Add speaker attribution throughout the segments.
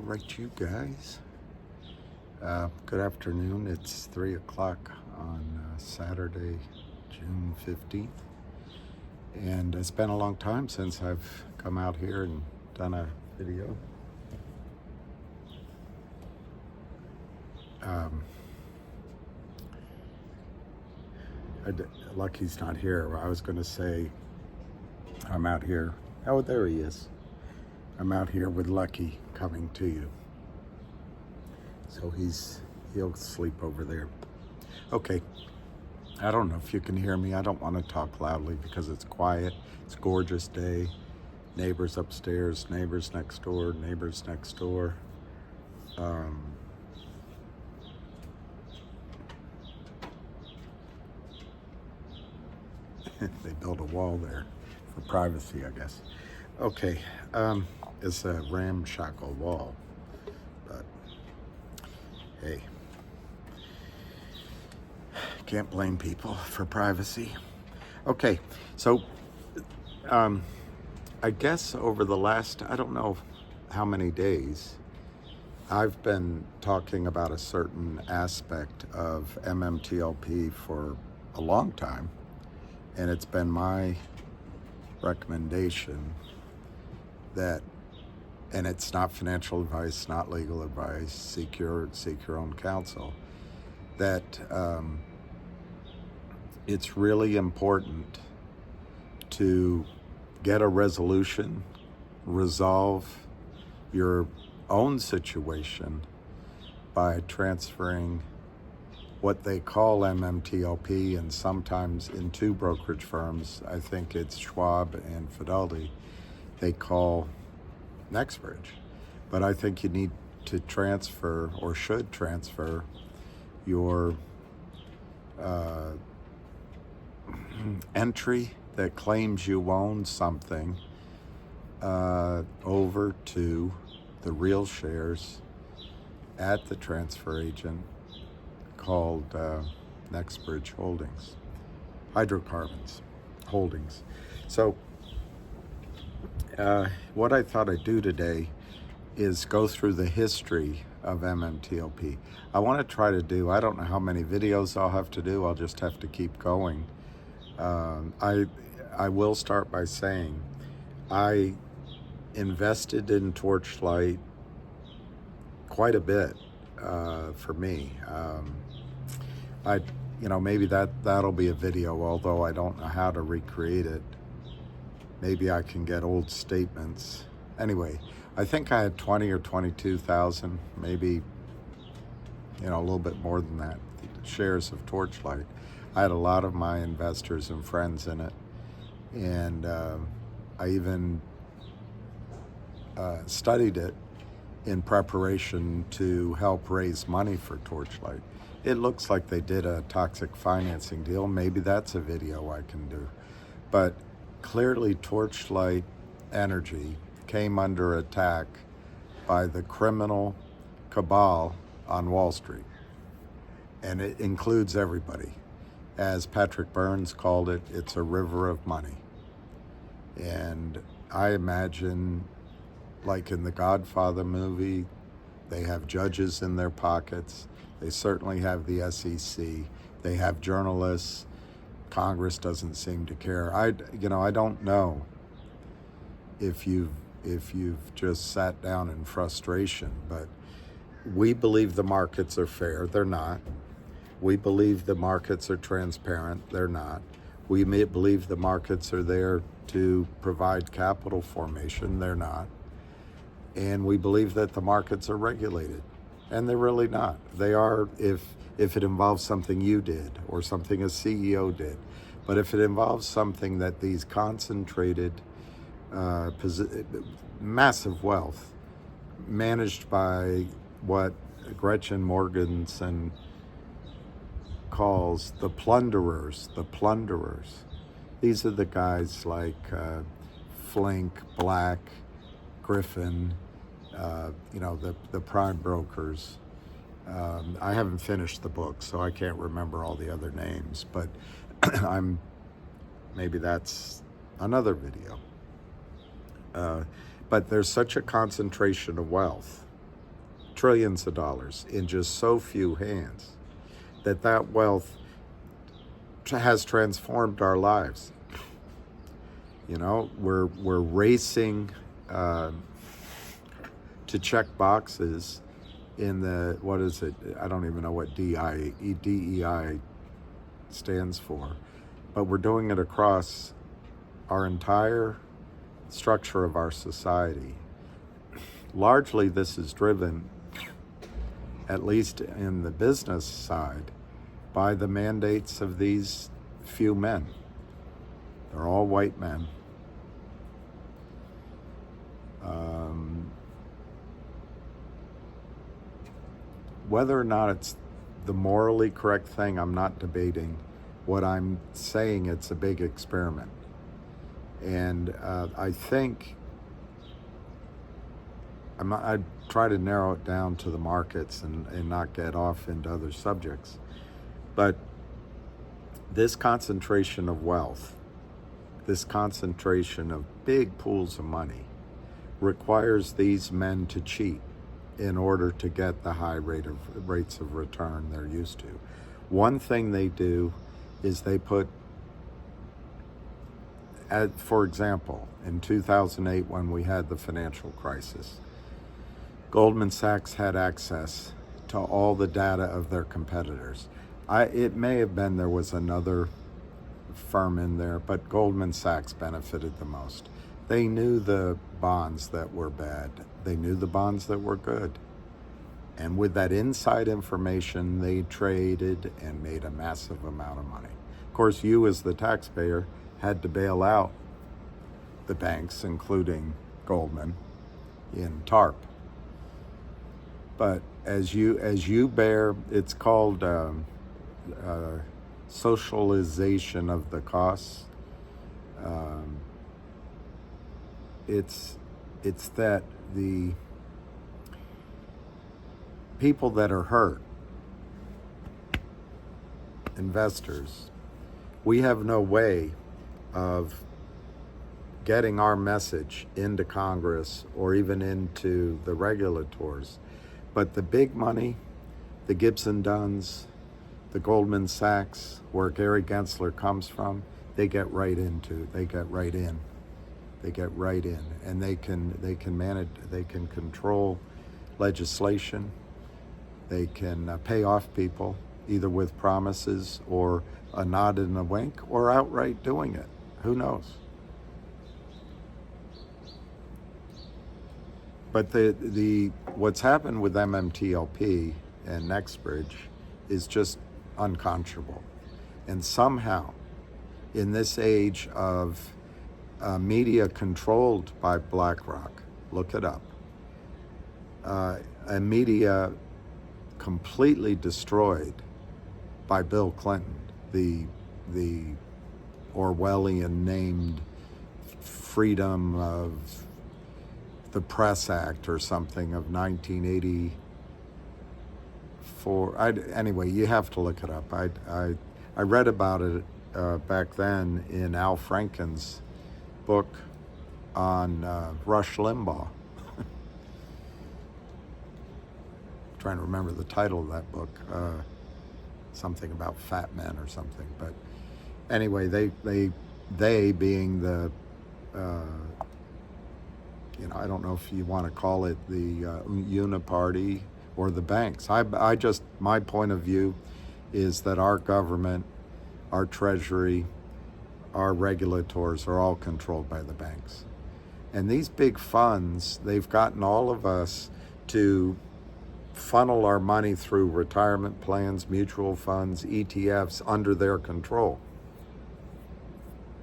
Speaker 1: right, you guys. Good afternoon. It's 3 o'clock on Saturday, June 15th. And it's been a long time since I've come out here and done a video. Lucky's not here. I was going to say I'm out here. Oh, there he is. I'm out here with Lucky coming to you. So he'll sleep over there. Okay. I don't know if you can hear me. I don't want to talk loudly because it's quiet. It's a gorgeous day. Neighbors upstairs, neighbors next door, neighbors next door. They built a wall there for privacy, I guess. Okay, it's a ramshackle wall, but hey, can't blame people for privacy. Okay, so I guess over the last, I don't know how many days, I've been talking about a certain aspect of MMTLP for a long time, and it's been my recommendation that, and it's not financial advice, not legal advice, seek your own counsel, that it's really important to get a resolution, resolve your own situation by transferring what they call MMTLP, and sometimes in two brokerage firms, I think it's Schwab and Fidelity, they call Nextbridge. But I think you need to transfer, or should transfer, your entry that claims you own something over to the real shares at the transfer agent called Nextbridge Holdings, Hydrocarbons Holdings. So what I thought I'd do today is go through the history of MMTLP. I want to try to do, I don't know how many videos I'll have to do, I'll just have to keep going. I will start by saying I invested in Torchlight quite a bit for me. Maybe that'll be a video, although I don't know how to recreate it. Maybe I can get old statements. Anyway, I think I had 20 or 22,000, maybe, a little bit more than that, shares of Torchlight. I had a lot of my investors and friends in it, and I even studied it in preparation to help raise money for Torchlight. It looks like they did a toxic financing deal. Maybe that's a video I can do. But clearly Torchlight Energy came under attack by the criminal cabal on Wall Street. And it includes everybody. As Patrick Burns called it, it's a river of money. And I imagine, like in the Godfather movie, they have judges in their pockets. They certainly have the SEC. They have journalists. Congress doesn't seem to care. I don't know if you've just sat down in frustration, but we believe the markets are fair. They're not. We believe the markets are transparent. They're not. We may believe the markets are there to provide capital formation. They're not. And we believe that the markets are regulated. And they're really not. They are if it involves something you did or something a CEO did. But if it involves something that these concentrated, massive wealth managed by what Gretchen Morgensen calls the plunderers. These are the guys like Flink, Black, Griffin, the prime brokers. I haven't finished the book, so I can't remember all the other names, but maybe that's another video. But there's such a concentration of wealth trillions of dollars in just so few hands, that wealth has transformed our lives. You know, we're racing to check boxes in the, what is it? I don't even know what DEI stands for, but we're doing it across our entire structure of our society. Largely, this is driven, at least in the business side, by the mandates of these few men. They're all white men. Whether or not it's the morally correct thing, I'm not debating. What I'm saying, it's a big experiment. And I think I try to narrow it down to the markets and not get off into other subjects. But this concentration of wealth, this concentration of big pools of money, requires these men to cheat in order to get the high rates of return they're used to. One thing they do is they put, for example, in 2008 when we had the financial crisis, Goldman Sachs had access to all the data of their competitors. It may have been there was another firm in there, but Goldman Sachs benefited the most. They knew the bonds that were bad. They knew the bonds that were good. And with that inside information, they traded and made a massive amount of money. Of course, you as the taxpayer had to bail out the banks, including Goldman, in TARP. But as you bear, it's called socialization of the costs. It's that the people that are hurt, investors, we have no way of getting our message into Congress or even into the regulators. But the big money, the Gibson Dunns, the Goldman Sachs, where Gary Gensler comes from, they get right in, and they can manage, they can control legislation, they can pay off people either with promises or a nod and a wink or outright doing it. Who knows? But the what's happened with MMTLP and Nextbridge is just unconscionable. And somehow, in this age of media controlled by BlackRock, look it up, a media completely destroyed by Bill Clinton, the Orwellian named Freedom of the Press Act or something of 1984. Anyway, you have to look it up. I read about it back then in Al Franken's book on Rush Limbaugh. Trying to remember the title of that book, something about fat men or something. But anyway, they being the I don't know if you want to call it the uniparty or the banks. My point of view is that our government, our treasury, our regulators are all controlled by the banks. And these big funds, they've gotten all of us to funnel our money through retirement plans, mutual funds, ETFs under their control.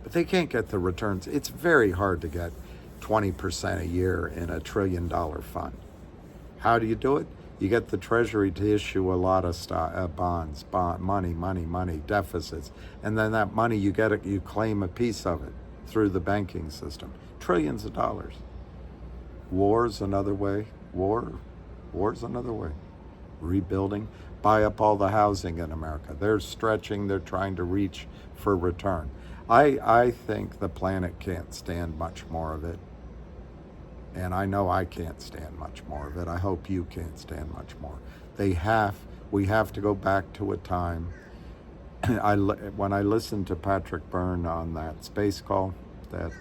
Speaker 1: But they can't get the returns. It's very hard to get 20% a year in a $1 trillion fund. How do you do it? You get the Treasury to issue a lot of bonds, money, deficits, and then that money you claim a piece of it through the banking system. Trillions of dollars. War's another way. War's another way. Rebuilding, buy up all the housing in America. They're stretching. They're trying to reach for return. I think the planet can't stand much more of it. And I know I can't stand much more of it. I hope you can't stand much more. We have to go back to a time. When I listened to Patrick Byrne on that space call that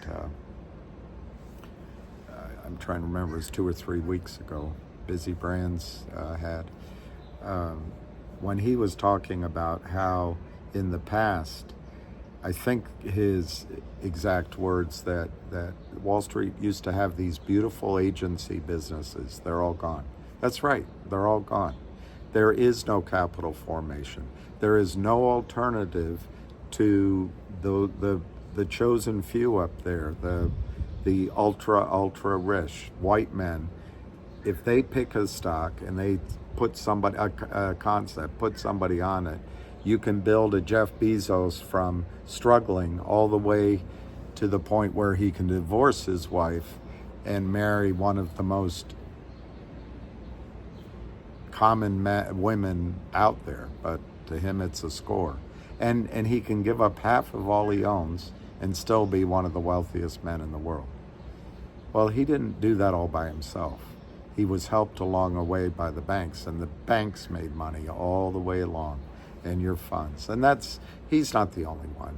Speaker 1: I'm trying to remember, it was 2 or 3 weeks ago, Busy Brands had, when he was talking about how in the past, I think his exact words, that Wall Street used to have these beautiful agency businesses. They're all gone. That's right. They're all gone. There is no capital formation. There is no alternative to the chosen few up there, the ultra rich white men. If they pick a stock and they put somebody, a concept, put somebody on it, you can build a Jeff Bezos from struggling all the way to the point where he can divorce his wife and marry one of the most common women out there, but to him it's a score. And he can give up half of all he owns and still be one of the wealthiest men in the world. Well, he didn't do that all by himself. He was helped along the way by the banks, and the banks made money all the way along, and your funds. And he's not the only one.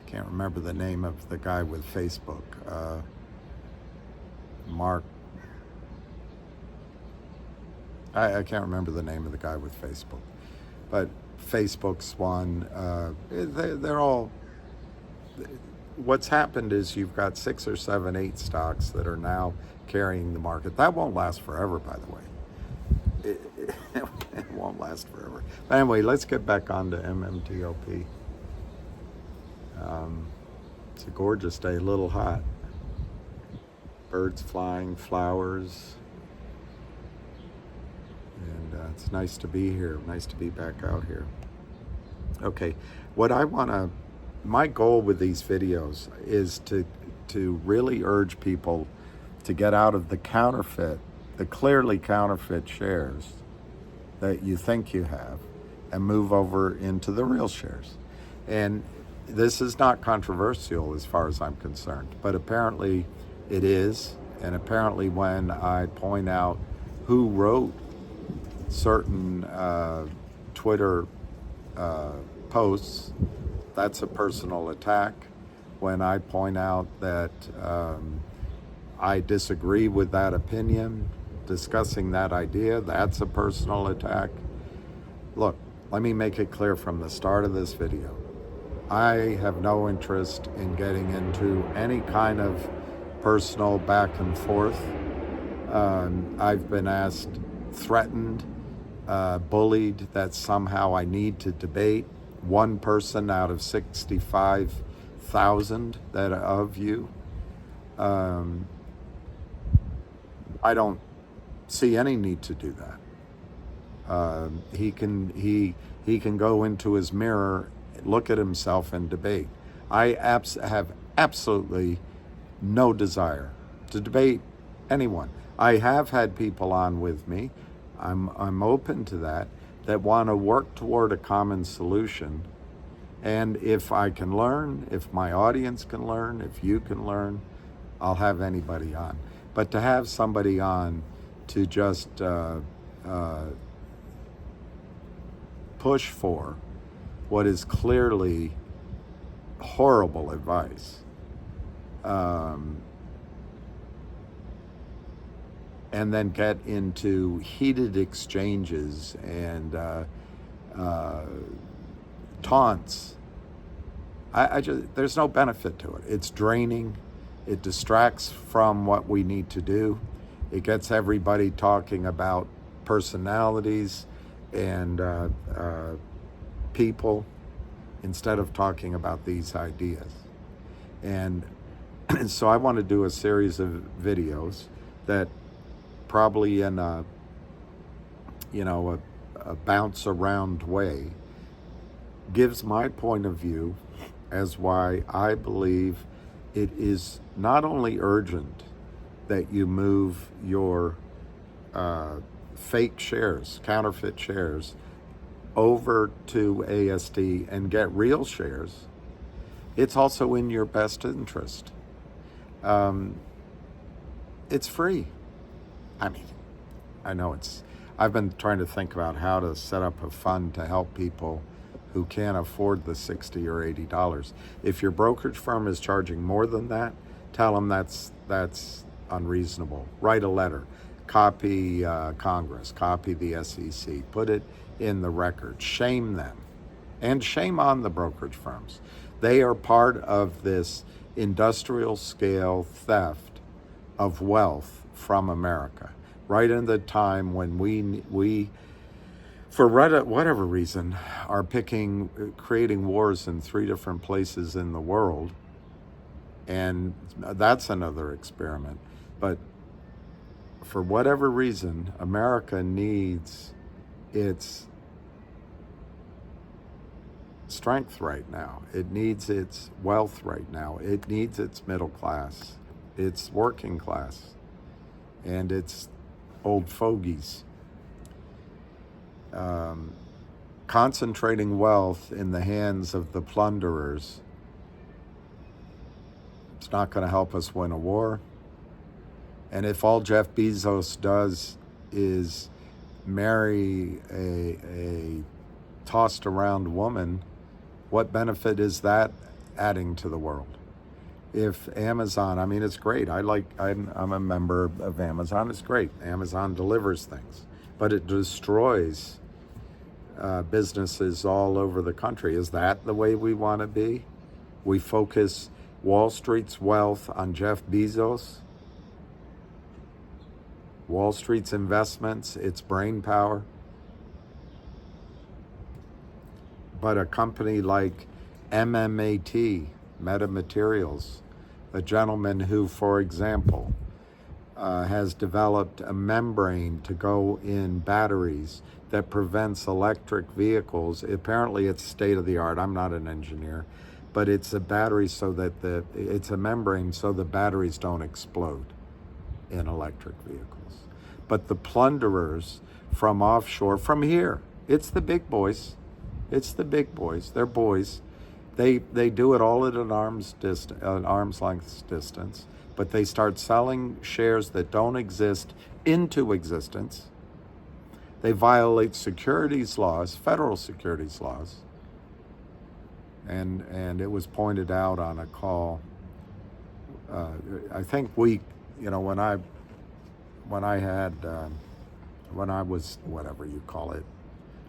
Speaker 1: Can't remember the name of the guy with Facebook. Mark. I can't remember the name of the guy with Facebook, but Facebook's one. They're all. What's happened is you've got 6 or 7, 8 stocks that are now carrying the market. That won't last forever, by the way. It won't last forever. But anyway, let's get back on to MMTLP. It's a gorgeous day, a little hot. Birds flying, flowers. And it's nice to be here, nice to be back out here. Okay, my goal with these videos is to really urge people to get out of the clearly counterfeit shares that you think you have and move over into the real shares. And this is not controversial as far as I'm concerned, but apparently it is. And apparently when I point out who wrote certain Twitter posts, that's a personal attack. When I point out that I disagree with that opinion, discussing that idea, that's a personal attack. Look, let me make it clear from the start of this video. I have no interest in getting into any kind of personal back and forth. I've been asked, threatened, bullied that somehow I need to debate one person out of 65,000 that of you. I don't see any need to do that. He can go into his mirror, look at himself, and debate. I have absolutely no desire to debate anyone. I have had people on with me. I'm open to that want to work toward a common solution. And if I can learn, if my audience can learn, if you can learn, I'll have anybody on. But to have somebody on to just push for what is clearly horrible advice, and then get into heated exchanges and taunts. There's no benefit to it. It's draining. It distracts from what we need to do. It gets everybody talking about personalities and people instead of talking about these ideas. And so I want to do a series of videos that probably in a bounce around way gives my point of view as why I believe it is not only urgent that you move your fake shares, counterfeit shares, over to AST and get real shares, It's also in your best interest. It's free. I mean, I know I've been trying to think about how to set up a fund to help people who can't afford the $60 or $80. If your brokerage firm is charging more than that, tell them that's unreasonable. Write a letter, copy Congress, copy the SEC, put it in the record, shame them, and shame on the brokerage firms. They are part of this industrial scale theft of wealth from America, right in the time when we for whatever reason, are creating wars in 3 different places in the world. And that's another experiment. But for whatever reason, America needs its strength right now. It needs its wealth right now. It needs its middle class, its working class, and its old fogies. Concentrating wealth in the hands of the plunderers, it's not going to help us win a war. And if all Jeff Bezos does is marry a tossed around woman, what benefit is that adding to the world? If Amazon, I mean, it's great. I'm a member of Amazon. It's great. Amazon delivers things, but it destroys businesses all over the country. Is that the way we want to be? We focus Wall Street's wealth on Jeff Bezos, Wall Street's investments, its brain power. But a company like MMAT, Metamaterials, a gentleman who, for example, has developed a membrane to go in batteries that prevents electric vehicles. Apparently it's state of the art. I'm not an engineer, but it's a battery it's a membrane so the batteries don't explode in electric vehicles. But the plunderers from offshore, from here, it's the big boys. It's the big boys. They're boys. They do it all at an arm's length distance, but they start selling shares that don't exist into existence. They violate securities laws, federal securities laws. And it was pointed out on a call. I think when I was, whatever you call it,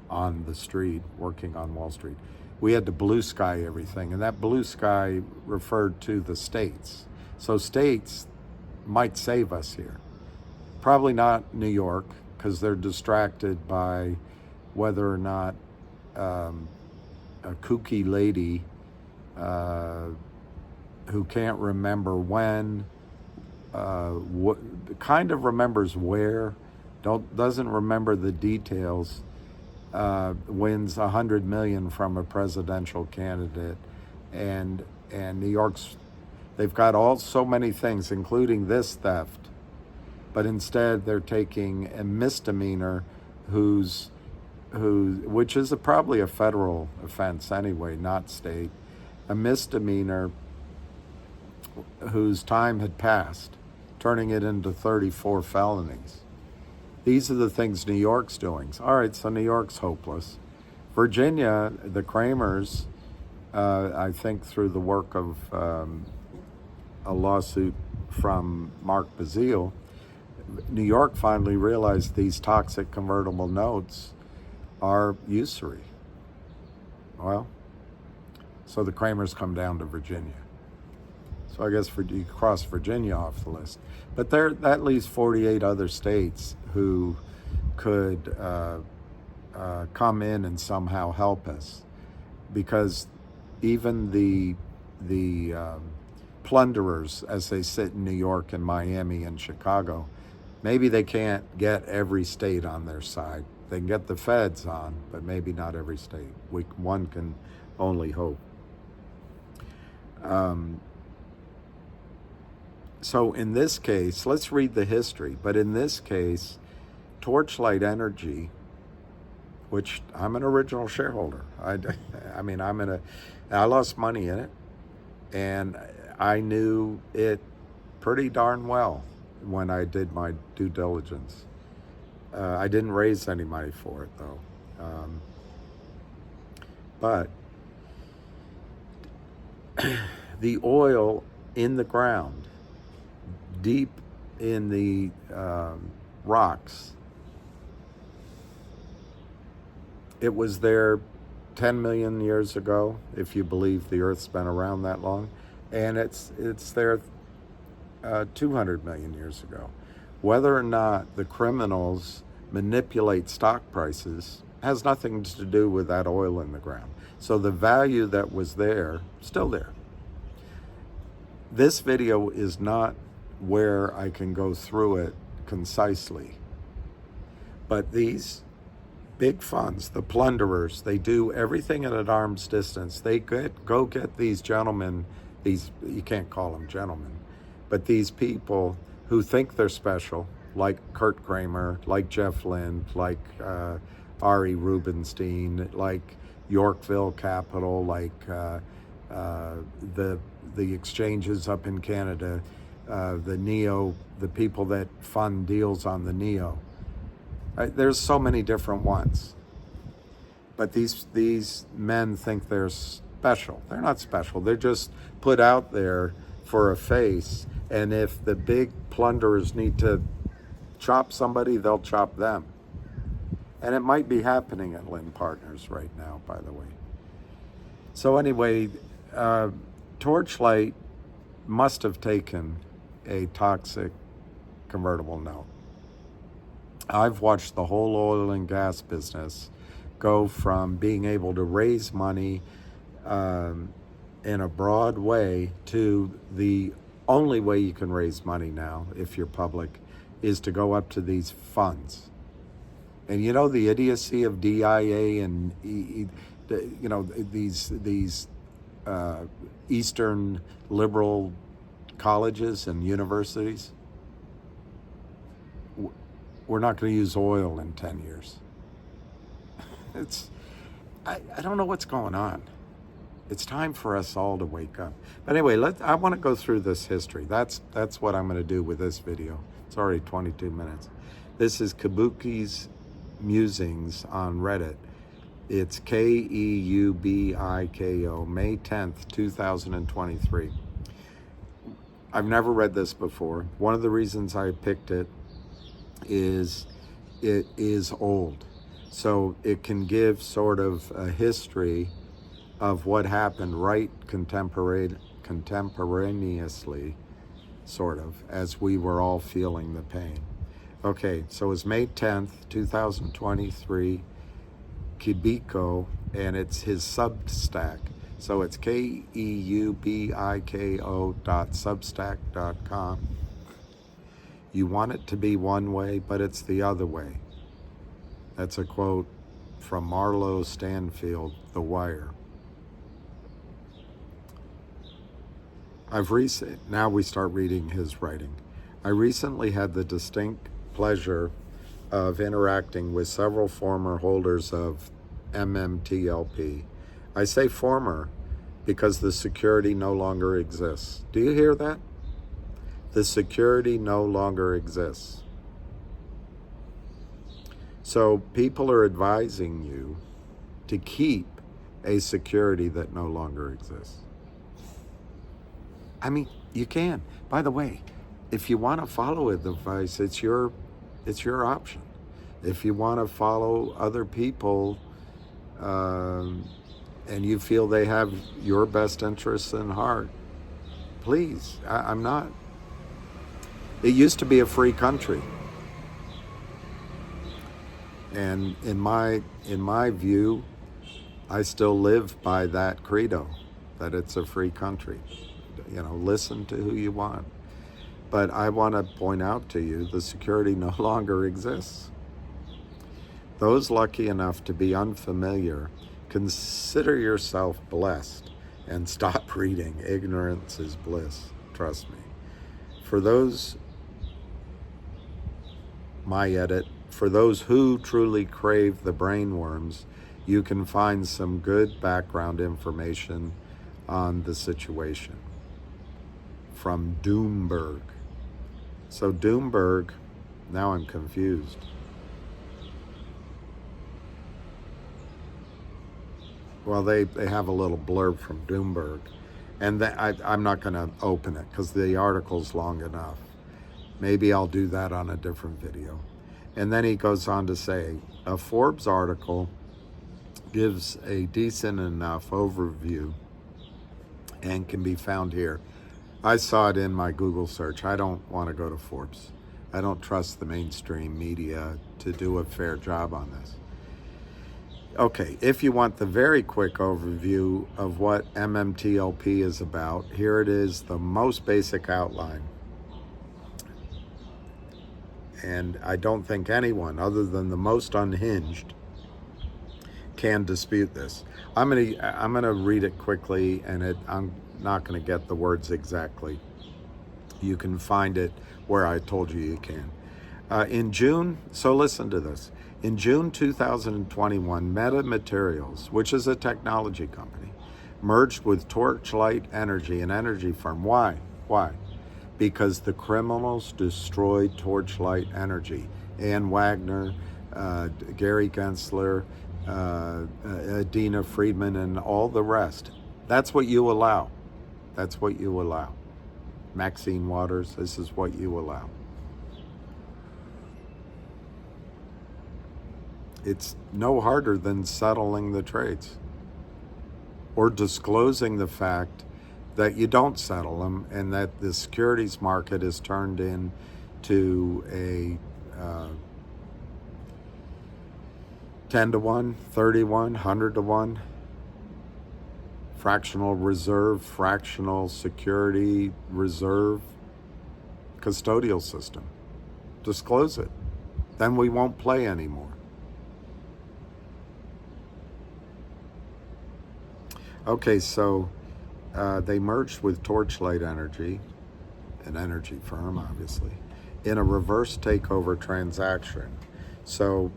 Speaker 1: on the street, working on Wall Street, we had to blue sky everything. And that blue sky referred to the states. So states might save us here. Probably not New York, because they're distracted by whether or not a kooky lady who can't remember when, kind of remembers where, doesn't remember the details, wins $100 million from a presidential candidate, and New York's, they've got so many things, including this theft, but instead they're taking a misdemeanor which is probably a federal offense anyway, not state, a misdemeanor whose time had passed, turning it into 34 felonies. These are the things New York's doing. All right, so New York's hopeless. Virginia, the Kramers, I think through the work of a lawsuit from Mark Bazile, New York finally realized these toxic convertible notes are usury. Well, so the Kramers come down to Virginia. So I guess you cross Virginia off the list. But that leaves 48 other states who could come in and somehow help us, because even the plunderers, as they sit in New York and Miami and Chicago, maybe they can't get every state on their side. They can get the feds on, but maybe not every state. One can only hope. So in this case, let's read the history. But in this case, Torchlight Energy, which I'm an original shareholder. I lost money in it, And I knew it pretty darn well when I did my due diligence. I didn't raise any money for it, though. But the oil in the ground, deep in the rocks, it was there 10 million years ago, if you believe the Earth's been around that long, and it's there 200 million years ago. Whether or not the criminals manipulate stock prices has nothing to do with that oil in the ground. So the value that was there, still there. This video is not where I can go through it concisely, but these big funds, the plunderers, they do everything at an arm's distance. They go get these gentlemen, you can't call them gentlemen, but these people who think they're special, like Kurt Kramer, like Jeff Lind, like Ari Rubenstein, like Yorkville Capital, like the exchanges up in Canada, the people that fund deals on the NEO. There's so many different ones. But these men think they're special. They're not special. They're just put out there for a face. And if the big plunderers need to chop somebody, they'll chop them. And it might be happening at Lind Partners right now, by the way. So anyway, Torchlight must have taken a toxic convertible note. I've watched the whole oil and gas business go from being able to raise money in a broad way to the only way you can raise money now, if you're public, is to go up to these funds. And you know the idiocy of DIA and these Eastern liberal colleges and universities? We're not going to use oil in 10 years. I don't know what's going on. It's time for us all to wake up. But anyway, I want to go through this history. That's what I'm going to do with this video. It's already 22 minutes. This is Kabuki's Musings on Reddit. It's Keubiko, May 10th, 2023. I've never read this before. One of the reasons I picked it is old. So it can give sort of a history of what happened right contemporaneously, sort of, as we were all feeling the pain. Okay, so it's May 10th, 2023, Keuniko, and it's his Substack. So it's keubiko.substack.com. You want it to be one way, but it's the other way. That's a quote from Marlo Stanfield, The Wire. Now we start reading his writing. I recently had the distinct pleasure of interacting with several former holders of MMTLP. I say former because the security no longer exists. Do you hear that? The security no longer exists. So people are advising you to keep a security that no longer exists. I mean, you can. By the way, if you want to follow advice, it's your option. If you want to follow other people and you feel they have your best interests in heart, please. I'm not. It used to be a free country. And in my view, I still live by that credo, that it's a free country. Listen to who you want. But I want to point out to you, the security no longer exists. Those lucky enough to be unfamiliar, consider yourself blessed and stop reading. Ignorance is bliss. Trust me. For those who truly crave the brainworms, you can find some good background information on the situation from Doomberg. So Doomberg, now I'm confused. Well, they have a little blurb from Doomberg, and I'm not going to open it because the article's long enough. Maybe I'll do that on a different video. And then he goes on to say, a Forbes article gives a decent enough overview and can be found here. I saw it in my Google search. I don't want to go to Forbes. I don't trust the mainstream media to do a fair job on this. Okay, if you want the very quick overview of what MMTLP is about, here it is, the most basic outline. And I don't think anyone other than the most unhinged can dispute this. I'm gonna read it quickly, and I'm not gonna get the words exactly. You can find it where I told you can. In June, so listen to this. In June 2021, Meta Materials, which is a technology company, merged with Torchlight Energy, an energy firm. Why? Why? Because the criminals destroyed Torchlight Energy. Ann Wagner, Gary Gensler, Adina Friedman, and all the rest. That's what you allow. That's what you allow. Maxine Waters, this is what you allow. It's no harder than settling the trades or disclosing the fact that you don't settle them and that the securities market is turned into a 10 to 1, 30 to 1, 100 to 1 fractional reserve, fractional security reserve custodial system. Disclose it. Then we won't play anymore. Okay, so they merged with Torchlight Energy, an energy firm, obviously, in a reverse takeover transaction. So,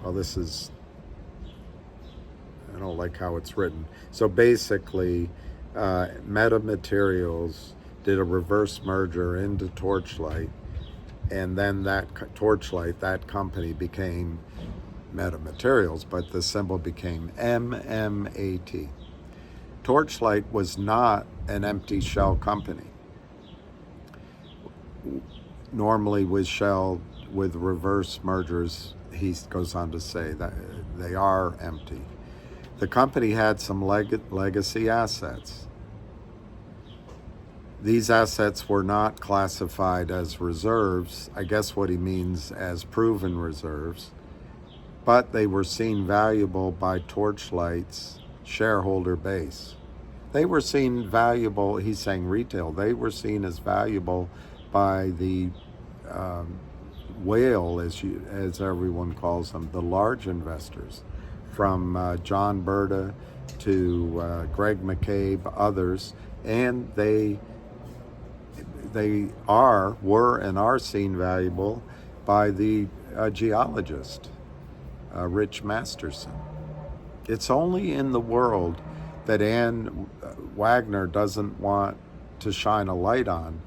Speaker 1: well, this is, I don't like how it's written. So basically, Meta Materials did a reverse merger into Torchlight, and then that Torchlight, that company, became Meta Materials, but the symbol became MMAT. Torchlight was not an empty shell company. Normally with shell, with reverse mergers, he goes on to say that they are empty. The company had some legacy assets. These assets were not classified as reserves, I guess what he means as proven reserves, but they were seen valuable by Torchlight's shareholder base. They were seen valuable, he's saying retail, they were seen as valuable by the whale, as everyone calls them, the large investors, from John Berta to Greg McCabe, others, and they were and are seen valuable by the geologist, Rich Masterson. It's only in the world that Ann Wagner doesn't want to shine a light on,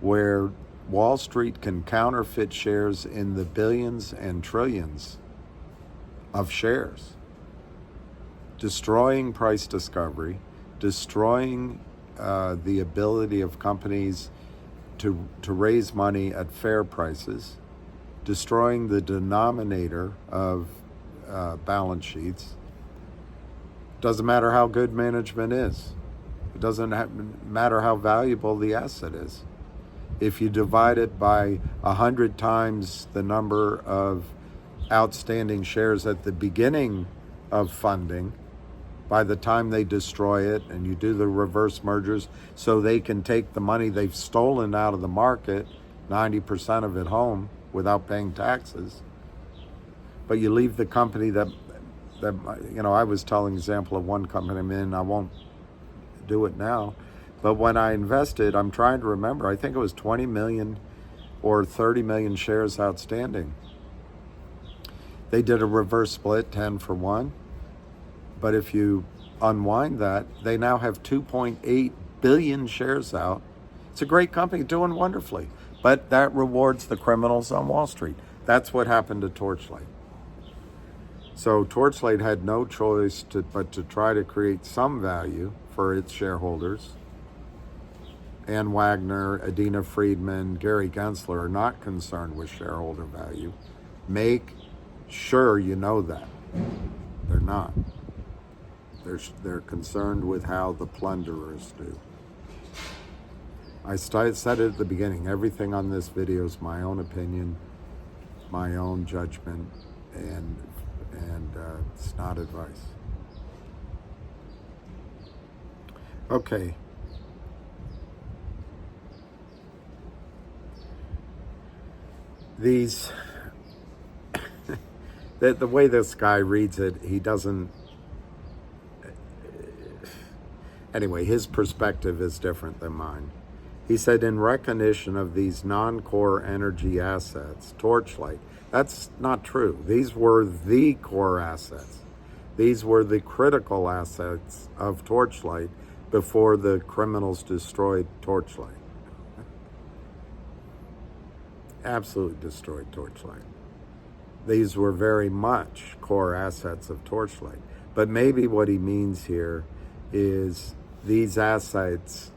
Speaker 1: where Wall Street can counterfeit shares in the billions and trillions of shares, destroying price discovery, destroying the ability of companies to raise money at fair prices, destroying the denominator of balance sheets. Doesn't matter how good management is. It doesn't matter how valuable the asset is. If you divide it by 100 times the number of outstanding shares at the beginning of funding, by the time they destroy it, and you do the reverse mergers so they can take the money they've stolen out of the market, 90% of it home, without paying taxes. But you leave the company that I was telling an example of one company I'm in, I won't do it now, but when I invested, I'm trying to remember, I think it was 20 million or 30 million shares outstanding. They did a reverse split, 10 for 1. But if you unwind that, they now have 2.8 billion shares out. It's a great company, doing wonderfully. But that rewards the criminals on Wall Street. That's what happened to Torchlight. So Torchlight had no choice but to try to create some value for its shareholders. Ann Wagner, Adina Friedman, Gary Gensler are not concerned with shareholder value. Make sure you know that. They're not. They're concerned with how the plunderers do. I said it at the beginning, everything on this video is my own opinion, my own judgment, and it's not advice. Okay. These, the way this guy reads it, he doesn't, anyway, his perspective is different than mine. He said, in recognition of these non-core energy assets, Torchlight, that's not true. These were the core assets. These were the critical assets of Torchlight before the criminals destroyed Torchlight. Absolutely destroyed Torchlight. These were very much core assets of Torchlight. But maybe what he means here is these assets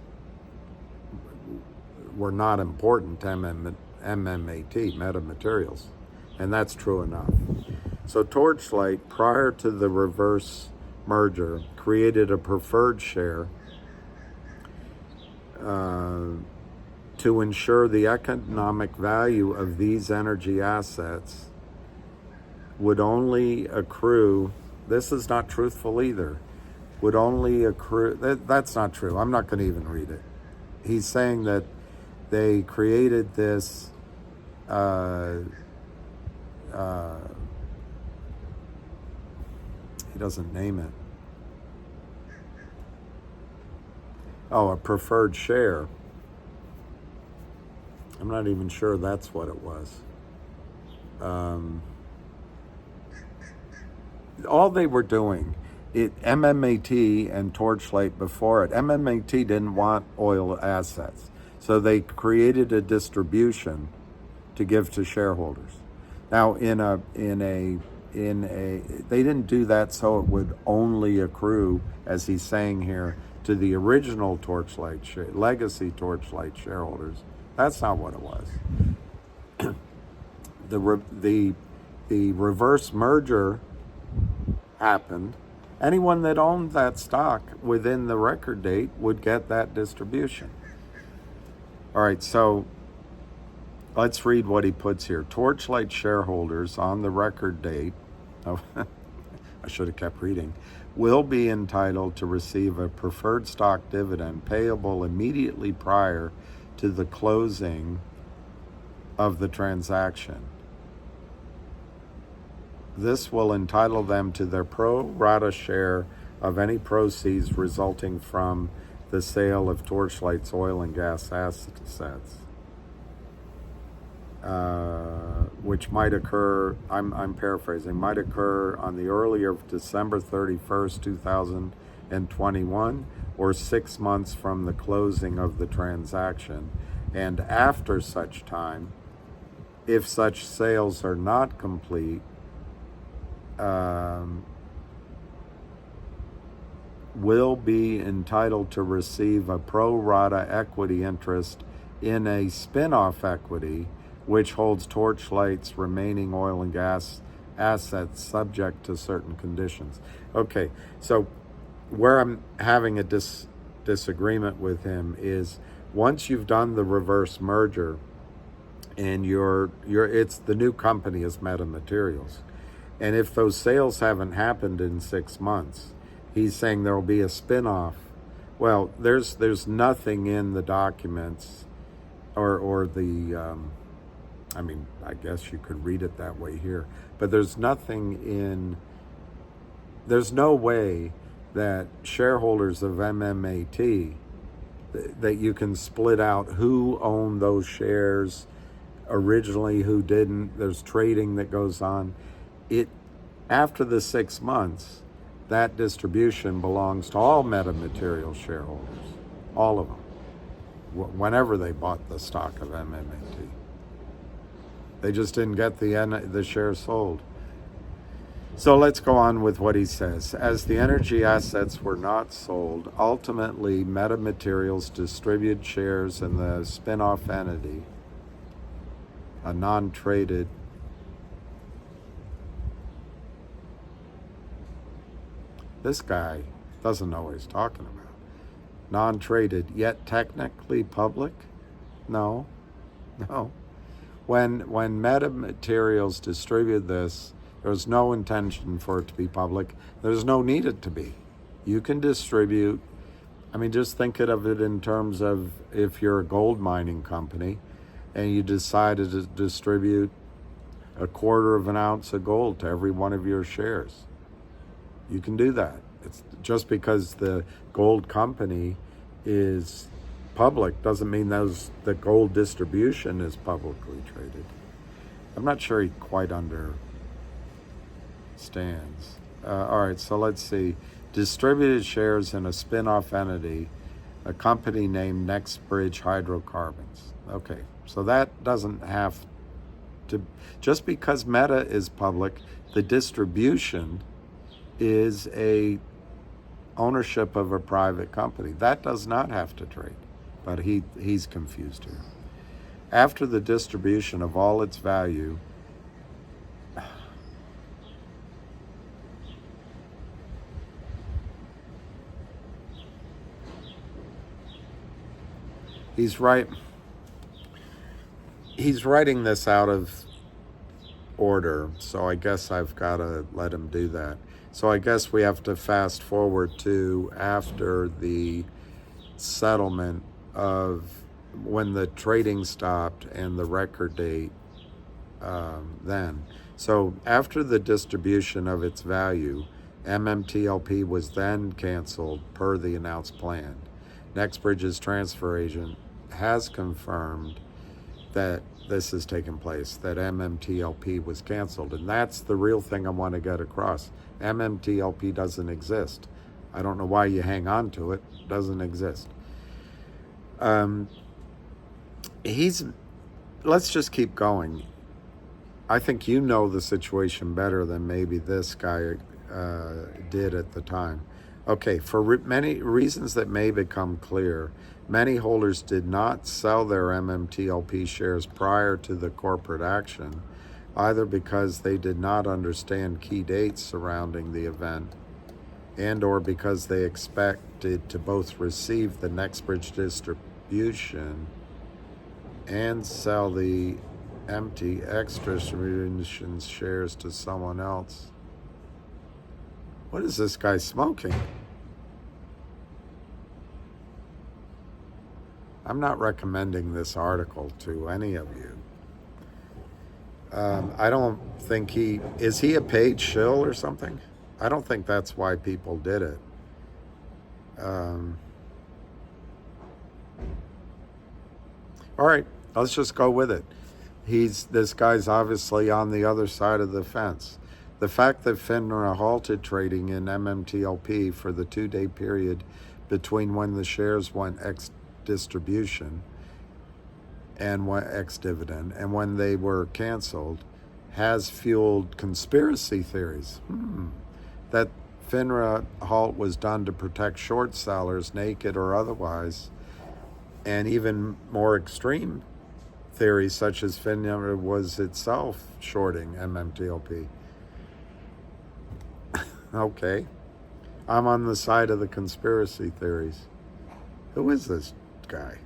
Speaker 1: were not important to MMAT, metamaterials. And that's true enough. So Torchlight, prior to the reverse merger, created a preferred share to ensure the economic value of these energy assets would only accrue, this is not truthful either, would only accrue, that's not true. I'm not going to even read it. He's saying that they created this he doesn't name it. Oh, a preferred share. I'm not even sure that's what it was. All they were doing, MMAT and Torchlight before it, MMAT didn't want oil assets. So they created a distribution to give to shareholders. Now, they didn't do that so it would only accrue, as he's saying here, to the original Torchlight legacy Torchlight shareholders. That's not what it was. The reverse merger happened. Anyone that owned that stock within the record date would get that distribution. All right, so let's read what he puts here. Torchlight shareholders on the record date, I should have kept reading, will be entitled to receive a preferred stock dividend payable immediately prior to the closing of the transaction. This will entitle them to their pro rata share of any proceeds resulting from the sale of Torchlight's oil and gas assets, which might occur, I'm paraphrasing, might occur on the earlier of December 31st, 2021, or 6 months from the closing of the transaction, and after such time, if such sales are not complete, will be entitled to receive a pro rata equity interest in a spin-off equity which holds Torchlight's remaining oil and gas assets subject to certain conditions. Okay, so where I'm having a disagreement with him is once you've done the reverse merger and it's the new company is Metamaterials. And if those sales haven't happened in 6 months, he's saying there will be a spin-off. Well, there's nothing in the documents or the, I guess you could read it that way here, but there's no way that shareholders of MMAT, that you can split out who owned those shares originally, who didn't. There's trading that goes on. it after the 6 months, that distribution belongs to all metamaterial shareholders, all of them, whenever they bought the stock of MMT. They just didn't get the shares sold. So let's go on with what he says. As the energy assets were not sold, ultimately Metamaterials distributed shares in the spin-off entity, a non-traded this guy doesn't know what he's talking about. Non-traded, yet technically public? No. When Metamaterials distributed this, there was no intention for it to be public. There's no need it to be. You can distribute, just think of it in terms of if you're a gold mining company and you decided to distribute 1/4 of an ounce of gold to every one of your shares. You can do that. It's just because the gold company is public doesn't mean the gold distribution is publicly traded. I'm not sure he quite understands. All right, so let's see. Distributed shares in a spin-off entity, a company named Nextbridge Hydrocarbons. Okay, so that doesn't have to, just because Meta is public, the distribution is a ownership of a private company. That does not have to trade, but he's confused here. After the distribution of all its value, he's writing this out of order, so I guess I've got to let him do that. So I guess we have to fast forward to after the settlement of when the trading stopped and the record date then. So after the distribution of its value, MMTLP was then canceled per the announced plan. Nextbridge's transfer agent has confirmed that this has taken place, that MMTLP was canceled. And that's the real thing I want to get across. MMTLP doesn't exist. I don't know why you hang on to it. It doesn't exist. Let's just keep going. I think you know the situation better than maybe this guy did at the time. Okay, for many reasons that may become clear, many holders did not sell their MMTLP shares prior to the corporate action, either because they did not understand key dates surrounding the event and or because they expected to both receive the Nextbridge distribution and sell the empty extra distribution shares to someone else. What is this guy smoking? I'm not recommending this article to any of you. I don't think is he a paid shill or something? I don't think that's why people did it. All right, let's just go with it. This guy's obviously on the other side of the fence. The fact that FINRA halted trading in MMTLP for the 2-day period between when the shares went ex-distribution and went ex-dividend and when they were canceled has fueled conspiracy theories. That FINRA halt was done to protect short sellers, naked or otherwise, and even more extreme theories such as FINRA was itself shorting MMTLP. Okay, I'm on the side of the conspiracy theories. Who is this guy?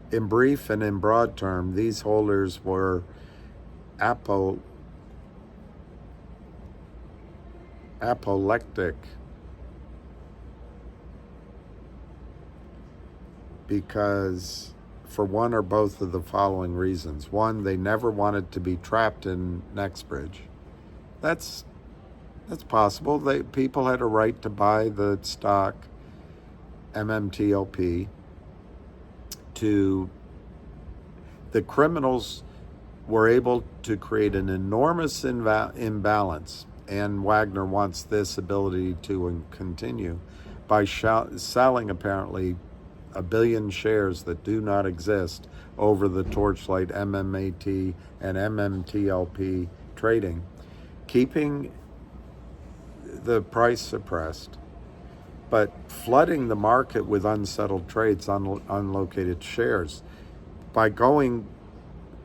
Speaker 1: In brief and in broad term, these holders were apoplectic because for one or both of the following reasons. One, they never wanted to be trapped in Nextbridge. That's possible. People had a right to buy the stock MMTLP. The criminals were able to create an enormous imbalance, and Wagner wants this ability to continue by selling apparently 1 billion shares that do not exist over the Torchlight, MMAT, and MMTLP trading, keeping the price suppressed, but flooding the market with unsettled trades, unlocated shares. By going,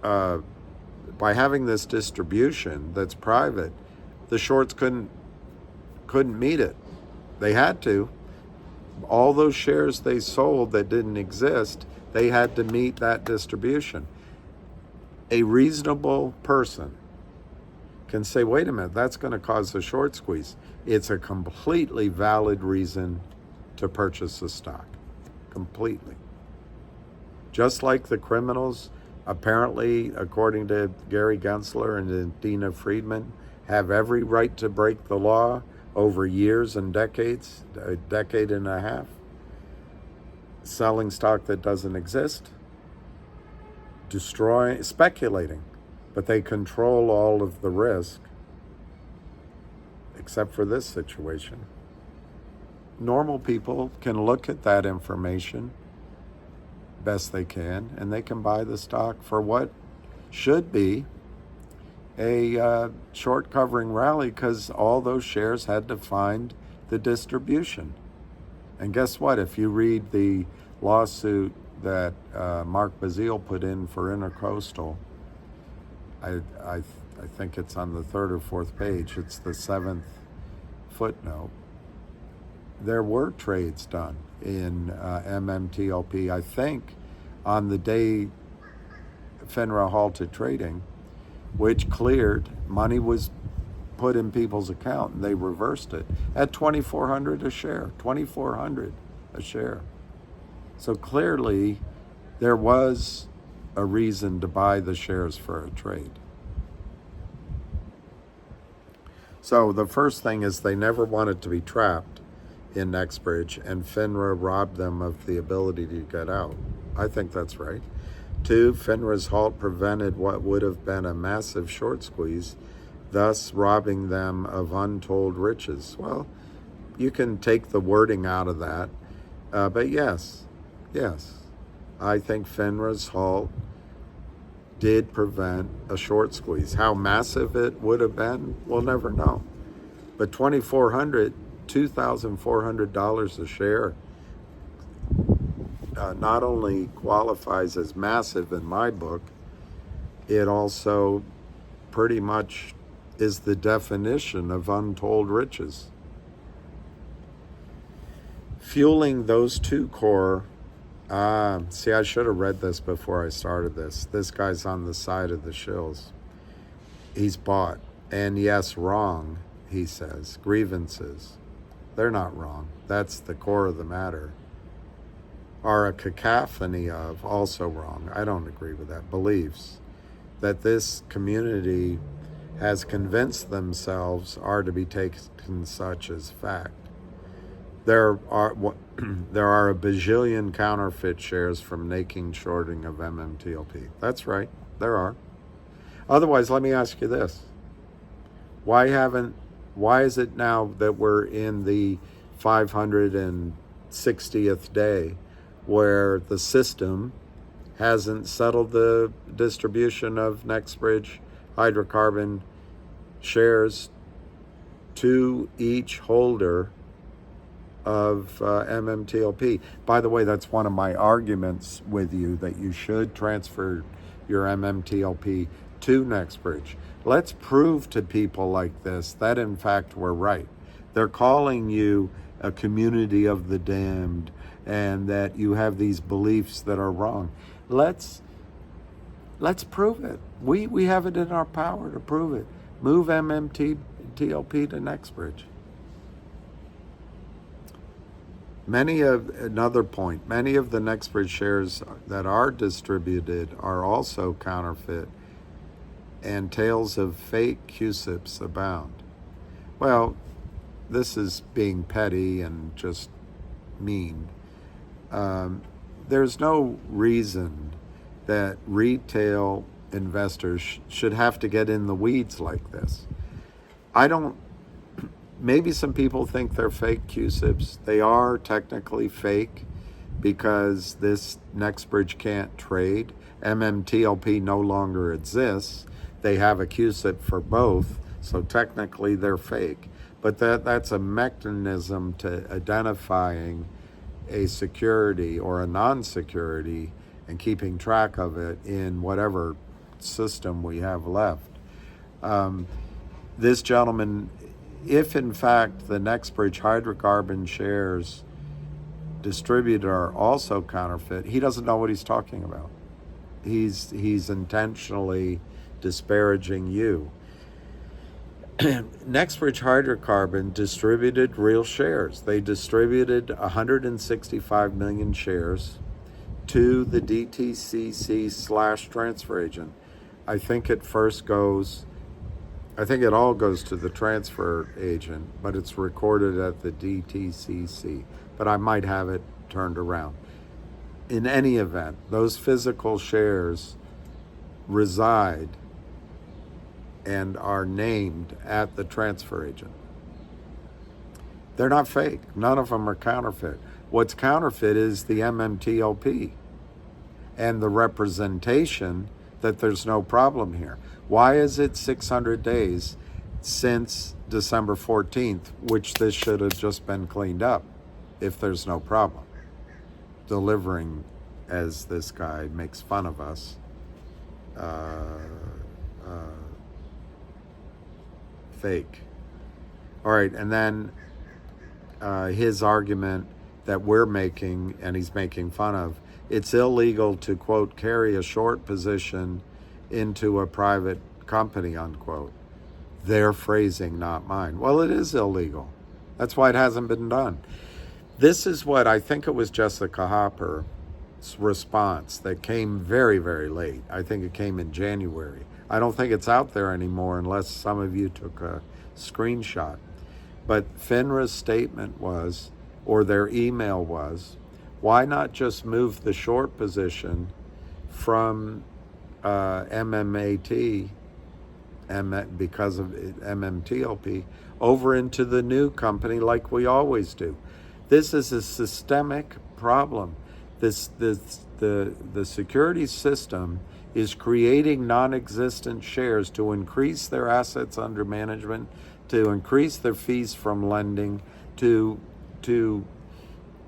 Speaker 1: by having this distribution that's private, the shorts couldn't meet it. They had to. All those shares they sold that didn't exist, they had to meet that distribution. A reasonable person can say, wait a minute, that's going to cause a short squeeze. It's a completely valid reason to purchase the stock. Completely. Just like the criminals, apparently, according to Gary Gensler and Dina Friedman, have every right to break the law over years and decades, a decade and a half, selling stock that doesn't exist, speculating, but they control all of the risk, except for this situation. Normal people can look at that information best they can, and they can buy the stock for what should be a short covering rally, because all those shares had to find the distribution. And guess what? If you read the lawsuit that Mark Bazile put in for Intercoastal, I think it's on the 3rd or 4th page. It's the 7th footnote. There were trades done in MMTLP. I think on the day FINRA halted trading, which cleared, money was put in people's account, and they reversed it at $2,400 a share. $2,400 a share. So clearly, there was a reason to buy the shares for a trade. So the first thing is they never wanted to be trapped in Nextbridge, and FINRA robbed them of the ability to get out. I think that's right. 2, FINRA's halt prevented what would have been a massive short squeeze, thus robbing them of untold riches. Well, you can take the wording out of that, but yes, I think FINRA's halt did prevent a short squeeze. How massive it would have been, we'll never know. But $2,400 a share not only qualifies as massive in my book, it also pretty much is the definition of untold riches. Fueling those two core, see, I should have read this before I started this. This guy's on the side of the shills. He's bought. And yes, wrong, he says. Grievances. They're not wrong. That's the core of the matter. Are a cacophony of, also wrong, I don't agree with that, beliefs that this community has convinced themselves are to be taken such as fact. There are a bajillion counterfeit shares from naked shorting of MMTLP. That's right, there are. Otherwise, let me ask you this. Why is it now that we're in the 560th day where the system hasn't settled the distribution of Nextbridge hydrocarbon shares to each holder of MMTLP? By the way, that's one of my arguments with you, that you should transfer your MMTLP to Nextbridge. Let's prove to people like this that in fact we're right. They're calling you a community of the damned and that you have these beliefs that are wrong. Let's prove it. We have it in our power to prove it. Move MMTLP to Nextbridge. Another point, many of the Nextbridge shares that are distributed are also counterfeit, and tales of fake QSIPs abound. Well, this is being petty and just mean. There's no reason that retail investors should have to get in the weeds like this. Maybe some people think they're fake QSIPs. They are technically fake because this Nextbridge can't trade. MMTLP no longer exists. They have a QSIP for both, so technically they're fake. But that's a mechanism to identifying a security or a non-security and keeping track of it in whatever system we have left. This gentleman, if in fact the Nextbridge hydrocarbon shares distributed are also counterfeit, he doesn't know what he's talking about. He's intentionally disparaging you. Nextbridge Hydrocarbon distributed real shares. They distributed 165 million shares to the DTCC/transfer agent. I think it all goes to the transfer agent, but it's recorded at the DTCC. But I might have it turned around. In any event, those physical shares reside and are named at the transfer agent. They're not fake. None of them are counterfeit. What's counterfeit is the MMTLP and the representation that there's no problem here. Why is it 600 days since December 14th, which this should have just been cleaned up if there's no problem? Delivering, as this guy makes fun of us, fake. All right, and then his argument that we're making, and he's making fun of, it's illegal to, quote, carry a short position into a private company, unquote. Their phrasing, not mine. Well, it is illegal. That's why it hasn't been done. This is what I think it was Jessica Hopper's response that came very, very late. I think it came in January. I don't think it's out there anymore unless some of you took a screenshot. But FINRA's statement was, or their email was, why not just move the short position from MMAT, because of MMTLP, over into the new company like we always do? This is a systemic problem. The security system is creating non-existent shares to increase their assets under management, to increase their fees from lending, to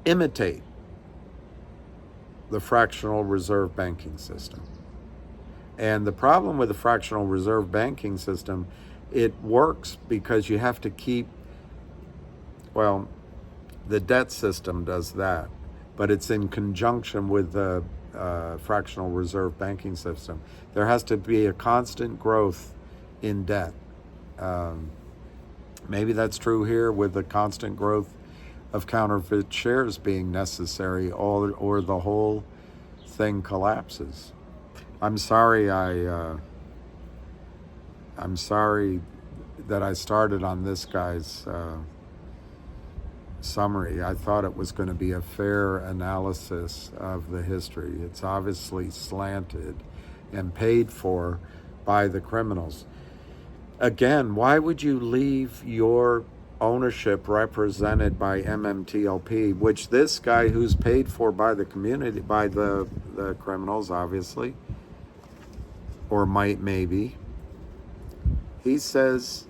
Speaker 1: imitate the fractional reserve banking system. And the problem with the fractional reserve banking system, it works because you have to keep, well, the debt system does that, but it's in conjunction with the fractional reserve banking system. There has to be a constant growth in debt. Maybe that's true here with the constant growth of counterfeit shares being necessary, or the whole thing collapses. I'm sorry that I started on this guy's summary. I thought it was going to be a fair analysis of the history. It's obviously slanted and paid for by the criminals. Again, why would you leave your ownership represented by MMTLP, which this guy who's paid for by the community, by the criminals, obviously, or maybe, he says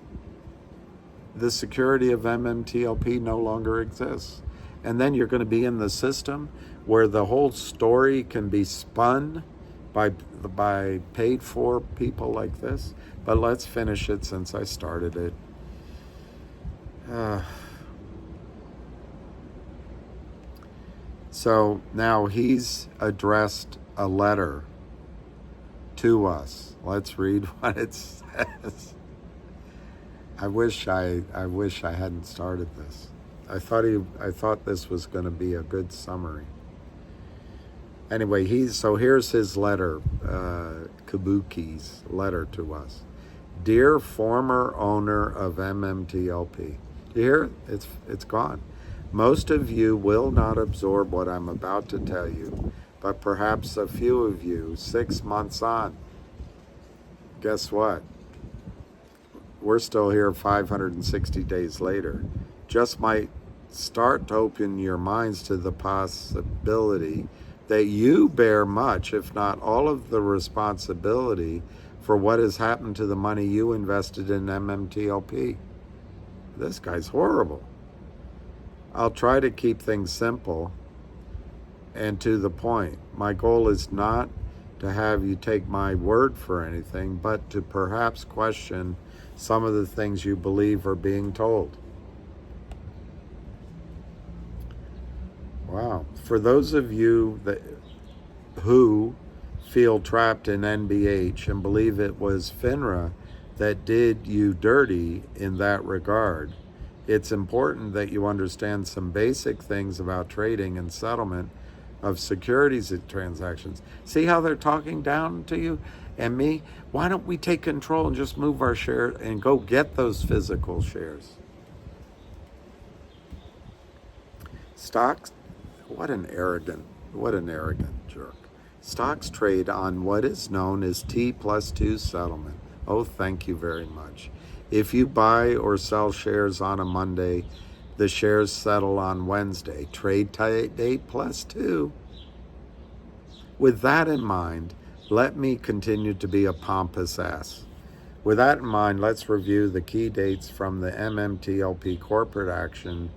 Speaker 1: the security of MMTLP no longer exists. And then you're going to be in the system where the whole story can be spun by paid for people like this. But let's finish it since I started it. So now he's addressed a letter to us. Let's read what it says. I wish I hadn't started this. I thought this was going to be a good summary. Anyway, here's his letter, Kabuki's letter to us. Dear former owner of MMTLP. Do you hear it? It's gone. Most of you will not absorb what I'm about to tell you, but perhaps a few of you, 6 months on, guess what? We're still here 560 days later. Just might start to open your minds to the possibility that you bear much, if not all of the responsibility for what has happened to the money you invested in MMTLP. This guy's horrible. I'll try to keep things simple and to the point. My goal is not to have you take my word for anything, but to perhaps question some of the things you believe are being told. Wow. For those of you who feel trapped in NBH and believe it was FINRA that did you dirty in that regard, it's important that you understand some basic things about trading and settlement of securities transactions. See how they're talking down to you and me? Why don't we take control and just move our share and go get those physical shares? Stocks, what an arrogant jerk. Stocks trade on what is known as T+2 settlement. Oh, thank you very much. If you buy or sell shares on a Monday, the shares settle on Wednesday. Trade date +2. With that in mind, let me continue to be a pompous ass. With that in mind, let's review the key dates from the MMTLP corporate action,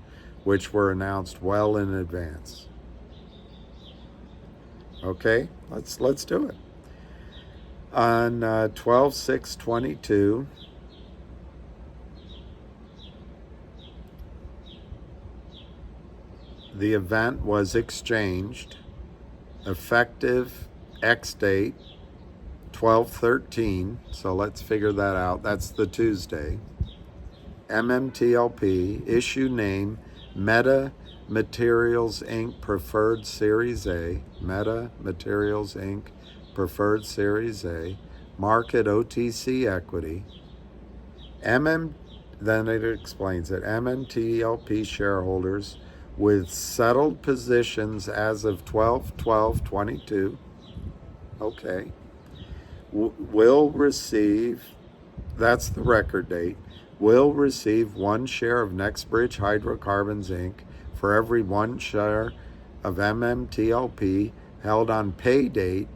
Speaker 1: which were announced well in advance. Okay, let's do it. On 12/6/22, the event was exchanged, effective X date 12/13, so let's figure that out. That's the Tuesday. MMTLP, issue name Meta Materials Inc. Preferred Series A, Meta Materials Inc. Preferred Series A, market OTC equity. Then it explains it. MMTLP shareholders with settled positions as of 12/12/22, okay, will receive, that's the record date, will receive 1 share of Nextbridge Hydrocarbons Inc. for every 1 share of MMTLP held on pay date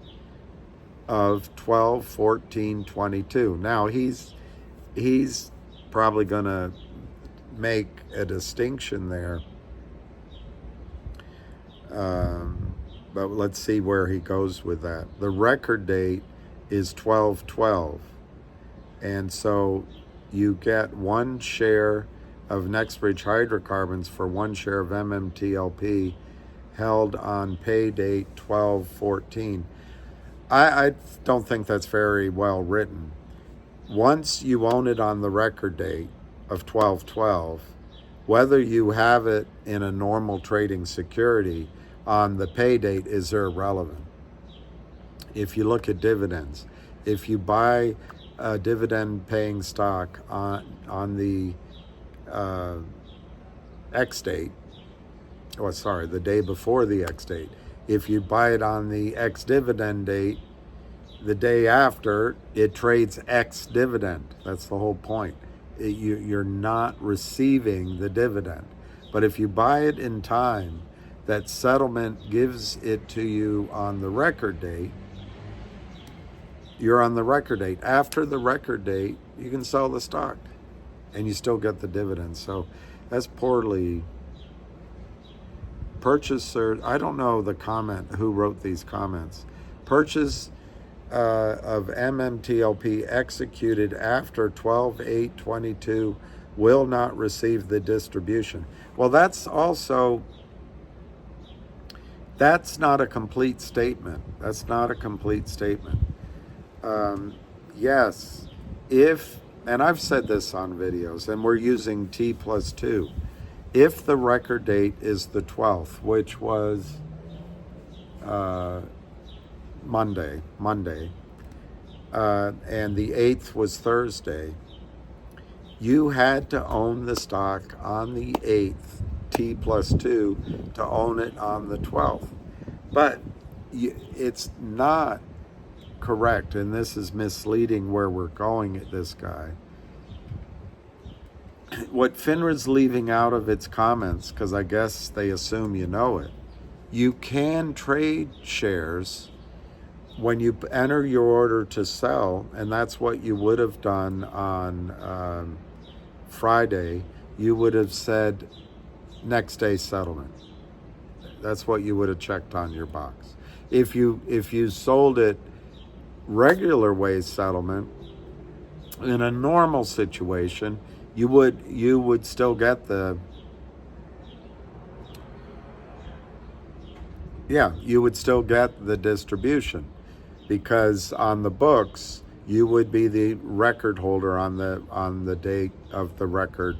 Speaker 1: of 12/14/22. Now he's probably going to make a distinction there, but let's see where he goes with that. The record date is 12/12, and so you get 1 share of Nextbridge Hydrocarbons for 1 share of MMTLP held on pay date 12/14. I don't think that's very well written. Once you own it on the record date of 12/12, whether you have it in a normal trading security on the pay date is irrelevant. If you look at dividends, if you buy a dividend paying stock on the X date, the day before the X date, if you buy it on the X dividend date, the day after, it trades X dividend. That's the whole point. You're not receiving the dividend. But if you buy it in time, that settlement gives it to you on the record date, you're on the record date. After the record date, you can sell the stock and you still get the dividend. So that's poorly. Purchaser, I don't know the comment, who wrote these comments. Purchase of MMTLP executed after 12/8/22 will not receive the distribution. Well, that's not a complete statement. That's not a complete statement. Yes, and I've said this on videos, and we're using T+2. If the record date is the 12th, which was Monday, and the 8th was Thursday, you had to own the stock on the 8th, T+2, to own it on the 12th. But it's not correct, and this is misleading where we're going at this guy. What FINRA's leaving out of its comments, because I guess they assume you know it, you can trade shares when you enter your order to sell, and that's what you would have done on Friday. You would have said next day settlement. That's what you would have checked on your box. If you sold it regular way settlement in a normal situation, you would still get the distribution, because on the books you would be the record holder on the date of the record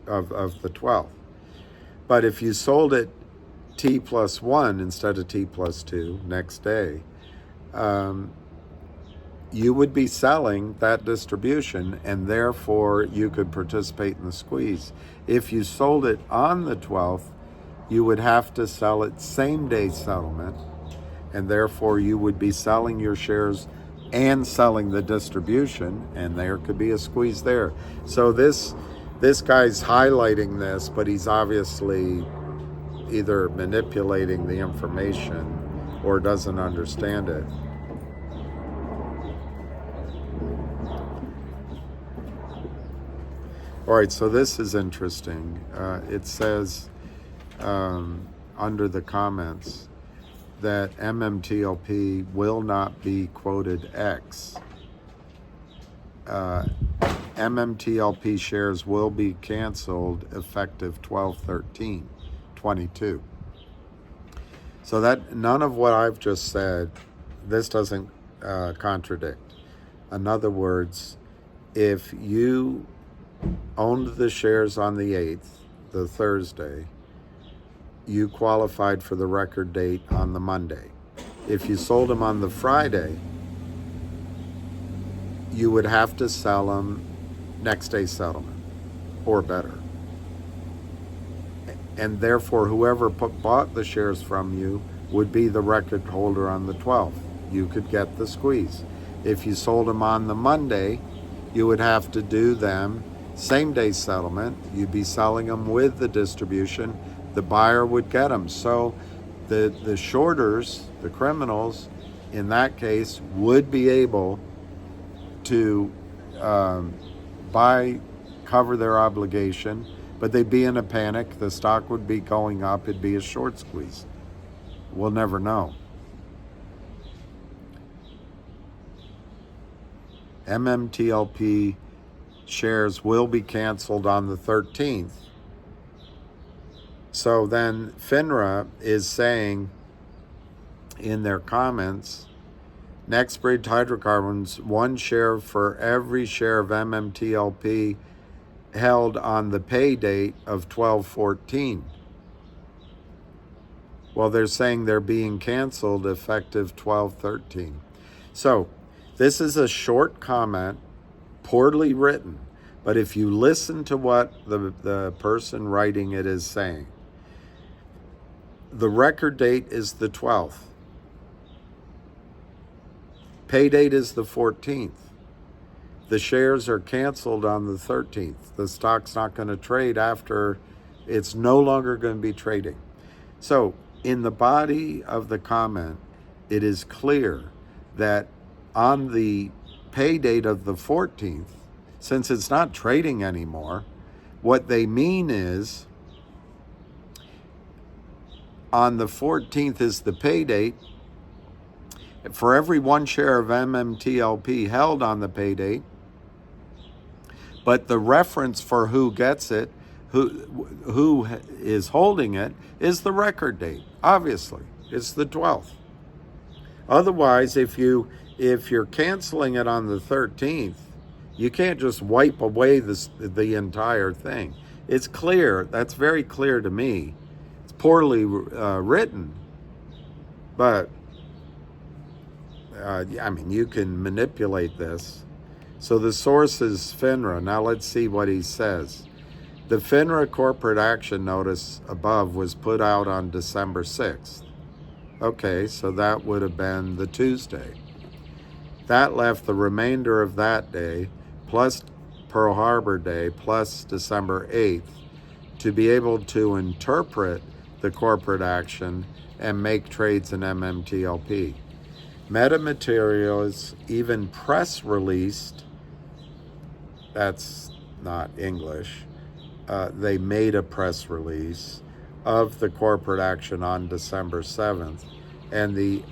Speaker 1: of the 12th. But if you sold it T+1 instead of T+2 next day, you would be selling that distribution, and therefore you could participate in the squeeze. If you sold it on the 12th, you would have to sell it same day settlement, and therefore you would be selling your shares and selling the distribution, and there could be a squeeze there. So this guy's highlighting this, but he's obviously either manipulating the information or doesn't understand it. All right, so this is interesting. It says under the comments that MMTLP will not be quoted X. MMTLP shares will be canceled effective 12/13/22. So that none of what I've just said, this doesn't contradict. In other words, if you owned the shares on the 8th, the Thursday, you qualified for the record date on the Monday. If you sold them on the Friday, you would have to sell them next day settlement or better. And therefore, whoever bought the shares from you would be the record holder on the 12th. You could get the squeeze. If you sold them on the Monday, you would have to do them same day settlement. You'd be selling them with the distribution. The buyer would get them. So the shorters, the criminals, in that case, would be able to cover their obligation, but they'd be in a panic. The stock would be going up. It'd be a short squeeze. We'll never know. MMTLP shares will be canceled on the 13th. So then FINRA is saying in their comments, Nextbridge Hydrocarbons, 1 share for every share of MMTLP held on the pay date of 12/14. Well, they're saying they're being canceled effective 12/13. So this is a short comment, poorly written, but if you listen to what the person writing it is saying, the record date is the 12th. Pay date is the 14th. The shares are canceled on the 13th. The stock's not going to trade after, it's no longer going to be trading. So in the body of the comment, it is clear that on the pay date of the 14th, since it's not trading anymore, what they mean is on the 14th is the pay date. For every 1 share of MMTLP held on the pay date, but the reference for who gets it, who is holding it, is the record date. Obviously, it's the 12th. Otherwise, if you're canceling it on the 13th, you can't just wipe away the entire thing. It's clear. That's very clear to me. It's poorly written, but I mean, you can manipulate this. So the source is FINRA. Now let's see what he says. The FINRA corporate action notice above was put out on December 6th. Okay, so that would have been the Tuesday. That left the remainder of that day, plus Pearl Harbor Day, plus December 8th, to be able to interpret the corporate action and make trades in MMTLP. Metamaterials even press released, that's not English, they made a press release of the corporate action on December 7th, and the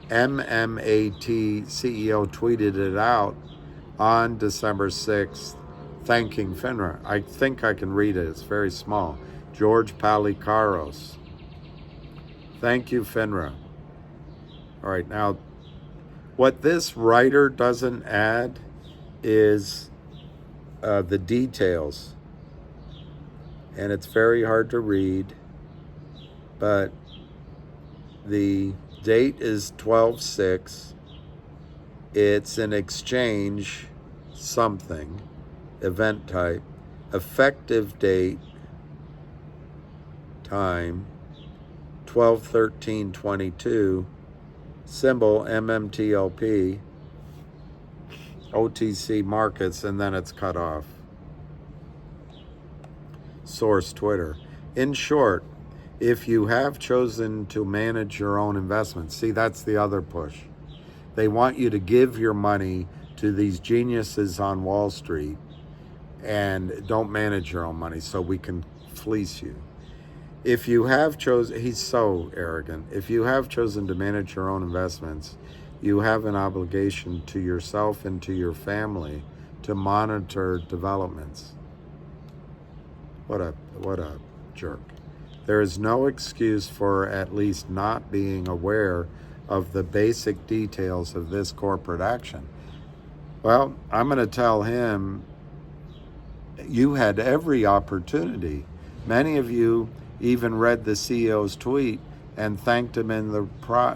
Speaker 1: MMAT CEO tweeted it out on December 6th, thanking FINRA. I think I can read it, it's very small. George Palikaros. Thank you, FINRA. All right, now, what this writer doesn't add is the details. And it's very hard to read, but the date is 12/6. It's an exchange something, event type, effective date, time, 12/13/22, symbol MMTLP, OTC markets, and then it's cut off. Source Twitter. In short, if you have chosen to manage your own investments, see, that's the other push. They want you to give your money to these geniuses on Wall Street and don't manage your own money so we can fleece you. If you have chosen, he's so arrogant, if you have chosen to manage your own investments, you have an obligation to yourself and to your family to monitor developments. What a jerk. There is no excuse for at least not being aware of the basic details of this corporate action. Well, I'm going to tell him, you had every opportunity. Many of you even read the CEO's tweet and thanked him in the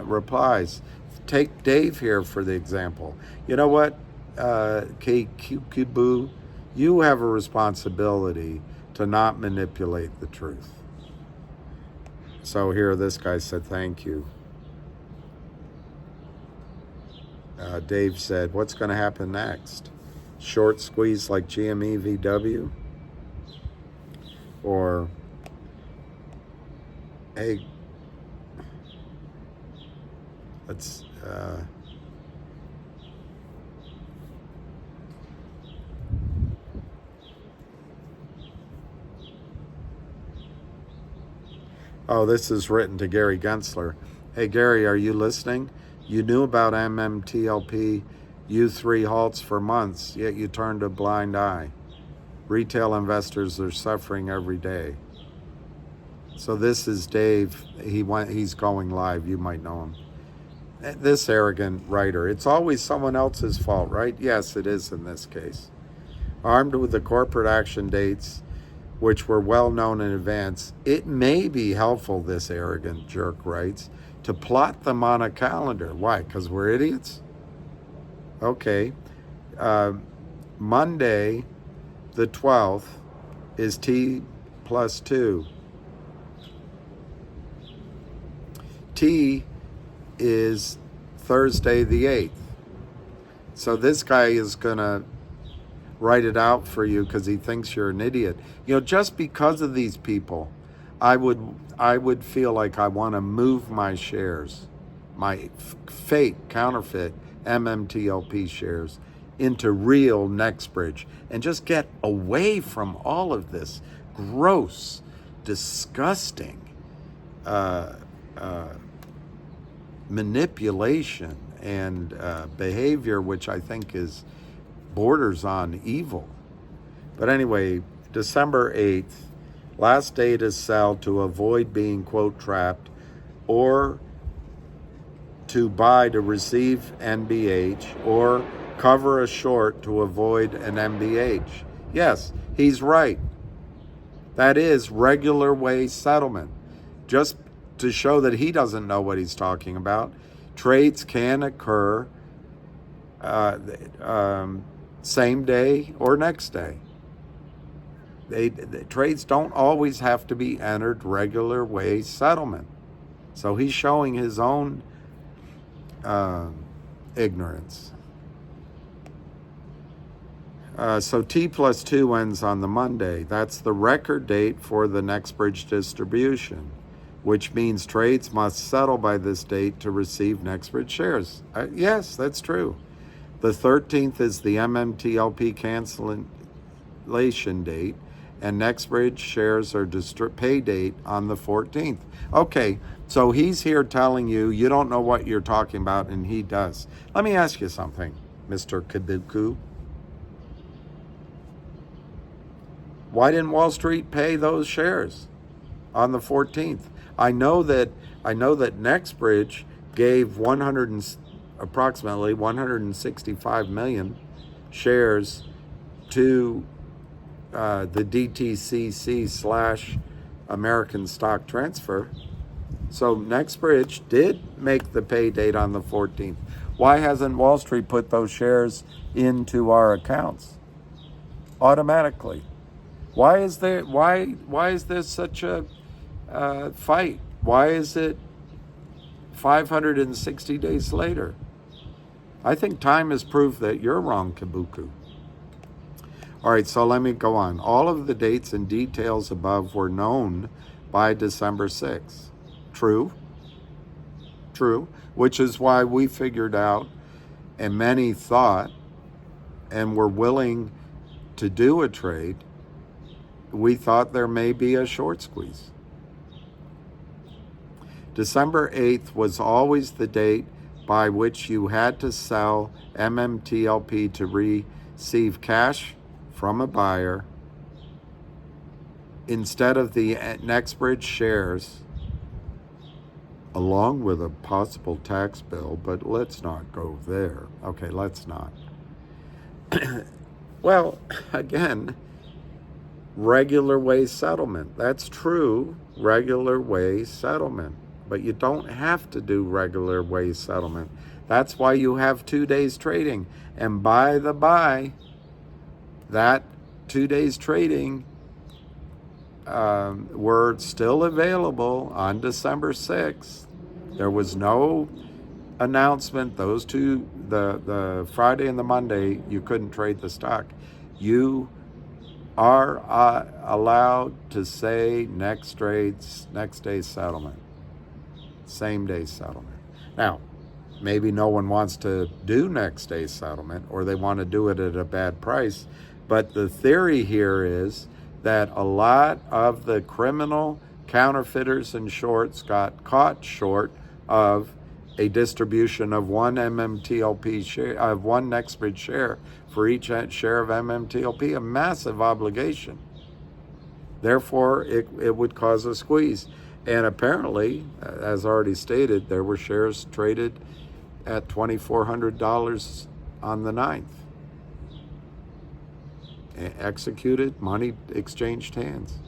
Speaker 1: replies. Take Dave here for the example. You know what, Keuniko, you have a responsibility to not manipulate the truth. So here this guy said, thank you. Dave said, what's going to happen next? Short squeeze like GME VW? Or, hey, let's, oh, this is written to Gary Gensler. Hey, Gary, are you listening? You knew about MMTLP U3 halts for months, yet you turned a blind eye. Retail investors are suffering every day. So this is Dave. He's going live. You might know him. This arrogant writer. It's always someone else's fault, right? Yes, it is in this case. Armed with the corporate action dates, which were well known in advance, it may be helpful, this arrogant jerk writes, to plot them on a calendar. Why? Because we're idiots? Okay. Monday, the 12th, is T+2. T is Thursday, the 8th. So this guy is going to write it out for you because he thinks you're an idiot. You know, just because of these people, I would feel like I want to move my shares, my fake, counterfeit MMTLP shares, into real Nextbridge and just get away from all of this gross, disgusting manipulation and behavior, which I think is borders on evil. But anyway, December 8th, last day to sell to avoid being, quote, trapped, or to buy to receive NBH, or cover a short to avoid an MBH. Yes, he's right. That is regular way settlement. Just to show that he doesn't know what he's talking about, trades can occur same day or next day. The trades don't always have to be entered regular way settlement. So he's showing his own ignorance. So T+2 ends on the Monday. That's the record date for the Nextbridge distribution, which means trades must settle by this date to receive Nextbridge shares. Yes, that's true. The 13th is the MMTLP cancellation date, and Nextbridge shares are pay date on the 14th. Okay, so he's here telling you you don't know what you're talking about, and he does. Let me ask you something, Mr. Keuniko. Why didn't Wall Street pay those shares on the 14th? I know that Nextbridge gave approximately 165 million shares to the DTCC / American Stock Transfer. So Nextbridge did make the pay date on the 14th. Why hasn't Wall Street put those shares into our accounts automatically? Why is there such a fight? Why is it 560 days later? I think time has proved that you're wrong, Keuniko. All right, so let me go on. All of the dates and details above were known by December 6th. True. Which is why we figured out, and many thought, and were willing to do a trade. We thought there may be a short squeeze. December 8th was always the date by which you had to sell MMTLP to receive cash from a buyer instead of the Nextbridge shares, along with a possible tax bill, but let's not go there. Okay, let's not. Well, again, regular way settlement. That's true, regular way settlement. But you don't have to do regular way settlement. That's why you have 2 days trading. And by the by, that 2 days trading were still available on December 6th. There was no announcement. Those two, the Friday and the Monday, you couldn't trade the stock. You are allowed to say next day settlement, same day settlement. Now, maybe no one wants to do next day settlement, or they want to do it at a bad price, but the theory here is that a lot of the criminal counterfeiters and shorts got caught short of a distribution of one MMTLP share, of one Nextbridge share for each share of MMTLP, a massive obligation. Therefore, it would cause a squeeze. And apparently, as already stated, there were shares traded at $2,400 on the 9th. Executed, money exchanged hands.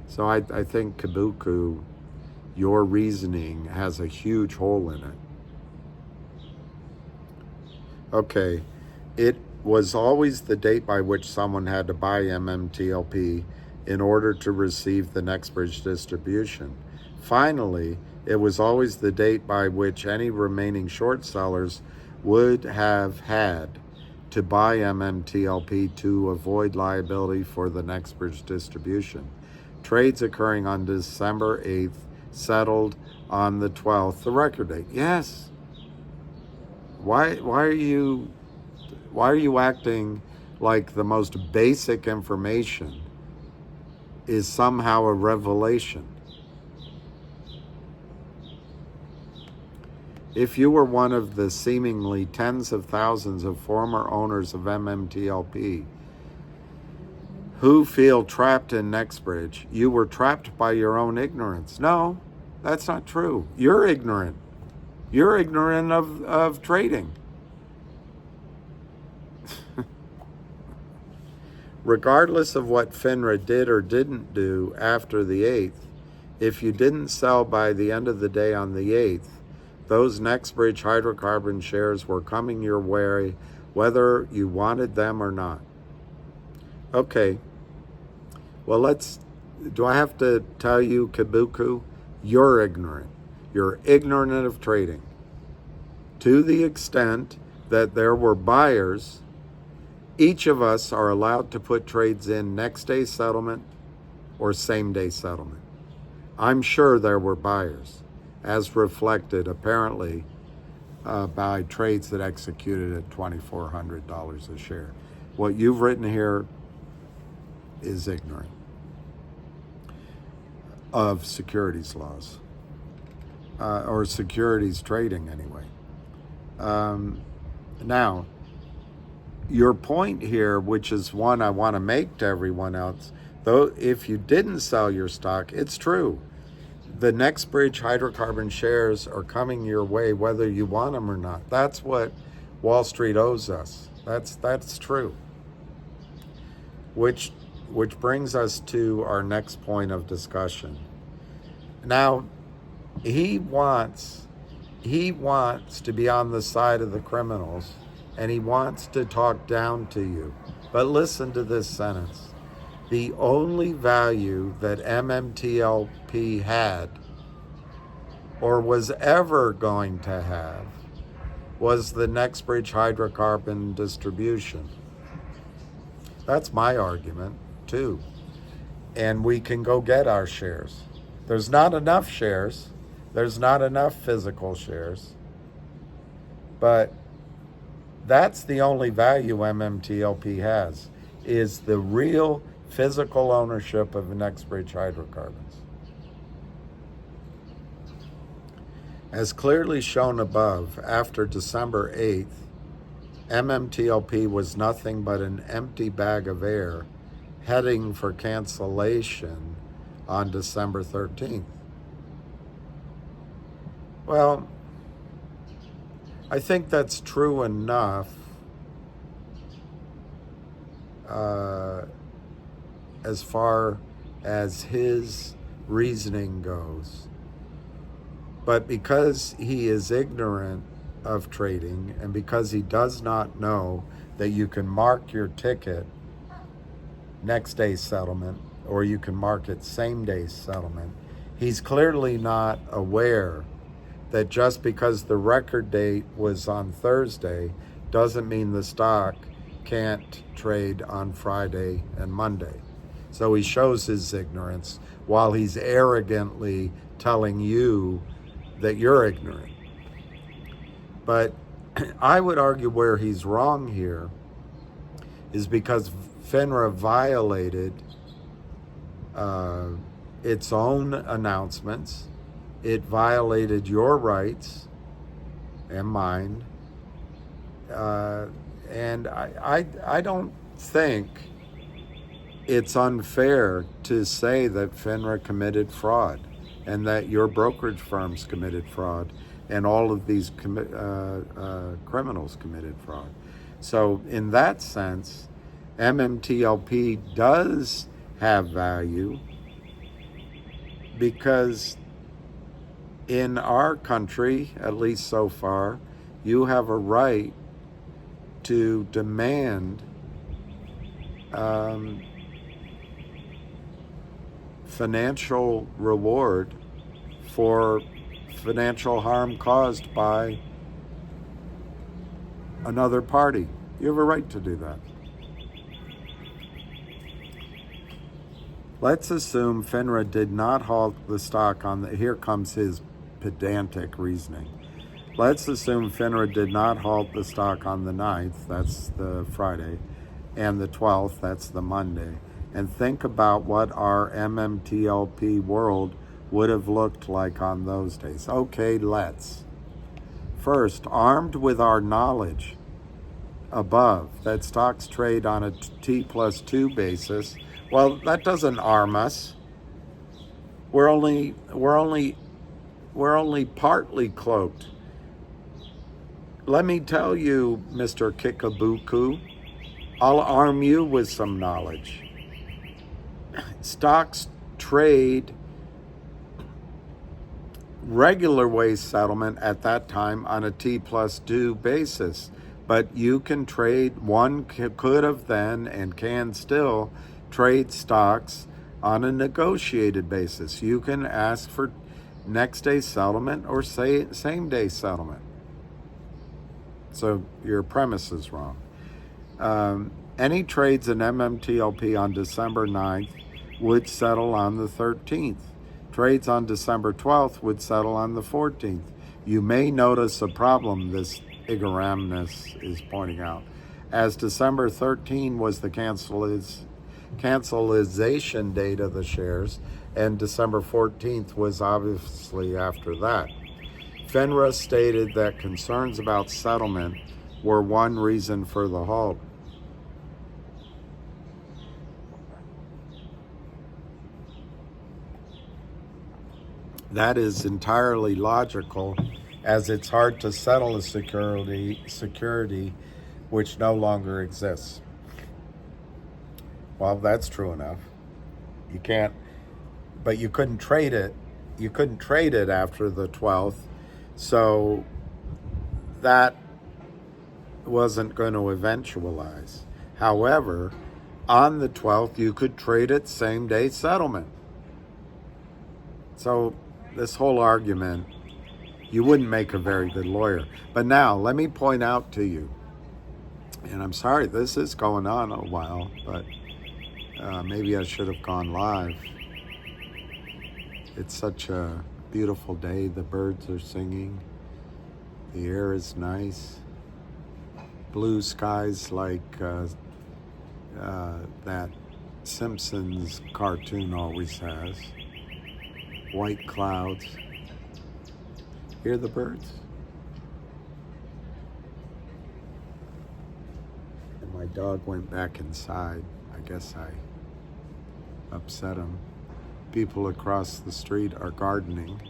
Speaker 1: So I think, Keuniko, your reasoning has a huge hole in it. Okay, it was always the date by which someone had to buy MMTLP in order to receive the Nextbridge distribution. Finally, it was always the date by which any remaining short sellers would have had to buy MMTLP to avoid liability for the Nextbridge distribution. Trades occurring on December 8th settled on the 12th, the record date. Yes. Why are you acting like the most basic information is somehow a revelation? If you were one of the seemingly tens of thousands of former owners of MMTLP who feel trapped in Nextbridge, you were trapped by your own ignorance. No, that's not true. You're ignorant. You're ignorant of trading. Regardless of what FINRA did or didn't do after the 8th, if you didn't sell by the end of the day on the 8th, those Nextbridge hydrocarbon shares were coming your way, whether you wanted them or not. Okay. Well, do I have to tell you, Keuniko, you're ignorant. You're ignorant of trading. To the extent that there were buyers Each of us are allowed to put trades in next day settlement or same day settlement. I'm sure there were buyers, as reflected apparently by trades that executed at $2,400 a share. What you've written here is ignorant of securities laws, or securities trading anyway. Now, your point here, which is one I want to make to everyone else, though, if you didn't sell your stock, it's true. The Nextbridge hydrocarbon shares are coming your way whether you want them or not. That's what Wall Street owes us. That's true. Which brings us to our next point of discussion. Now, he wants to be on the side of the criminals, and he wants to talk down to you. But listen to this sentence. The only value that MMTLP had or was ever going to have was the Nextbridge hydrocarbon distribution. That's my argument, too. And we can go get our shares. There's not enough shares. There's not enough physical shares. But that's the only value MMTLP has, is the real physical ownership of Nextbridge hydrocarbons. As clearly shown above, after December 8th, MMTLP was nothing but an empty bag of air heading for cancellation on December 13th. Well, I think that's true enough as far as his reasoning goes. But because he is ignorant of trading, and because he does not know that you can mark your ticket next day settlement, or you can mark it same day settlement, he's clearly not aware that just because the record date was on Thursday doesn't mean the stock can't trade on Friday and Monday. So he shows his ignorance while he's arrogantly telling you that you're ignorant. But I would argue where he's wrong here is because FINRA violated its own announcements. It violated your rights and mine. And I don't think it's unfair to say that FINRA committed fraud and that your brokerage firms committed fraud and all of these criminals committed fraud. So in that sense, MMTLP does have value because in our country, at least so far, you have a right to demand financial reward for financial harm caused by another party. You have a right to do that. Let's assume FINRA did not halt the stock on the, here comes his pedantic reasoning. Let's assume FINRA did not halt the stock on the 9th, that's the Friday, and the 12th, that's the Monday, and think about what our MMTLP world would have looked like on those days. Okay, let's. First, armed with our knowledge above that stocks trade on a T+2 basis, well, that doesn't arm us. We're only partly cloaked. Let me tell you, Mr. Kikabuku, I'll arm you with some knowledge. Stocks trade regular way settlement at that time on a T+2 basis, but you can trade, one could have then and can still trade stocks on a negotiated basis. You can ask for next day settlement or say same day settlement. So your premise is wrong. Any trades in MMTLP on December 9th would settle on the 13th. Trades on December 12th would settle on the 14th. You may notice a problem this ignoramus is pointing out. As December 13 was the cancellation date of the shares, and December 14th was obviously after that. FINRA stated that concerns about settlement were one reason for the halt. That is entirely logical, as it's hard to settle a security which no longer exists. Well, that's true enough. You can't, but you couldn't trade it. You couldn't trade it after the 12th, so that wasn't going to eventualize. However, on the 12th, you could trade it same day settlement. So this whole argument, you wouldn't make a very good lawyer. But now, let me point out to you, and I'm sorry, this is going on a while, but maybe I should have gone live. It's such a beautiful day. The birds are singing. The air is nice. Blue skies like that Simpsons cartoon always has. White clouds. Hear the birds? And my dog went back inside. I guess I upset him. People across the street are gardening.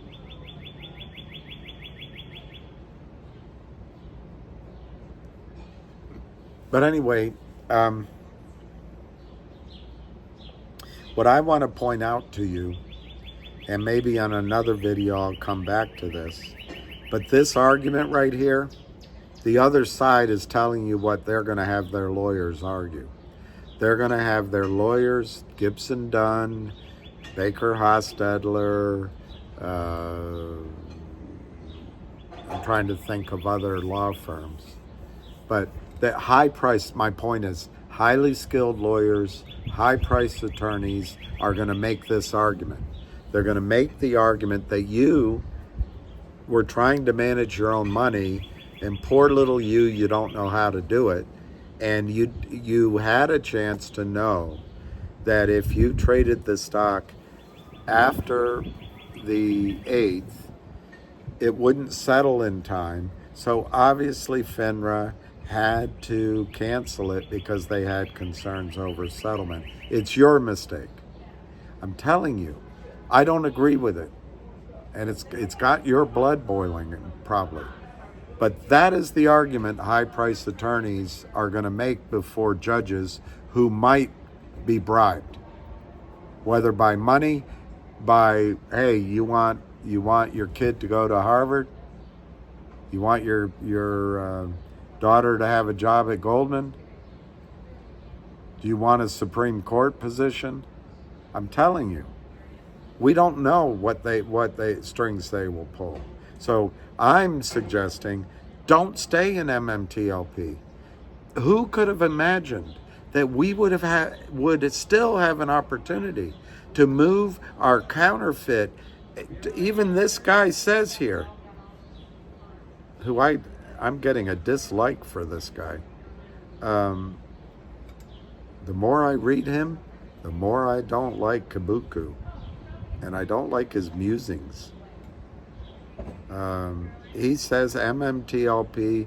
Speaker 1: But anyway, what I want to point out to you, and maybe on another video I'll come back to this, but this argument right here, the other side is telling you what they're going to have their lawyers argue. They're going to have their lawyers, Gibson Dunn, Baker Hostetler, I'm trying to think of other law firms, but the high price, my point is, highly skilled lawyers, high-priced attorneys are going to make this argument. They're going to make the argument that you were trying to manage your own money, and poor little you don't know how to do it, and you had a chance to know that if you traded the stock after the 8th, it wouldn't settle in time. So obviously FINRA had to cancel it because they had concerns over settlement. It's your mistake. I'm telling you, I don't agree with it. And it's got your blood boiling probably. But that is the argument high-priced attorneys are going to make before judges who might be bribed, whether by money, by, hey, you want your kid to go to Harvard, you want your daughter to have a job at Goldman, do you want a Supreme Court position? I'm telling you, we don't know what strings they will pull. So I'm suggesting don't stay in MMTLP. Who could have imagined that we would still have an opportunity to move our counterfeit? Even this guy says here, who I'm getting a dislike for this guy. The more I read him, the more I don't like Keuniko, and I don't like his musings. He says MMTLP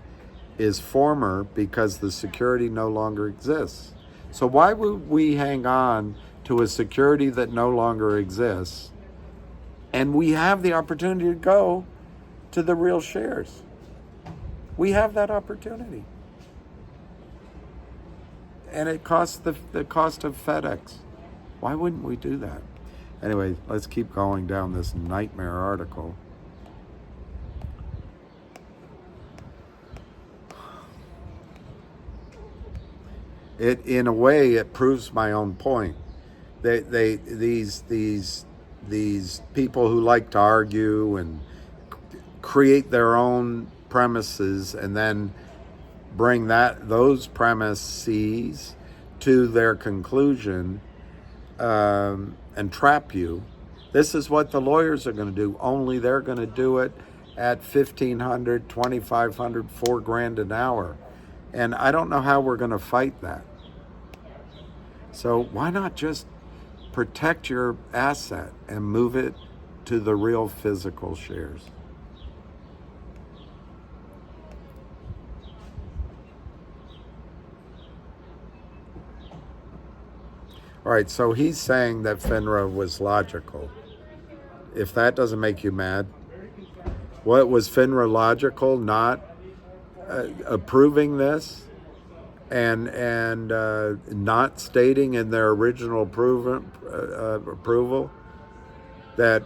Speaker 1: is former because the security no longer exists. So why would we hang on to a security that no longer exists, and we have the opportunity to go to the real shares? We have that opportunity. And it costs the cost of FedEx. Why wouldn't we do that? Anyway, let's keep going down this nightmare article. In a way, it proves my own point. These people who like to argue and create their own premises and then bring those premises to their conclusion and trap you. This is what the lawyers are going to do, only they're going to do it at $1,500, $2,500, $4,000 an hour. And I don't know how we're going to fight that. So why not just protect your asset and move it to the real physical shares? All right, so he's saying that FINRA was logical. If that doesn't make you mad, what was FINRA logical, not approving this and not stating in their original approval that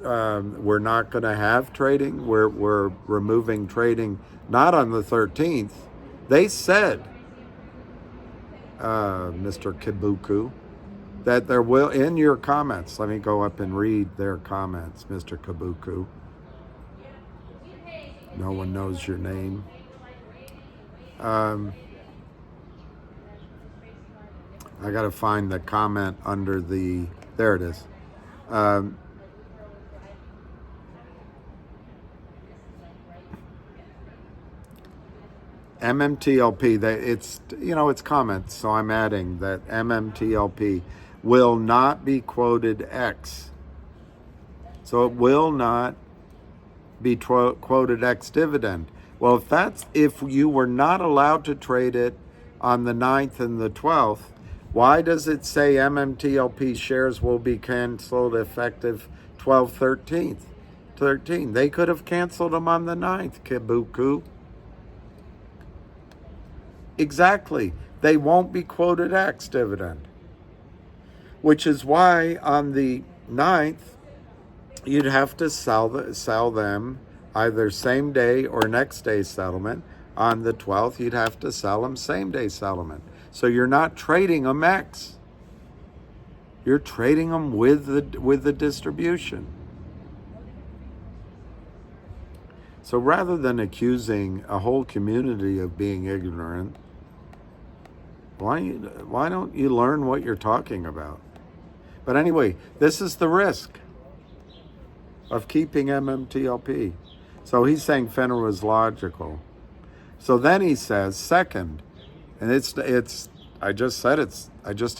Speaker 1: we're not going to have trading, we're removing trading, not on the 13th. They said, Mr. Kibuku, that there will, in your comments, let me go up and read their comments, Mr. Kibuku. No one knows your name. I got to find the comment under the, there it is. MMTLP, it's comments, so I'm adding that MMTLP will not be quoted X. So it will not be quoted X dividend. Well, if you were not allowed to trade it on the 9th and the 12th, why does it say MMTLP shares will be canceled effective 12/13? They could have canceled them on the 9th, Kibuku. Exactly. They won't be quoted X dividend. Which is why on the 9th, you'd have to sell them either same day or next day settlement. On the 12th, you'd have to sell them same day settlement. So you're not trading them X. You're trading them with the distribution. So rather than accusing a whole community of being ignorant, why don't you learn what you're talking about? But anyway, this is the risk of keeping MMTLP. So he's saying FINRA was logical. So then he says, second, and I just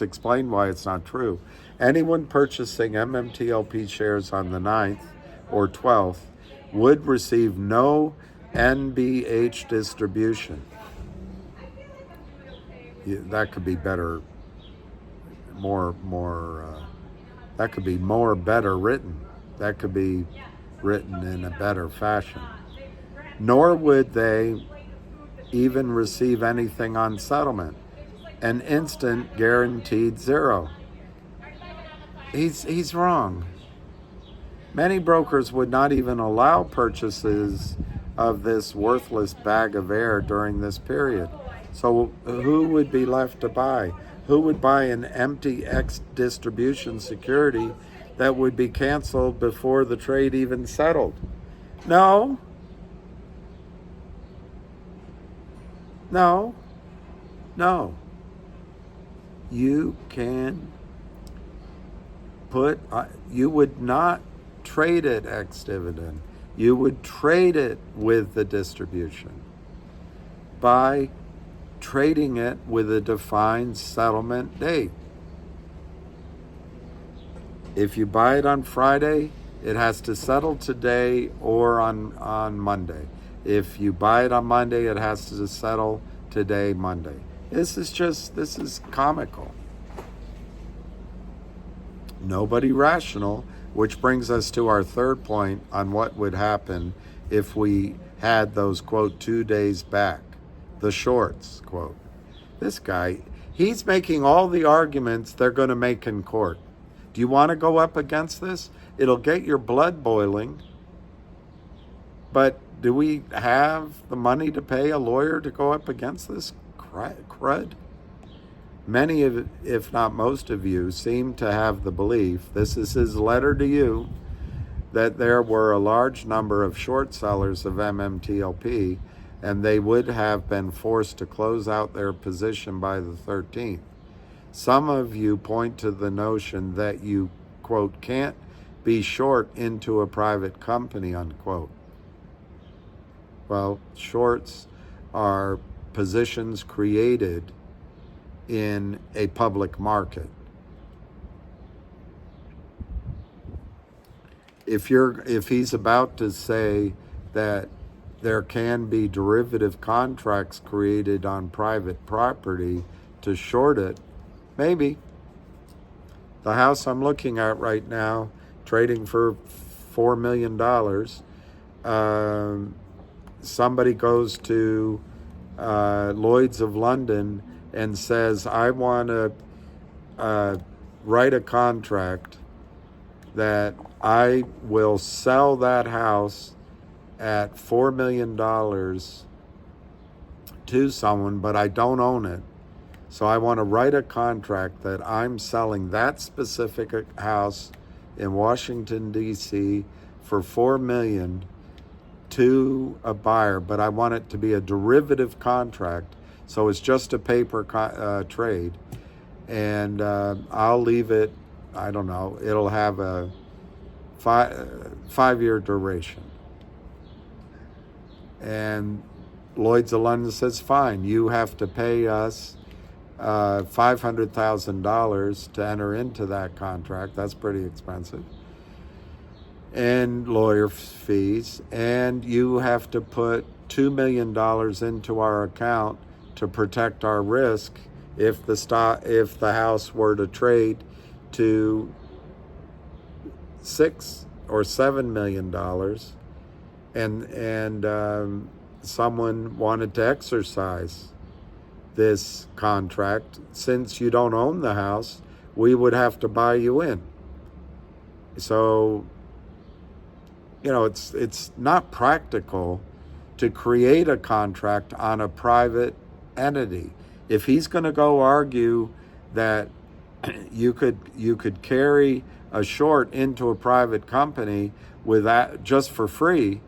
Speaker 1: explained why it's not true. Anyone purchasing MMTLP shares on the 9th or 12th would receive no NBH distribution. That could be better, that could be better written. That could be written in a better fashion. Nor would they even receive anything on settlement. An instant guaranteed zero. He's wrong. Many brokers would not even allow purchases of this worthless bag of air during this period. So who would be left to buy? Who would buy an empty X distribution security that would be canceled before the trade even settled? No. You can you would not trade it X dividend. You would trade it with the distribution by trading it with a defined settlement date. If you buy it on Friday, it has to settle today or on Monday. If you buy it on Monday, it has to settle today, Monday. This is comical. Nobody rational, which brings us to our third point on what would happen if we had those, quote, 2 days back. The shorts, quote. This guy, he's making all the arguments they're going to make in court. Do you want to go up against this? It'll get your blood boiling. But do we have the money to pay a lawyer to go up against this crud? Many of, if not most of you, seem to have the belief, this is his letter to you, that there were a large number of short sellers of MMTLP and they would have been forced to close out their position by the 13th. Some of you point to the notion that you, quote, can't be short into a private company, unquote. Well, shorts are positions created in a public market. If he's about to say that there can be derivative contracts created on private property to short it, maybe. The house I'm looking at right now, trading for $4 million, somebody goes to Lloyd's of London and says, I want to write a contract that I will sell that house at $4 million to someone, but I don't own it. So I want to write a contract that I'm selling that specific house in Washington, D.C. for $4 million to a buyer, but I want it to be a derivative contract, so it's just a paper trade, and I'll leave it, I don't know, it'll have a five-year duration. And Lloyd's of London says, fine, you have to pay us $500,000 to enter into that contract. That's pretty expensive. And lawyer fees, and you have to put $2 million into our account to protect our risk if the house were to trade to $6 or $7 million, and someone wanted to exercise this contract. Since you don't own the house, we would have to buy you in. So, it's not practical to create a contract on a private entity. If he's going to go argue that you could carry a short into a private company with that just for free,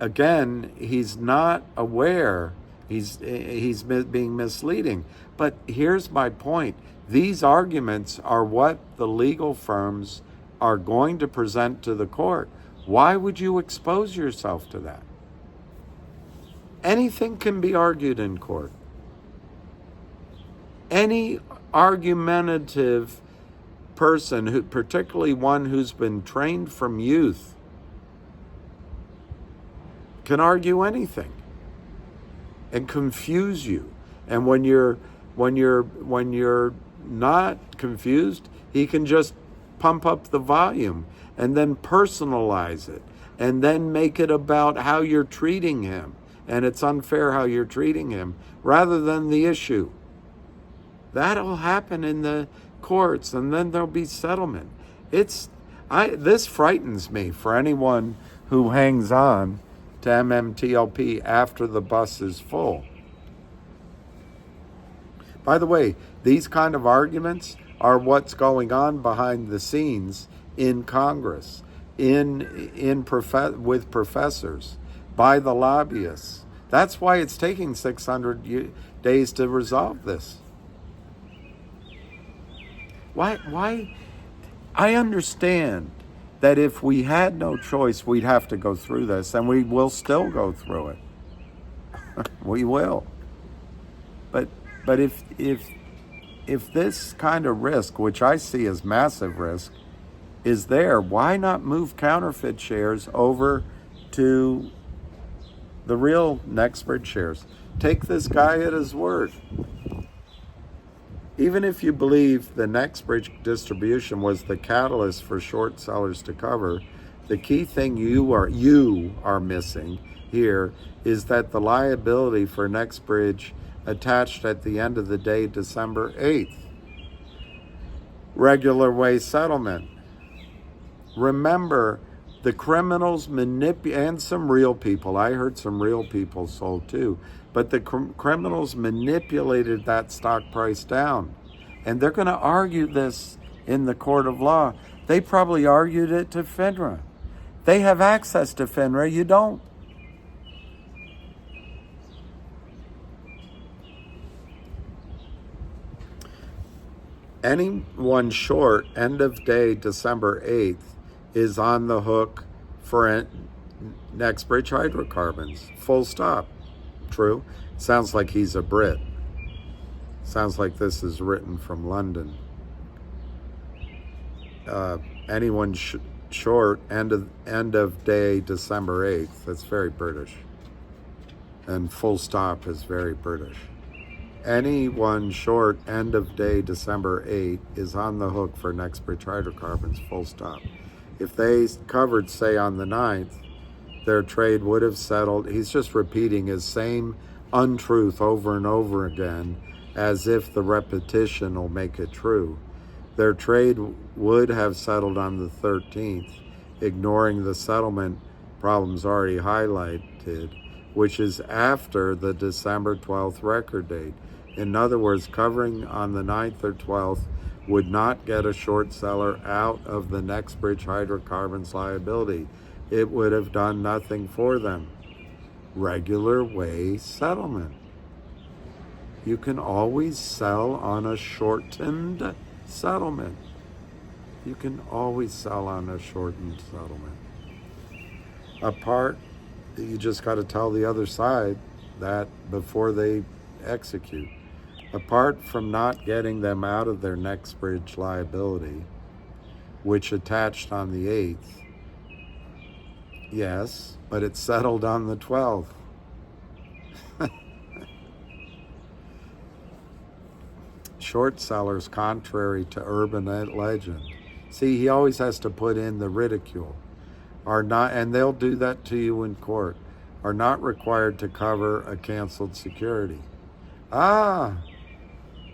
Speaker 1: again, he's not aware. He's being misleading. But here's my point. These arguments are what the legal firms are going to present to the court. Why would you expose yourself to that? Anything can be argued in court. Any argumentative person, particularly one who's been trained from youth, can argue anything and confuse you. And when you're not confused, he can just pump up the volume and then personalize it and then make it about how you're treating him, and it's unfair how you're treating him, rather than the issue. That'll happen in the courts, and then there'll be settlement. This frightens me for anyone who hangs on to MMTLP after the bus is full. By the way, these kind of arguments are what's going on behind the scenes in Congress, with professors, by the lobbyists. That's why it's taking 600 days to resolve this. Why? I understand that if we had no choice, we'd have to go through this, and we will still go through it. We will. But if this kind of risk, which I see as massive risk, is there, why not move counterfeit shares over to the real Nextbridge shares? Take this guy at his word. Even if you believe the Nextbridge distribution was the catalyst for short sellers to cover, the key thing you are missing here is that the liability for Nextbridge attached at the end of the day, December 8th. Regular way settlement. Remember, the criminals and some real people, I heard some real people sold too, but the criminals manipulated that stock price down. And they're going to argue this in the court of law. They probably argued it to FINRA. They have access to FINRA, you don't. Anyone short end of day December 8th is on the hook for Nextbridge hydrocarbons. Full stop. True. Sounds like he's a Brit. Sounds like this is written from London. Anyone short end of day December 8th. That's very British. And full stop is very British. Anyone short end of day December 8th is on the hook for Nextbridge hydrocarbons. Full stop. If they covered, say, on the 9th, their trade would have settled. He's just repeating his same untruth over and over again, as if the repetition will make it true. Their trade would have settled on the 13th, ignoring the settlement problems already highlighted, which is after the December 12th record date. In other words, covering on the 9th or 12th would not get a short seller out of the Nextbridge hydrocarbons liability. It would have done nothing for them. Regular way settlement. You can always sell on a shortened settlement. You can always sell on a shortened settlement. You just got to tell the other side that before they execute. Apart from not getting them out of their Nextbridge liability, which attached on the 8th, yes, but it settled on the 12th. Short sellers, contrary to urban legend. See, he always has to put in the ridicule. Are not, and they'll do that to you in court, are not required to cover a canceled security.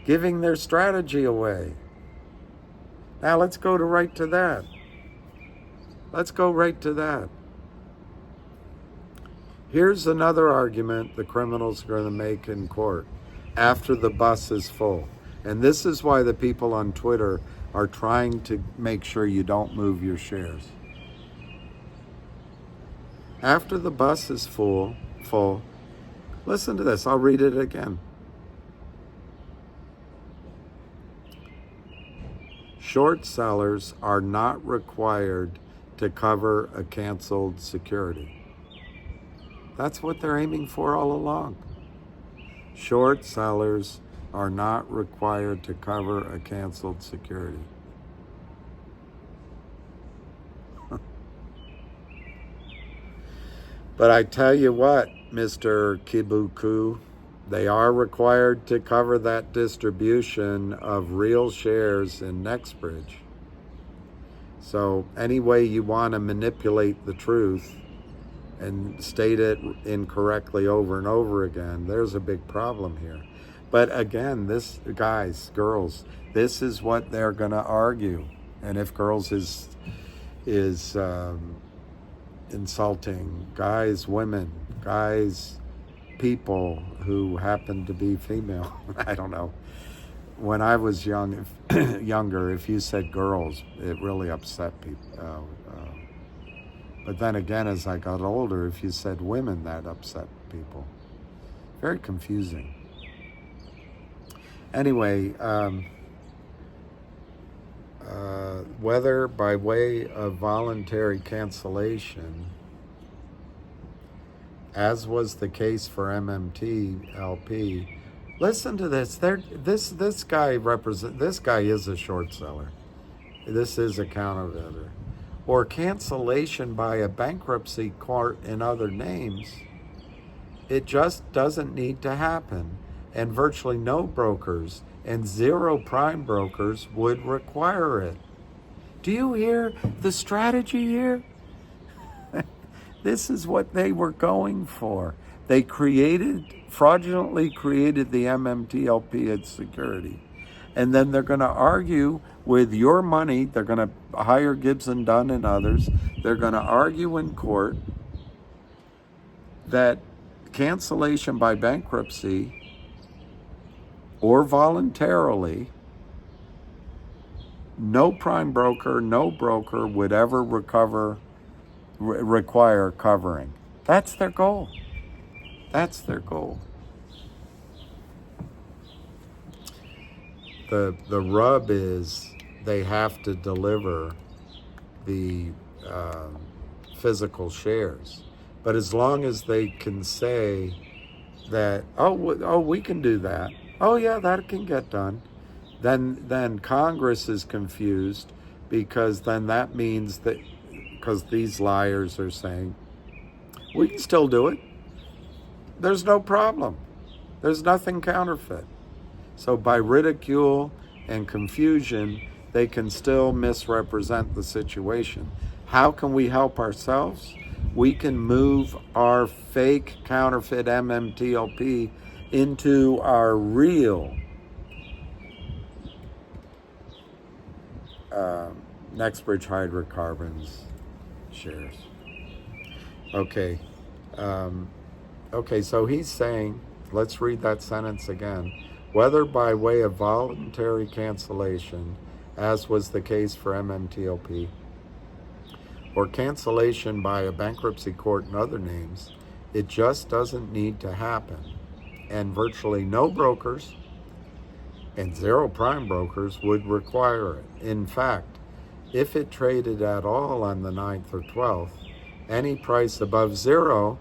Speaker 1: Giving their strategy away. Now let's go right to that. Let's go right to that. Here's another argument the criminals are going to make in court after the bus is full. And this is why the people on Twitter are trying to make sure you don't move your shares. After the bus is full, listen to this. I'll read it again. Short sellers are not required to cover a canceled security. That's what they're aiming for all along. Short sellers are not required to cover a canceled security. But I tell you what, Mr. Kibuku, they are required to cover that distribution of real shares in Nextbridge. So any way you want to manipulate the truth and state it incorrectly over and over again, there's a big problem here. But again, this, guys, girls, this is what they're going to argue. And if girls is insulting, guys, women, guys, people who happen to be female, I don't know. When I was younger, if you said girls, it really upset people. But then again, as I got older, if you said women, that upset people. Very confusing. Anyway, whether by way of voluntary cancellation, as was the case for MMTLP, listen to this. This guy is a short seller. This is a counterfeiter. Or cancellation by a bankruptcy court in other names, it just doesn't need to happen. And virtually no brokers and zero prime brokers would require it. Do you hear the strategy here? This is what they were going for. They fraudulently created the MMTLP security. And then they're going to argue with your money. They're going to hire Gibson, Dunn, and others. They're going to argue in court that cancellation by bankruptcy or voluntarily, no prime broker, no broker would ever require covering. That's their goal. That's their goal. the rub is they have to deliver the physical shares. But as long as they can say that, oh, we can do that. Oh, yeah, that can get done. Then Congress is confused, because then that means that, because these liars are saying, we can still do it. There's no problem. There's nothing counterfeit. So by ridicule and confusion, they can still misrepresent the situation. How can we help ourselves? We can move our fake counterfeit MMTLP into our real Nextbridge hydrocarbons shares. Okay. So he's saying, let's read that sentence again. Whether by way of voluntary cancellation, as was the case for MMTLP, or cancellation by a bankruptcy court and other names, it just doesn't need to happen. And virtually no brokers and zero prime brokers would require it. In fact, if it traded at all on the 9th or 12th, any price above zero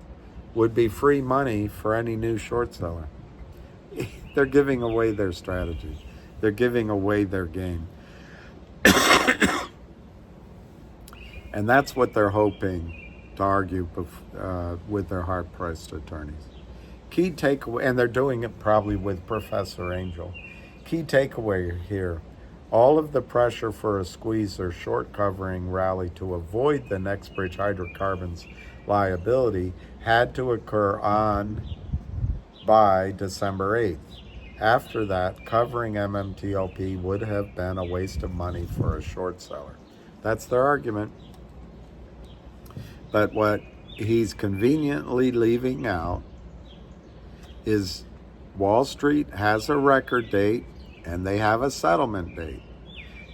Speaker 1: would be free money for any new short seller. They're giving away their strategy. They're giving away their game. And that's what they're hoping to argue with their hard-pressed attorneys. Key takeaway, and they're doing it probably with Professor Angel. Key takeaway here, all of the pressure for a squeeze or short covering rally to avoid the Nextbridge hydrocarbons liability had to occur by December 8th. After that, covering MMTLP would have been a waste of money for a short seller. That's their argument. But what he's conveniently leaving out is Wall Street has a record date and they have a settlement date.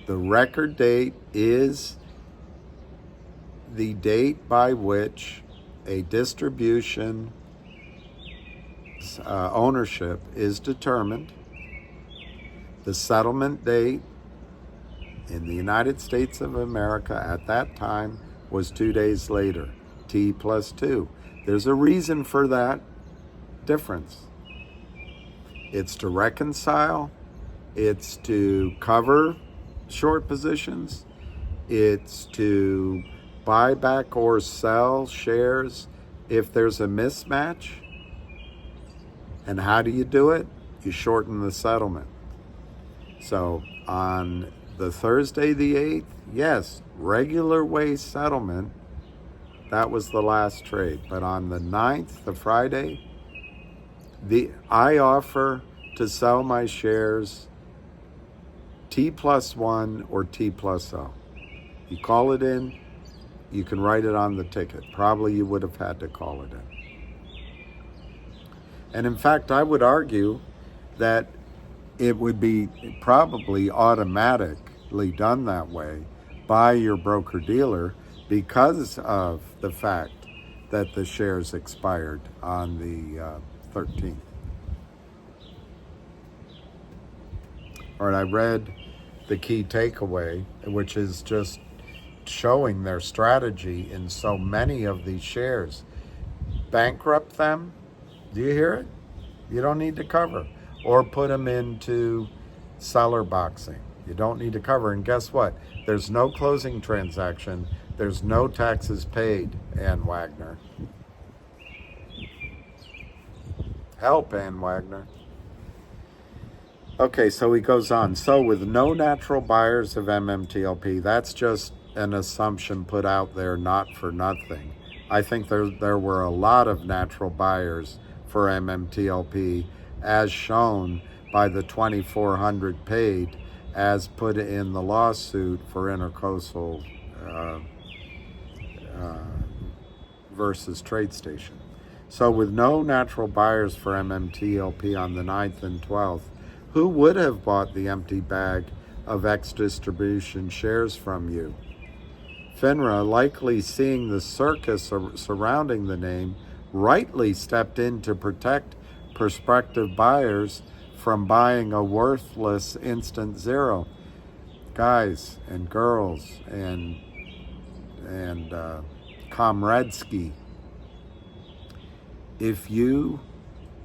Speaker 1: The record date is the date by which a distribution ownership is determined. The settlement date in the United States of America at that time was 2 days later, T+2. There's a reason for that difference. It's to reconcile, it's to cover short positions, it's to buy back or sell shares if there's a mismatch. And how do you do it? You shorten the settlement. So on the Thursday the 8th, yes, regular way settlement, that was the last trade. But on the 9th, the Friday, I offer to sell my shares T+1 or T+0. You call it in, you can write it on the ticket. Probably you would have had to call it in. And in fact, I would argue that it would be probably automatically done that way by your broker-dealer because of the fact that the shares expired on the 13th. All right, I read the key takeaway, which is just showing their strategy in so many of these shares. Bankrupt them. Do you hear it? You don't need to cover. Or put them into seller boxing. You don't need to cover. And guess what? There's no closing transaction. There's no taxes paid, Ann Wagner. Help, Ann Wagner. Okay, so he goes on. So with no natural buyers of MMTLP, that's just an assumption put out there, not for nothing. I think there were a lot of natural buyers for MMTLP, as shown by the $2,400 paid, as put in the lawsuit for Intercoastal versus TradeStation. So with no natural buyers for MMTLP on the 9th and 12th, who would have bought the empty bag of X-Distribution shares from you? FINRA, likely seeing the circus surrounding the name, rightly stepped in to protect prospective buyers from buying a worthless instant zero. Guys and girls and comradesky, if you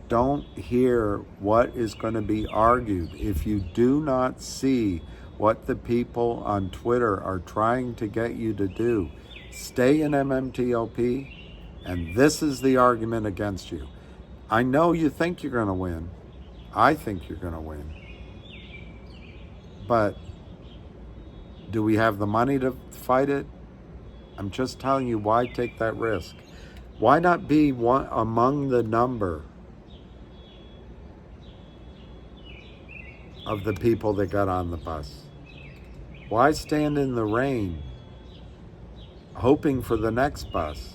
Speaker 1: don't hear what is going to be argued, if you do not see what the people on Twitter are trying to get you to do, stay in MMTLP, and this is the argument against you. I know you think you're going to win. I think you're going to win. But do we have the money to fight it? I'm just telling you, why take that risk? Why not be one among the number of the people that got on the bus? Why stand in the rain hoping for the next bus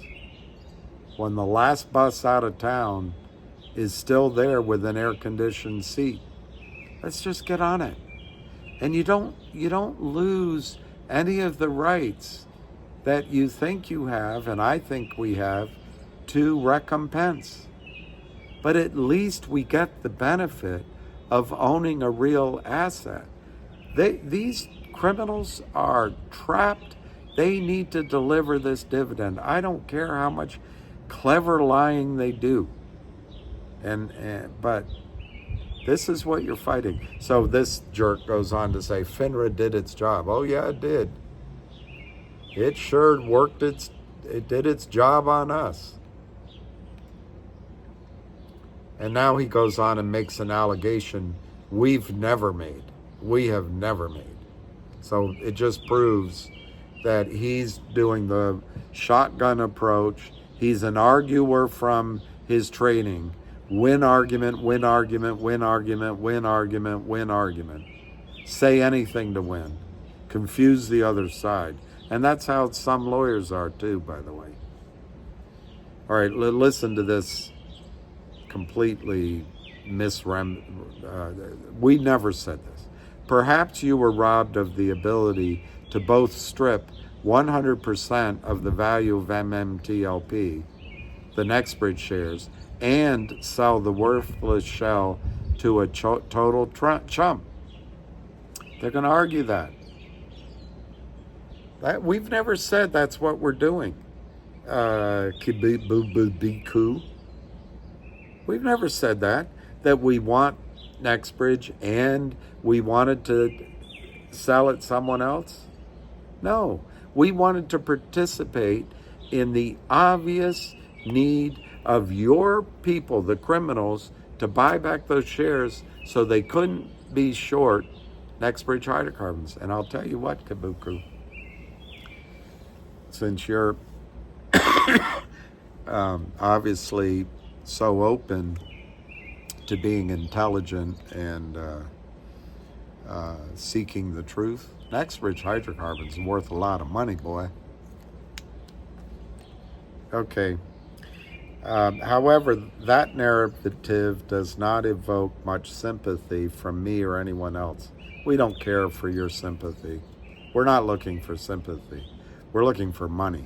Speaker 1: when the last bus out of town is still there with an air-conditioned seat? Let's just get on it. And you don't lose any of the rights that you think you have, and I think we have, to recompense. But at least we get the benefit of owning a real asset. These criminals are trapped. They need to deliver this dividend. I don't care how much clever lying they do. But this is what you're fighting. So this jerk goes on to say, FINRA did its job. Oh yeah, it did. It sure worked it did its job on us. And now he goes on and makes an allegation we have never made. So it just proves that he's doing the shotgun approach. He's an arguer from his training. Win argument, win argument, win argument, win argument, win argument. Say anything to win. Confuse the other side. And that's how some lawyers are too, by the way. All right, listen to this completely we never said this. Perhaps you were robbed of the ability to both strip 100% of the value of MMTLP, the Nextbridge shares, and sell the worthless shell to a total chump. They're going to argue that. We've never said that's what we're doing. Kibiku. We've never said that we want Nextbridge and we wanted to sell it someone else. No, we wanted to participate in the obvious need of your people, the criminals, to buy back those shares so they couldn't be short Nextbridge hydrocarbons. And I'll tell you what, Kabuku, since you're obviously so open to being intelligent and seeking the truth, Nextbridge hydrocarbons are worth a lot of money, boy. Okay. However, that narrative does not evoke much sympathy from me or anyone else. We don't care for your sympathy. We're not looking for sympathy. We're looking for money.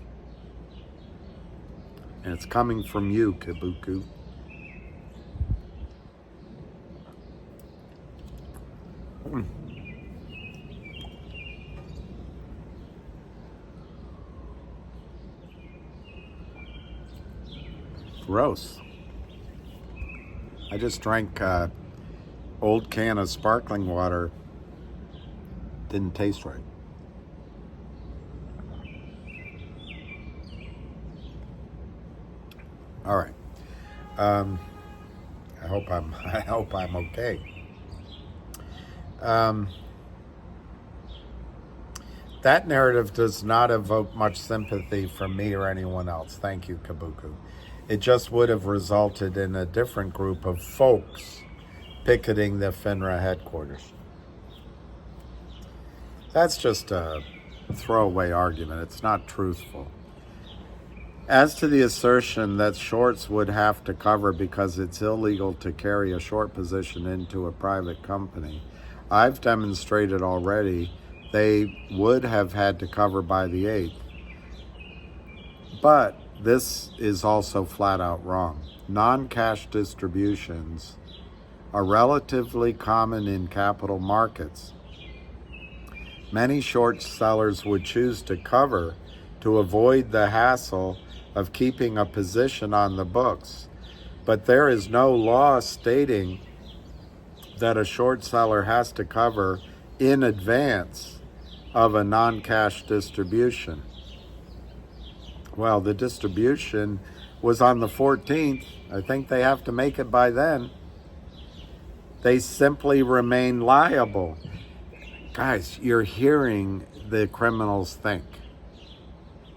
Speaker 1: And it's coming from you, Kabuku. Gross. I just drank old can of sparkling water. Didn't taste right. All right. I hope I'm okay. That narrative does not evoke much sympathy from me or anyone else. Thank you, Kabuku. It just would have resulted in a different group of folks picketing the FINRA headquarters. That's just a throwaway argument. It's not truthful. As to the assertion that shorts would have to cover because it's illegal to carry a short position into a private company, I've demonstrated already they would have had to cover by the 8th. But this is also flat out wrong. Non-cash distributions are relatively common in capital markets. Many short sellers would choose to cover to avoid the hassle of keeping a position on the books, but there is no law stating that a short seller has to cover in advance of a non-cash distribution. Well, the distribution was on the 14th. I think they have to make it by then. They simply remain liable. Guys, you're hearing the criminals think.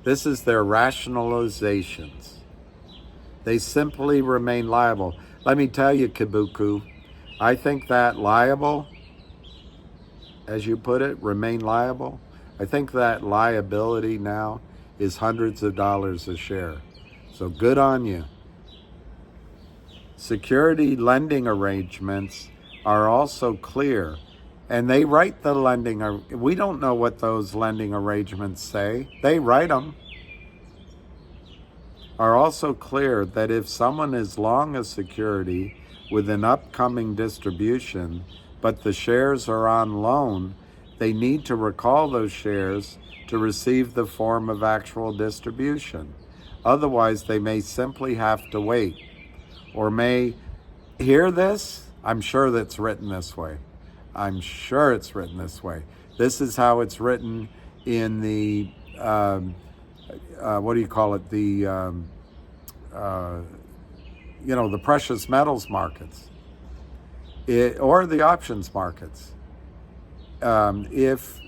Speaker 1: This is their rationalizations. They simply remain liable. Let me tell you, Kibuku, I think that liable, as you put it, remain liable, I think that liability now is hundreds of dollars a share. So good on you. Security lending arrangements are also clear, and they write the lending. We don't know what those lending arrangements say. They write them. Are also clear that if someone is long a security with an upcoming distribution, but the shares are on loan, they need to recall those shares to receive the form of actual distribution. Otherwise, they may simply have to wait, or may hear this. I'm sure that's written this way. I'm sure it's written this way. This is how it's written in the, what do you call it? The precious metals markets, or the options markets. If,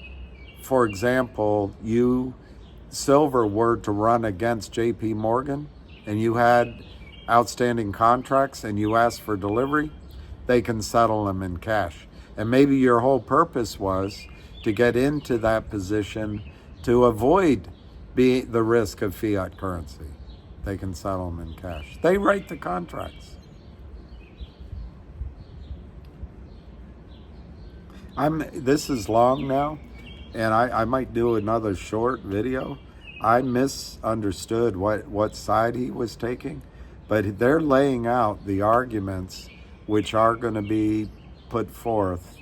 Speaker 1: for example, silver were to run against JP Morgan and you had outstanding contracts and you asked for delivery, they can settle them in cash. And maybe your whole purpose was to get into that position to avoid the risk of fiat currency. They can settle them in cash. They write the contracts. This is long now, and I might do another short video. I misunderstood what side he was taking, but they're laying out the arguments which are going to be put forth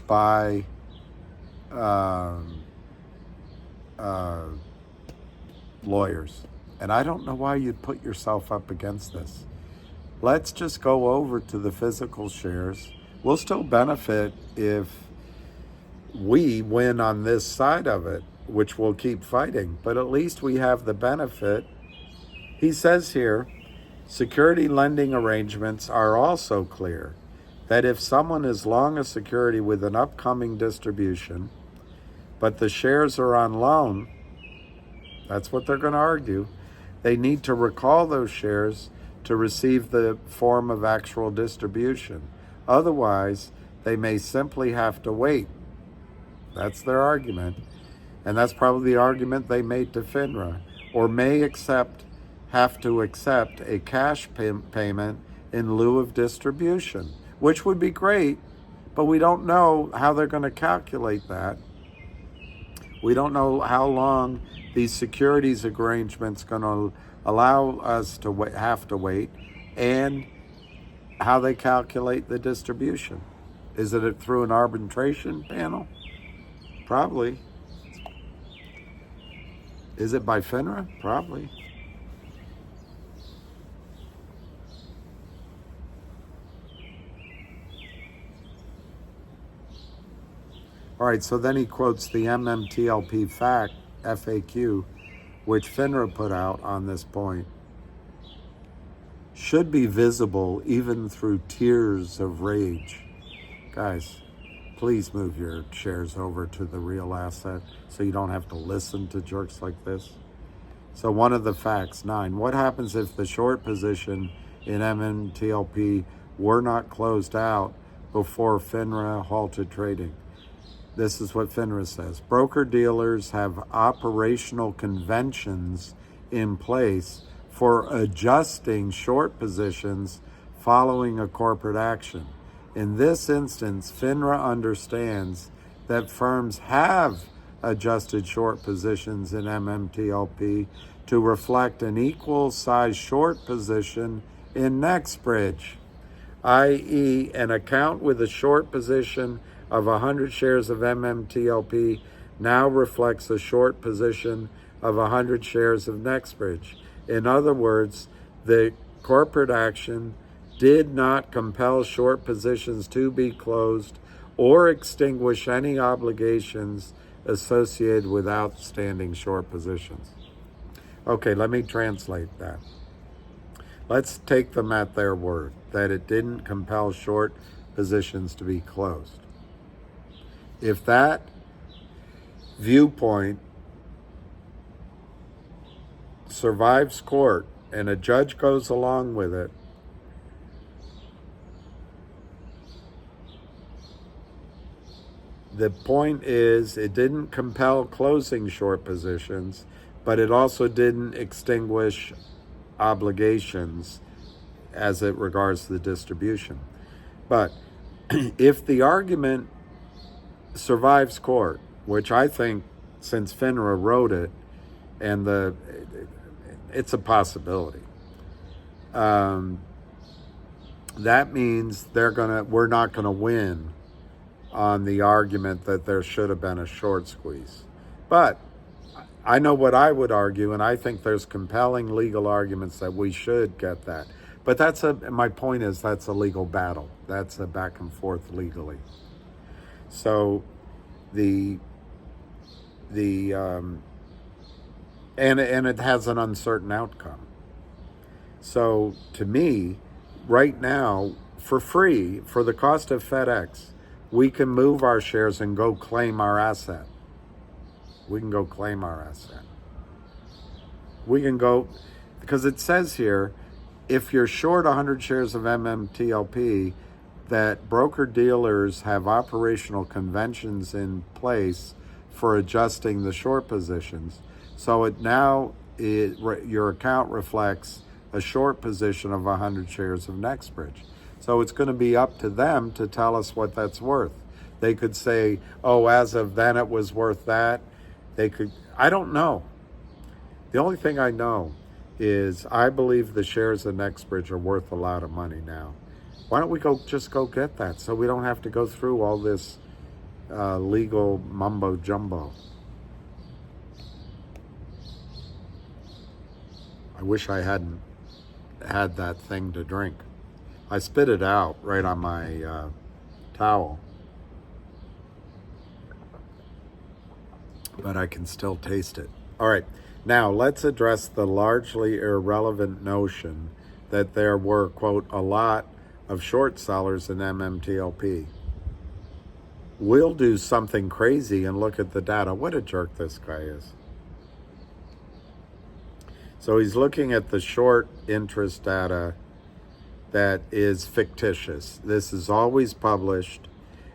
Speaker 1: by lawyers. And I don't know why you'd put yourself up against this. Let's just go over to the physical shares. We'll still benefit if we win on this side of it, which we'll keep fighting, but at least we have the benefit. He says here, security lending arrangements are also clear that if someone is long a security with an upcoming distribution, but the shares are on loan, that's what they're going to argue, they need to recall those shares to receive the form of actual distribution. Otherwise, they may simply have to wait. That's their argument. And that's probably the argument they made to FINRA, or may have to accept a cash payment in lieu of distribution, which would be great, but we don't know how they're going to calculate that. We don't know how long these securities arrangements going to allow us to have to wait, and how they calculate the distribution. Is it through an arbitration panel? Probably. Is it by FINRA? Probably. All right, so then he quotes the MMTLP FAQ, which FINRA put out on this point. Should be visible even through tears of rage. Guys, please move your shares over to the real asset so you don't have to listen to jerks like this. So one of the facts, 9, what happens if the short position in MMTLP were not closed out before FINRA halted trading? This is what FINRA says. Broker-dealers have operational conventions in place for adjusting short positions following a corporate action. In this instance, FINRA understands that firms have adjusted short positions in MMTLP to reflect an equal size short position in Nextbridge. i.e. an account with a short position of 100 shares of MMTLP now reflects a short position of 100 shares of Nextbridge. In other words, the corporate action did not compel short positions to be closed or extinguish any obligations associated with outstanding short positions. Okay, let me translate that. Let's take them at their word, that it didn't compel short positions to be closed. If that viewpoint survives court and a judge goes along with it, the point is it didn't compel closing short positions, but it also didn't extinguish obligations as it regards the distribution. But if the argument survives court, which I think since FINRA wrote it, and it's a possibility, that means we're not gonna win on the argument that there should have been a short squeeze. But I know what I would argue, and I think there's compelling legal arguments that we should get that. But my point is that's a legal battle. That's a back and forth legally. So and it has an uncertain outcome. So to me, right now, for free, for the cost of FedEx, we can move our shares and go claim our asset. We can go claim our asset. We can go, because it says here, if you're short 100 shares of MMTLP, that broker-dealers have operational conventions in place for adjusting the short positions. So your account reflects a short position of 100 shares of Nextbridge. So it's going to be up to them to tell us what that's worth. They could say, oh, as of then it was worth that. I don't know. The only thing I know is I believe the shares of Nextbridge are worth a lot of money now. Why don't we just go get that so we don't have to go through all this legal mumbo jumbo? I wish I hadn't had that thing to drink. I spit it out right on my towel, but I can still taste it. All right, now let's address the largely irrelevant notion that there were, quote, a lot of short sellers in MMTLP. We'll do something crazy and look at the data. What a jerk this guy is. So he's looking at the short interest data that is fictitious. This is always published,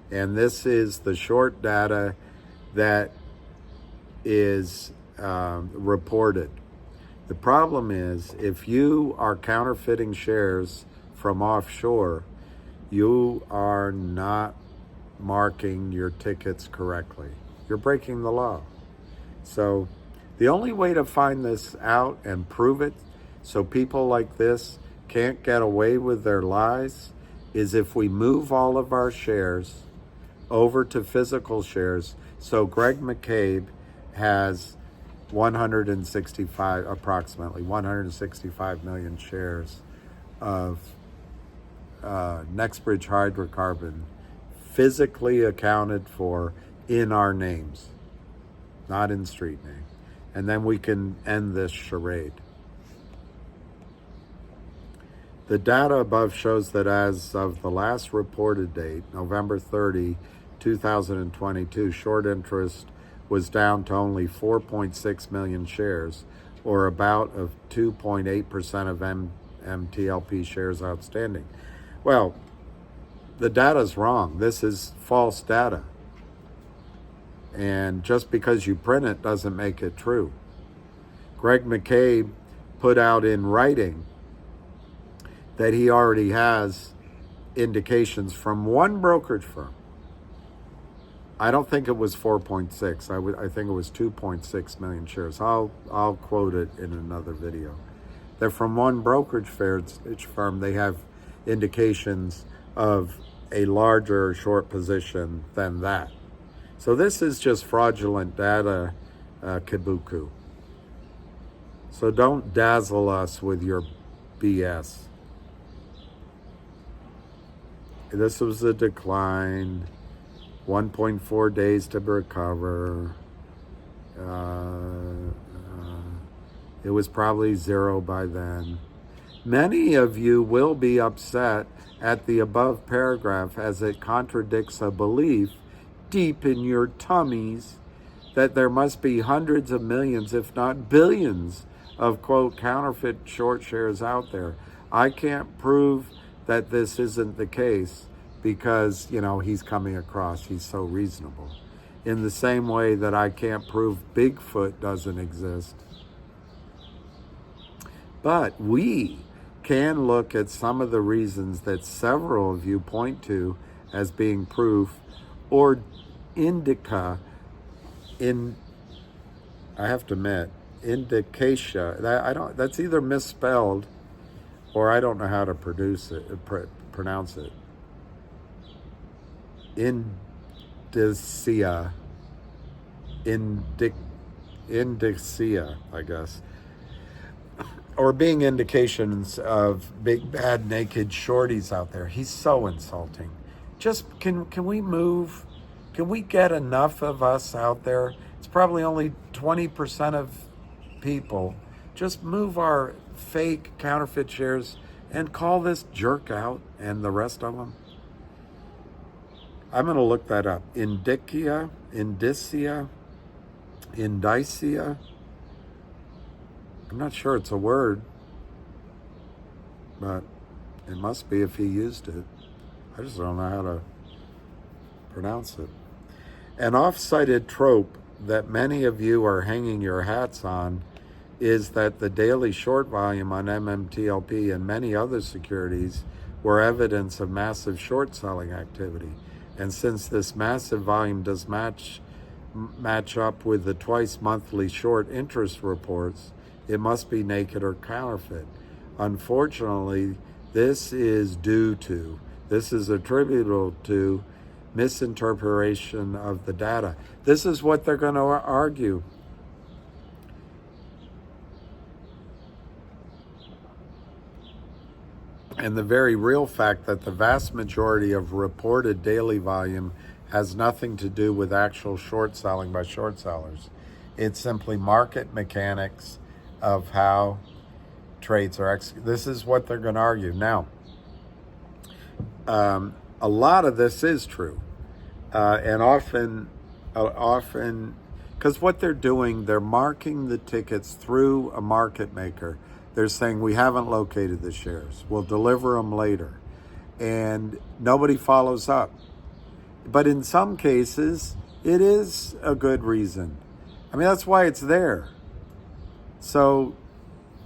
Speaker 1: and this is the short data that is reported. The problem is, if you are counterfeiting shares from offshore, you are not marking your tickets correctly. You're breaking the law. So the only way to find this out and prove it so people like this can't get away with their lies is if we move all of our shares over to physical shares. So Greg McCabe has approximately 165 million shares of Nextbridge hydrocarbon physically accounted for in our names, not in street name. And then we can end this charade. The data above shows that as of the last reported date, November 30, 2022, short interest was down to only 4.6 million shares, or about of 2.8% of MTLP shares outstanding. Well, the data's wrong. This is false data. And just because you print it doesn't make it true. Greg McCabe put out in writing that he already has indications from one brokerage firm. I don't think it was 4.6. I think it was 2.6 million shares. I'll quote it in another video. That from one brokerage firm, they have indications of a larger short position than that. So this is just fraudulent data, kabuku. So don't dazzle us with your BS. This was a decline, 1.4 days to recover. It was probably zero by then. Many of you will be upset at the above paragraph as it contradicts a belief deep in your tummies that there must be hundreds of millions, if not billions, of, quote, counterfeit short shares out there. I can't prove that this isn't the case because, he's coming across, he's so reasonable. In the same way that I can't prove Bigfoot doesn't exist. But we can look at some of the reasons that several of you point to as being proof or indica I have to admit, indication. That's either misspelled or I don't know how to pronounce it. Indicia, I guess. Or being indications of big, bad, naked shorties out there. He's so insulting. Just, can we move? Can we get enough of us out there? It's probably only 20% of people. Just move our fake counterfeit shares and call this jerk out and the rest of them. I'm going to look that up. Indicia. I'm not sure it's a word, but it must be if he used it. I just don't know how to pronounce it. An oft-cited trope that many of you are hanging your hats on is that the daily short volume on MMTLP and many other securities were evidence of massive short selling activity. And since this massive volume does match up with the twice monthly short interest reports, it must be naked or counterfeit. Unfortunately, this is attributable to misinterpretation of the data. This is what they're going to argue. And the very real fact that the vast majority of reported daily volume has nothing to do with actual short selling by short sellers. It's simply market mechanics of how trades are executed. This is what they're going to argue. Now, a lot of this is true. And often, because what they're doing, they're marking the tickets through a market maker. They're saying, we haven't located the shares. We'll deliver them later. And nobody follows up. But in some cases, it is a good reason. I mean, that's why it's there. So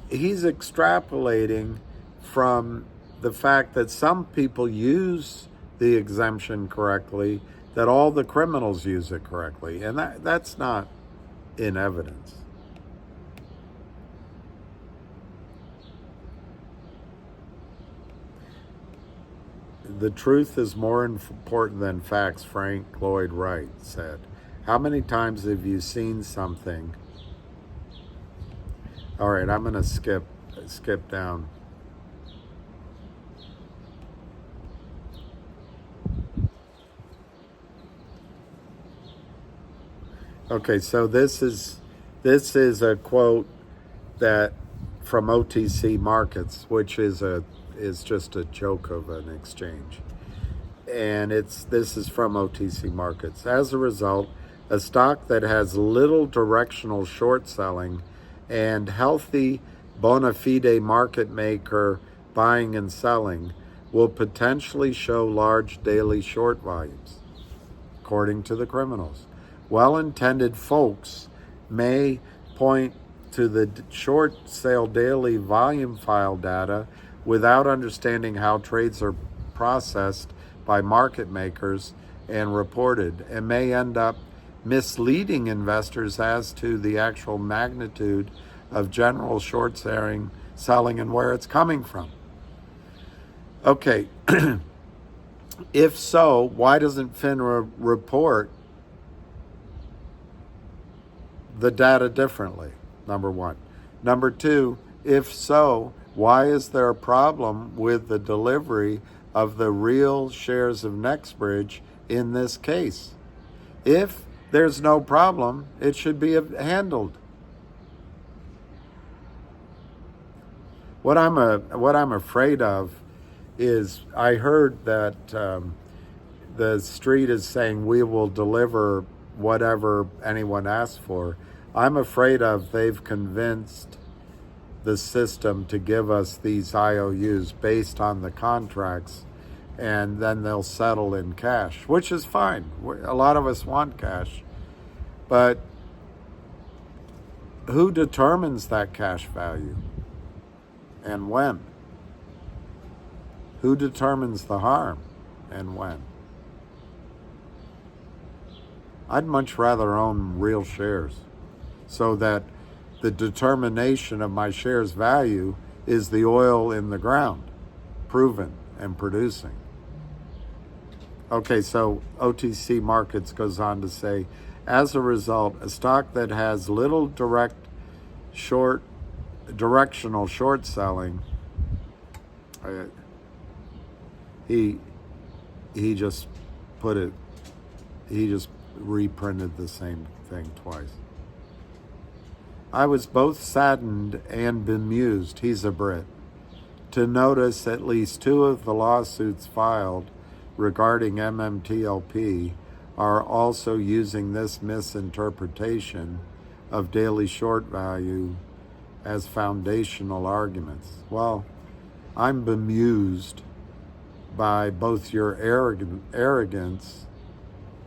Speaker 1: he's extrapolating from the fact that some people use the exemption correctly, that all the criminals use it correctly. And that's not in evidence. The truth is more important than facts, Frank Lloyd Wright said. How many times have you seen something? All right, I'm going to skip down. Okay, so this is a quote that from OTC Markets, which is just a joke of an exchange. And this is from OTC Markets. As a result, a stock that has little directional short selling and healthy bona fide market maker buying and selling will potentially show large daily short volumes, according to the criminals. Well-intended folks may point to the short sale daily volume file data without understanding how trades are processed by market makers and reported, and may end up misleading investors as to the actual magnitude of general short selling and where it's coming from. Okay, if so, why doesn't FINRA report the data differently? Number one. Number two, if so, why is there a problem with the delivery of the real shares of Nextbridge in this case? If there's no problem, it should be handled. What I'm afraid of is I heard that the street is saying we will deliver whatever anyone asks for. I'm afraid of they've convinced the system to give us these IOUs based on the contracts, and then they'll settle in cash, which is fine. A lot of us want cash, but who determines that cash value and when? Who determines the harm and when? I'd much rather own real shares so that the determination of my shares value is the oil in the ground, proven and producing. Okay, so OTC Markets goes on to say, as a result, a stock that has little directional short selling, he just put it, he just reprinted the same thing twice. I was both saddened and bemused, he's a Brit, to notice at least two of the lawsuits filed regarding MMTLP are also using this misinterpretation of daily short value as foundational arguments. Well, I'm bemused by both your arrogance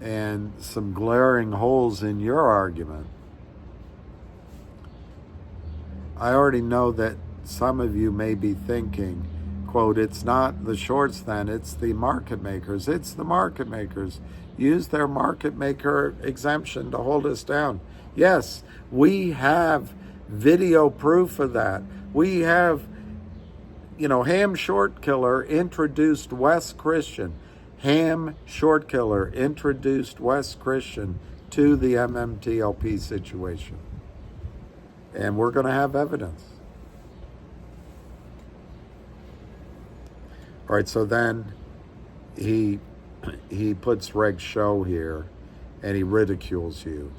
Speaker 1: and some glaring holes in your argument. I already know that some of you may be thinking, quote, it's not the shorts then, it's the market makers. It's the market makers. Use their market maker exemption to hold us down. Yes, we have video proof of that. We have, Ham Short Killer introduced Wes Christian. Ham Short Killer introduced Wes Christian to the MMTLP situation. And we're going to have evidence. All right, so then he puts Reg Show here, and he ridicules you.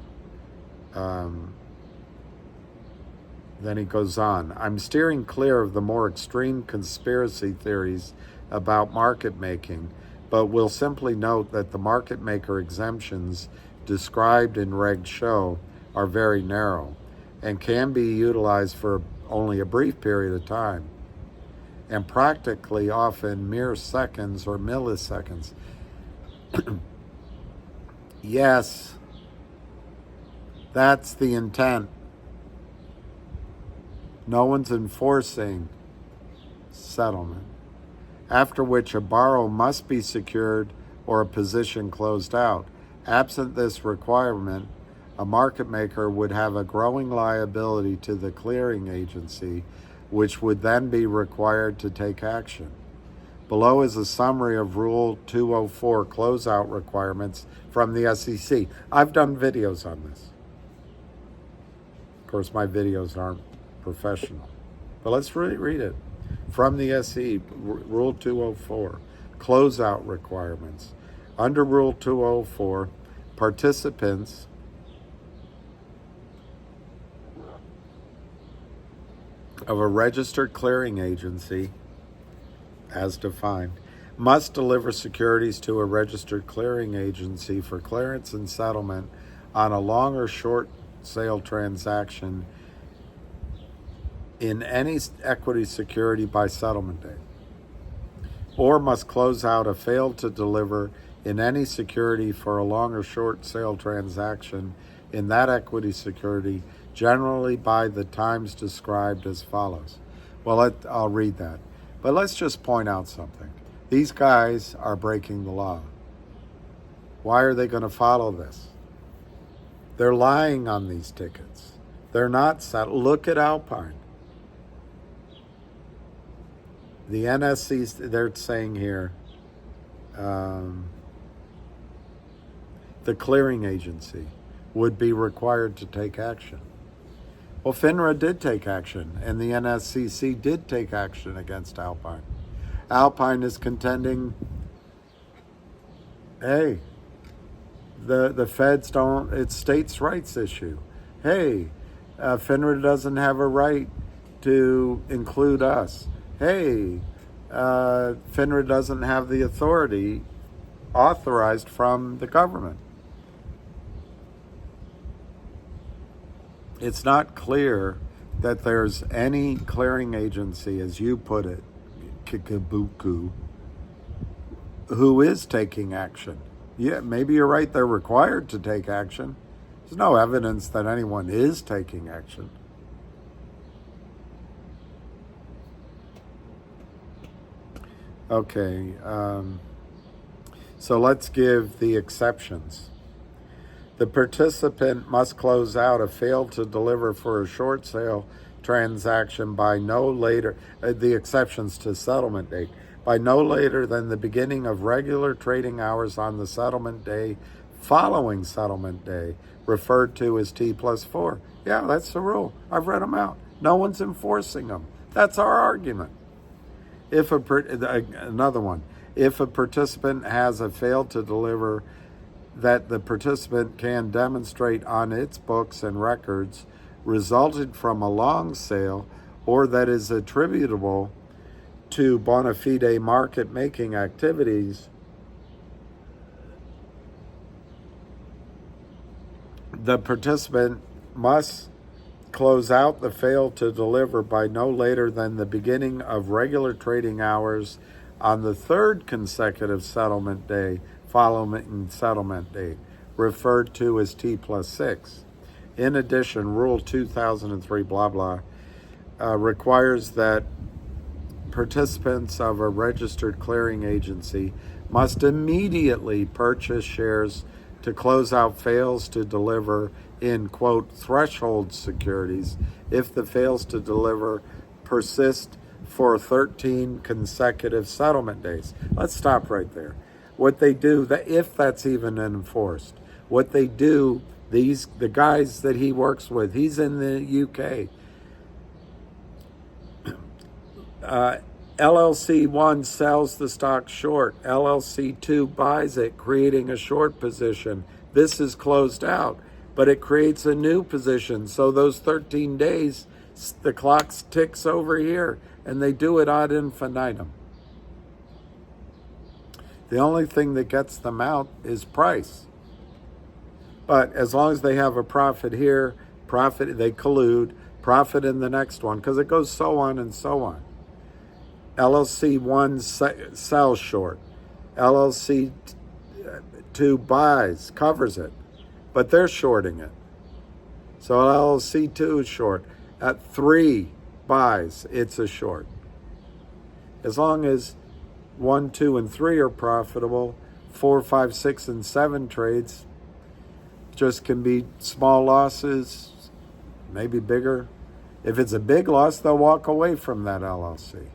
Speaker 1: Then he goes on, I'm steering clear of the more extreme conspiracy theories about market making, but will simply note that the market maker exemptions described in Reg Show are very narrow and can be utilized for only a brief period of time, and practically often mere seconds or milliseconds. Yes, that's the intent. No one's enforcing settlement, after which a borrow must be secured or a position closed out. Absent this requirement, a market maker would have a growing liability to the clearing agency, which would then be required to take action. Below is a summary of Rule 204 closeout requirements from the SEC. I've done videos on this. Of course, my videos aren't professional, but let's really read it. From the SEC, Rule 204, closeout requirements. Under Rule 204, participants of a registered clearing agency, as defined, must deliver securities to a registered clearing agency for clearance and settlement on a long or short sale transaction in any equity security by settlement date, or must close out a failed to deliver in any security for a long or short sale transaction in that equity security, generally by the times described as follows. Well, I'll read that. But let's just point out something. These guys are breaking the law. Why are they going to follow this? They're lying on these tickets. They're not set. Look at Alpine. the NSC, they're saying here, the clearing agency would be required to take action. Well, FINRA did take action, and the NSCC did take action against Alpine. Alpine is contending, hey, the feds don't, it's states' rights issue. Hey, FINRA doesn't have a right to include us. Hey, FINRA doesn't have the authority authorized from the government. It's not clear that there's any clearing agency, as you put it, Kikabuku, who is taking action. Yeah, maybe you're right, they're required to take action. There's no evidence that anyone is taking action. Okay, so let's give the exceptions. The participant must close out a fail to deliver for a short sale transaction by no later, the exceptions to settlement date, by no later than the beginning of regular trading hours on the settlement day following settlement day, referred to as T+4. Yeah, that's the rule. I've read them out. No one's enforcing them. That's our argument. Another one, if a participant has a failed to deliver that the participant can demonstrate on its books and records resulted from a long sale or that is attributable to bona fide market making activities, the participant must close out the fail to deliver by no later than the beginning of regular trading hours on the third consecutive settlement day following settlement date, referred to as T+6. In addition, Rule 2003 blah blah requires that participants of a registered clearing agency must immediately purchase shares to close out fails to deliver in, quote, threshold securities if the fails to deliver persist for 13 consecutive settlement days. Let's stop right there. What they do, if that's even enforced, what they do, the guys that he works with, he's in the UK. LLC1 sells the stock short. LLC2 buys it, creating a short position. This is closed out, but it creates a new position. So those 13 days, the clock ticks over here, and they do it ad infinitum. The only thing that gets them out is price. But as long as they have a profit here, they collude, profit in the next one, because it goes so on and so on. LLC1 sells short. LLC2 buys, covers it, but they're shorting it. So LLC2 is short. At 3 buys, it's a short. As long as 1, 2, and 3 are profitable, 4, 5, 6, and 7 trades just can be small losses, maybe bigger. If it's a big loss, they'll walk away from that LLC.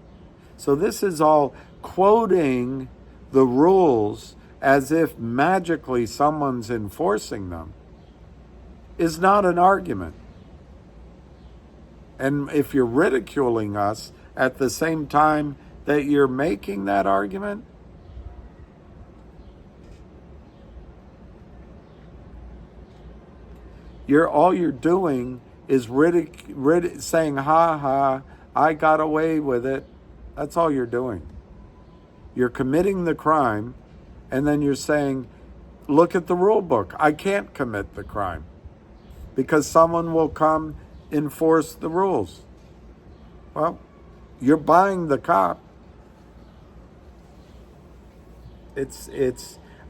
Speaker 1: So this is all quoting the rules as if magically someone's enforcing them is not an argument. And if you're ridiculing us at the same time that you're making that argument, all you're doing is saying, ha ha, I got away with it. That's all you're doing. You're committing the crime, and then you're saying, look at the rule book. I can't commit the crime because someone will come enforce the rules. Well, you're buying the cop.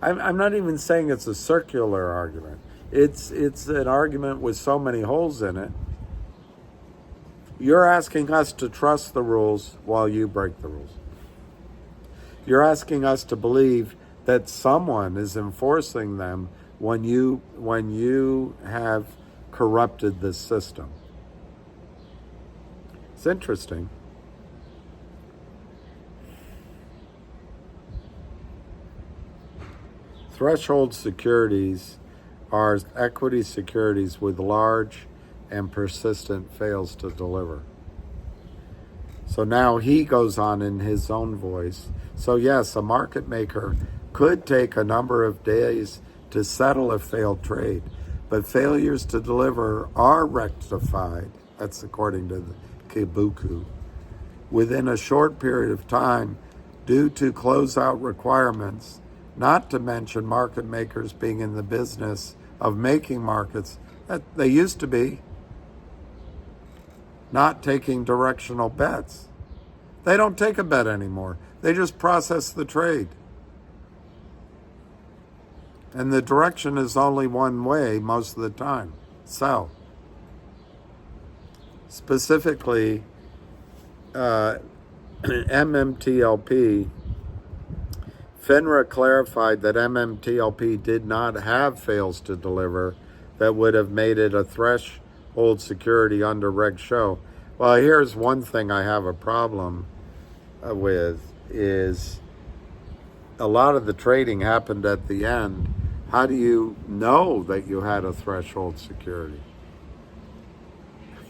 Speaker 1: I'm not even saying it's a circular argument. It's an argument with so many holes in it. You're asking us to trust the rules while you break the rules. You're asking us to believe that someone is enforcing them when you have corrupted the system. It's interesting. Threshold securities are equity securities with large and persistent fails to deliver. So now he goes on in his own voice. So yes, a market maker could take a number of days to settle a failed trade, but failures to deliver are rectified, that's according to the Kibuku, within a short period of time due to closeout requirements, not to mention market makers being in the business of making markets that they used to be, not taking directional bets. They don't take a bet anymore. They just process the trade. And the direction is only one way most of the time, sell. Specifically, MMTLP, FINRA clarified that MMTLP did not have fails to deliver that would have made it a threshold security under Reg Show. Well, here's one thing I have a problem with is a lot of the trading happened at the end. How do you know that you had a threshold security?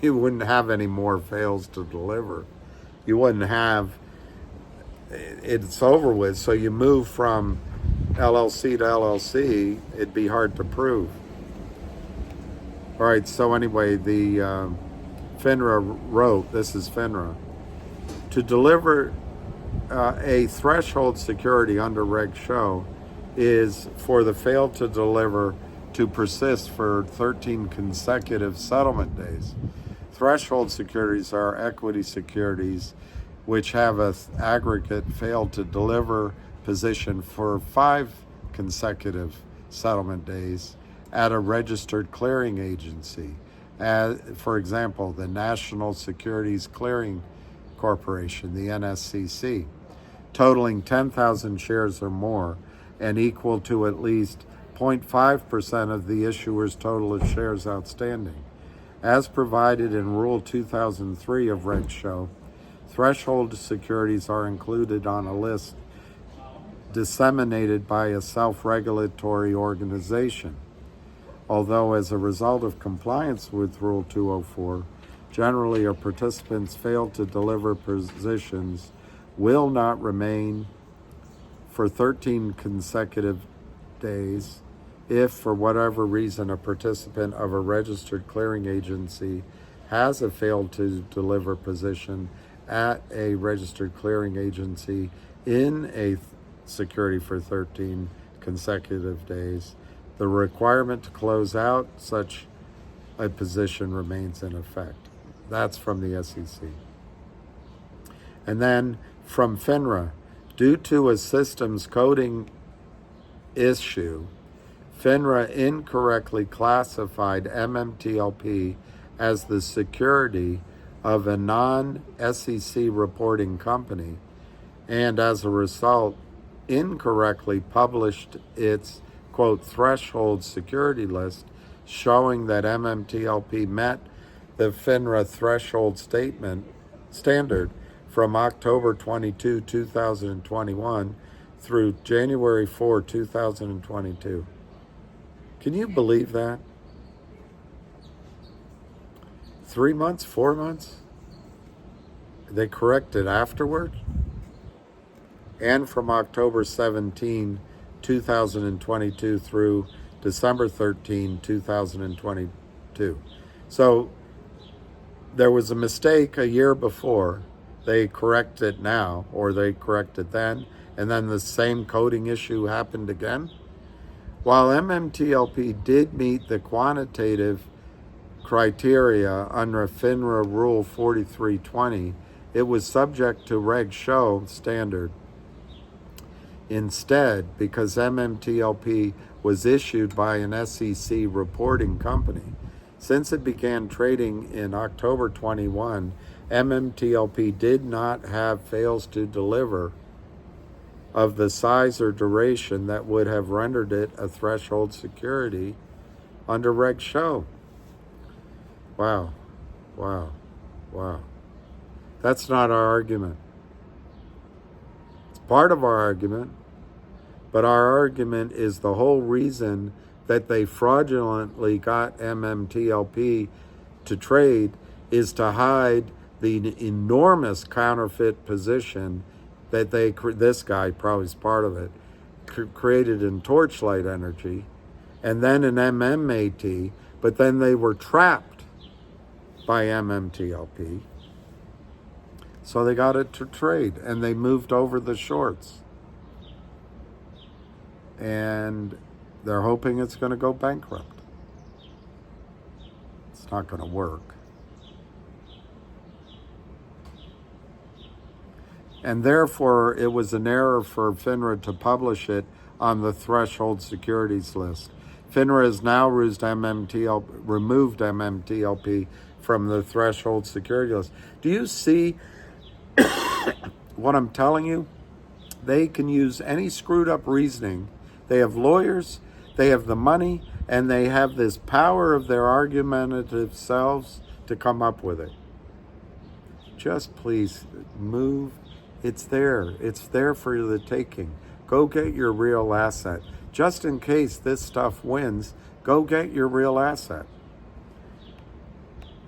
Speaker 1: You wouldn't have any more fails to deliver. You wouldn't have, it's over with. So you move from LLC to LLC, it'd be hard to prove. All right, so anyway, the FINRA wrote, this is FINRA, to deliver a threshold security under Reg Show is for the fail to deliver to persist for 13 consecutive settlement days. Threshold securities are equity securities which have an aggregate fail to deliver position for 5 consecutive settlement days at a registered clearing agency. For example, the National Securities Clearing Corporation, the NSCC, totaling 10,000 shares or more and equal to at least 0.5% of the issuer's total of shares outstanding. As provided in Rule 2003 of Reg Show, threshold securities are included on a list disseminated by a self-regulatory organization. Although as a result of compliance with Rule 204, generally a participant's fail to deliver positions will not remain for 13 consecutive days if, for whatever reason, a participant of a registered clearing agency has a failed to deliver position at a registered clearing agency in a security for 13 consecutive days. The requirement to close out such a position remains in effect. That's from the SEC. And then from FINRA, due to a systems coding issue, FINRA incorrectly classified MMTLP as the security of a non-SEC reporting company, and as a result, incorrectly published its, quote, threshold security list, showing that MMTLP met the FINRA threshold standard from October 22, 2021 through January 4, 2022. Can you believe that? 3 months, 4 months? They corrected afterward? And from October 17, 2022 through December 13, 2022. So there was a mistake a year before. They correct it now, or they correct it then, and then the same coding issue happened again? While MMTLP did meet the quantitative criteria under FINRA Rule 4320, it was subject to Reg Show standard. Instead, because MMTLP was issued by an SEC reporting company, since it began trading in October 21, MMTLP did not have fails to deliver of the size or duration that would have rendered it a threshold security under Reg Show. Wow, wow, wow. That's not our argument. It's part of our argument, But our argument is the whole reason that they fraudulently got MMTLP to trade is to hide the enormous counterfeit position that this guy probably is part of it, created in Torchlight Energy, and then in MMAT, but then they were trapped by MMTLP. So they got it to trade, and they moved over the shorts. And they're hoping it's going to go bankrupt. It's not going to work. And therefore, it was an error for FINRA to publish it on the threshold securities list. FINRA has now removed MMTLP from the threshold security list. Do you see what I'm telling you? They can use any screwed up reasoning. They have lawyers, they have the money, and they have this power of their argumentative selves to come up with it. Just please move. It's there. It's there for the taking. Go get your real asset. Just in case this stuff wins, go get your real asset.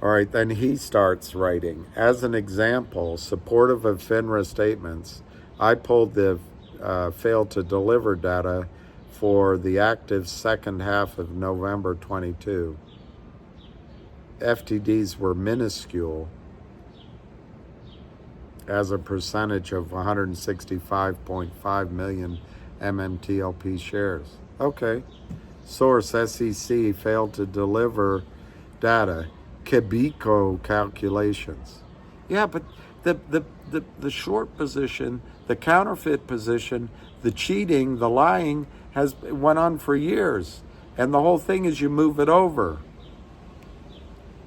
Speaker 1: All right, then he starts writing. As an example, supportive of FINRA statements, I pulled the failed to deliver data for the active second half of November 22. FTDs were minuscule as a percentage of 165.5 million MMTLP shares. Okay. Source, SEC failed to deliver data. Keuniko calculations. Yeah, but the short position, the counterfeit position, the cheating, the lying went on for years. And the whole thing is you move it over.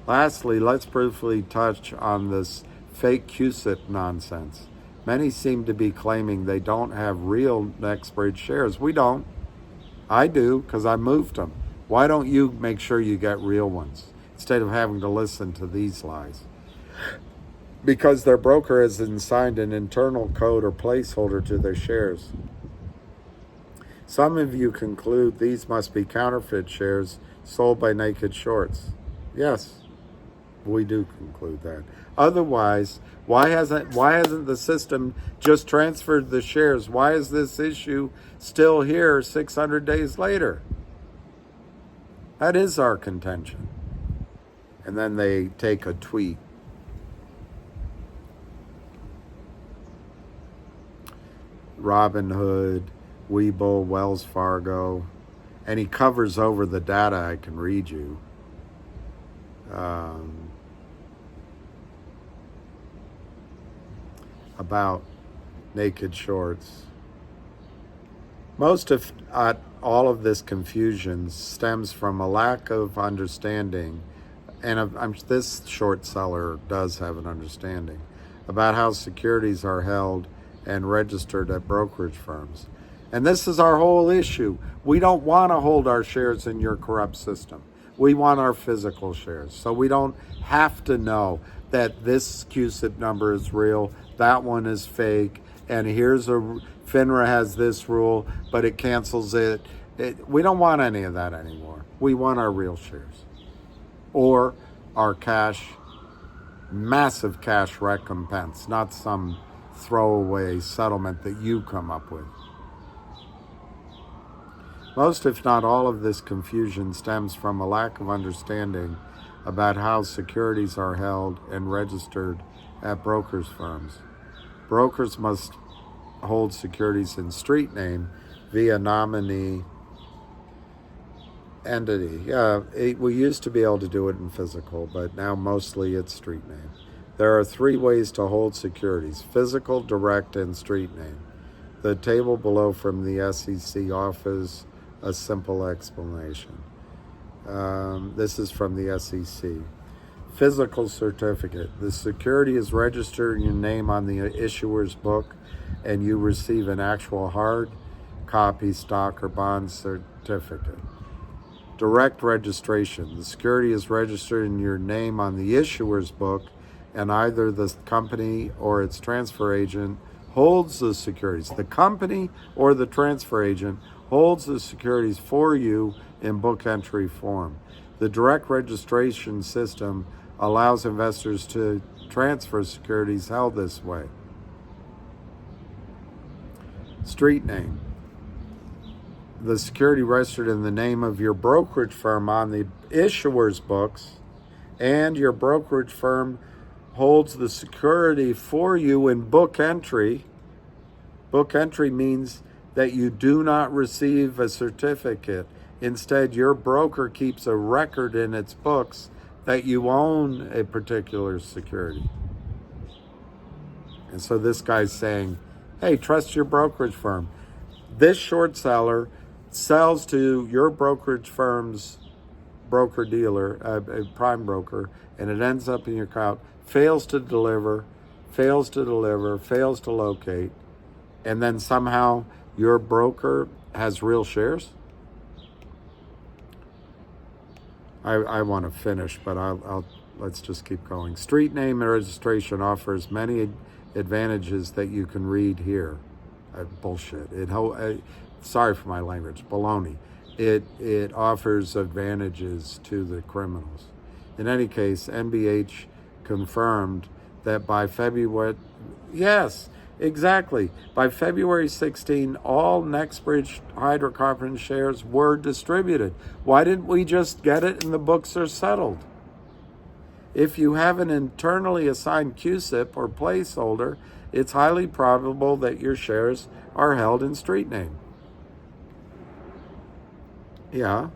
Speaker 1: Lastly, let's briefly touch on this fake QSIP nonsense. Many seem to be claiming they don't have real Nextbridge shares. We don't. I do, because I moved them. Why don't you make sure you get real ones instead of having to listen to these lies? Because their broker has assigned an internal code or placeholder to their shares. Some of you conclude these must be counterfeit shares sold by naked shorts. Yes, we do conclude that. Otherwise, why hasn't the system just transferred the shares? Why is this issue still here 600 days later? That is our contention. And then they take a tweet. Robinhood, Webull, Wells Fargo, and he covers over the data I can read you. About naked shorts. Most of all of this confusion stems from a lack of understanding, and this short seller does have an understanding, about how securities are held and registered at brokerage firms. And this is our whole issue. We don't want to hold our shares in your corrupt system. We want our physical shares. So we don't have to know that this QSIP number is real, that one is fake, and FINRA has this rule, but it cancels it. We don't want any of that anymore. We want our real shares. Or our cash, massive cash recompense, not some throwaway settlement that you come up with. Most, if not all, of this confusion stems from a lack of understanding about how securities are held and registered at brokers' firms. Brokers must hold securities in street name via nominee entity. We used to be able to do it in physical, but now mostly it's street name. There are 3 ways to hold securities: physical, direct, and street name. The table below from the SEC offers a simple explanation. This is from the SEC. Physical certificate. The security is registered in your name on the issuer's book, and you receive an actual hard copy stock or bond certificate. Direct registration. The security is registered in your name on the issuer's book, and either the company or its transfer agent holds the securities. The company or the transfer agent holds the securities for you in book entry form. The direct registration system allows investors to transfer securities held this way. Street name. The security registered in the name of your brokerage firm on the issuer's books, and your brokerage firm holds the security for you in book entry. Book entry means that you do not receive a certificate. Instead, your broker keeps a record in its books that you own a particular security. And so this guy's saying, hey, trust your brokerage firm. This short seller sells to your brokerage firm's broker-dealer, a prime broker, and it ends up in your account, fails to deliver, fails to locate, and then somehow your broker has real shares? I want to finish, but let's just keep going. Street name and registration offers many advantages that you can read here. Bullshit. Sorry for my language. Baloney. It offers advantages to the criminals. In any case, NBH confirmed that by February, yes, exactly. By February 16, all Nextbridge hydrocarbon shares were distributed. Why didn't we just get it and the books are settled? If you have an internally assigned QSIP or placeholder, it's highly probable that your shares are held in street name. Yeah,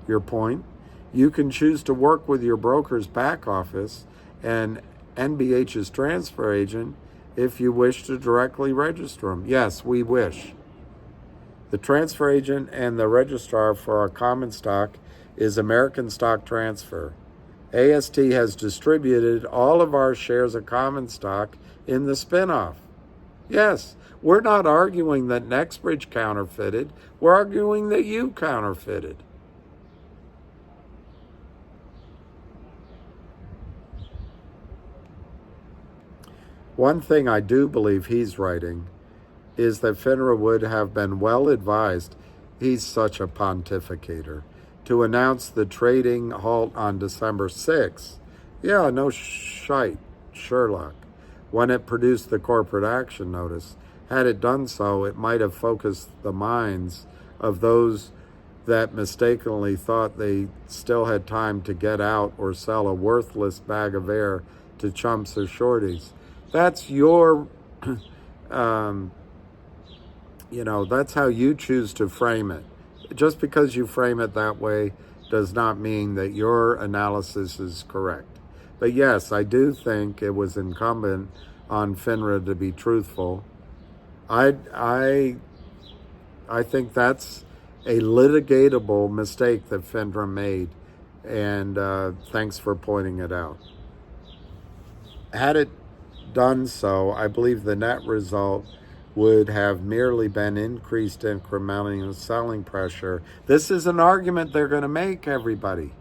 Speaker 1: your point. You can choose to work with your broker's back office and NBH's transfer agent if you wish to directly register them. Yes, we wish. The transfer agent and the registrar for our common stock is American Stock Transfer. AST has distributed all of our shares of common stock in the spinoff. Yes, we're not arguing that Nextbridge counterfeited. We're arguing that you counterfeited. One thing I do believe he's writing is that FINRA would have been well advised, he's such a pontificator, to announce the trading halt on December 6th. Yeah, no shite, Sherlock. When it produced the corporate action notice. Had it done so, it might have focused the minds of those that mistakenly thought they still had time to get out or sell a worthless bag of air to chumps or shorties. That's your, that's how you choose to frame it. Just because you frame it that way does not mean that your analysis is correct. But yes, I do think it was incumbent on FINRA to be truthful. I think that's a litigatable mistake that FINRA made, and thanks for pointing it out. Had it done so, I believe the net result would have merely been increased incremental selling pressure. This is an argument they're going to make, everybody.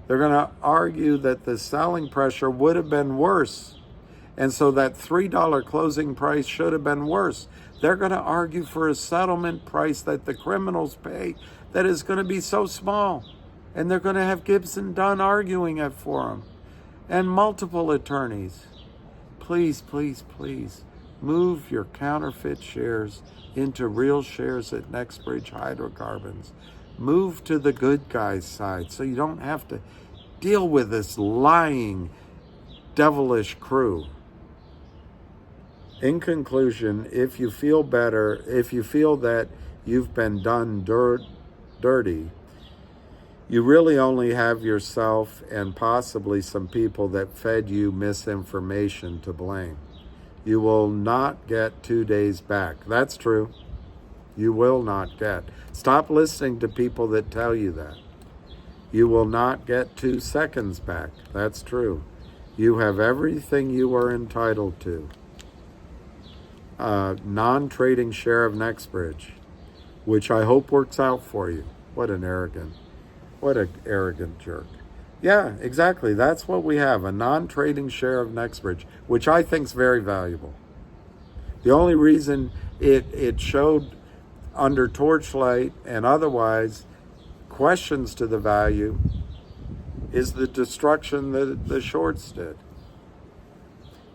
Speaker 1: They're going to argue that the selling pressure would have been worse, and so that $3 closing price should have been worse. They're going to argue for a settlement price that the criminals pay that is going to be so small, and they're going to have Gibson Dunn arguing it for them, and multiple attorneys. Please, please, please, move your counterfeit shares into real shares at Nextbridge Hydrocarbons. Move to the good guys' side so you don't have to deal with this lying, devilish crew. In conclusion, if you feel that you've been done dirty, you really only have yourself and possibly some people that fed you misinformation to blame. You will not get 2 days back. That's true. You will not get. Stop listening to people that tell you that. You will not get 2 seconds back. That's true. You have everything you are entitled to. Non-trading share of Nextbridge, which I hope works out for you. What an arrogant jerk. Yeah, exactly. That's what we have, a non-trading share of Nextbridge, which I think is very valuable. The only reason it showed under Torchlight and otherwise questions to the value is the destruction that the shorts did.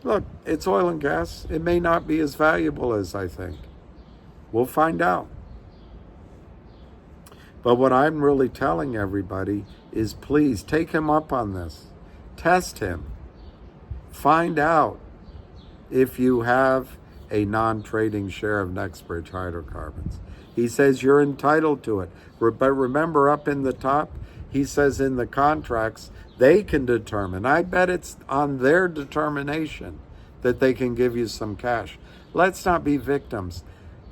Speaker 1: Look, it's oil and gas. It may not be as valuable as I think. We'll find out. But what I'm really telling everybody is please take him up on this. Test him. Find out if you have a non-trading share of Nextbridge hydrocarbons. He says you're entitled to it. But remember up in the top, he says in the contracts, they can determine. I bet it's on their determination that they can give you some cash. Let's not be victims.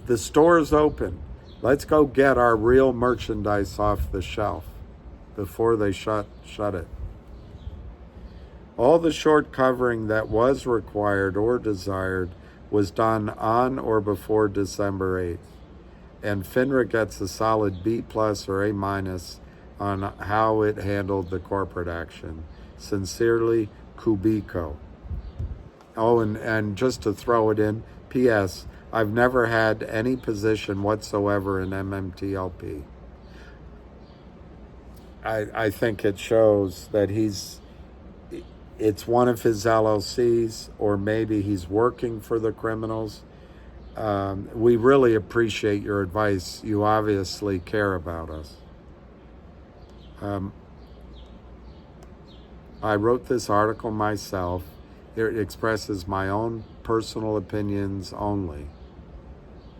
Speaker 1: The store's open. Let's go get our real merchandise off the shelf before they shut it. All the short covering that was required or desired was done on or before December 8th. And FINRA gets a solid B+ or A- on how it handled the corporate action. Sincerely, Keuniko. Oh, and just to throw it in, P.S., I've never had any position whatsoever in MMTLP. I think it shows that it's one of his LLCs, or maybe he's working for the criminals. We really appreciate your advice. You obviously care about us. I wrote this article myself. It expresses my own personal opinions only.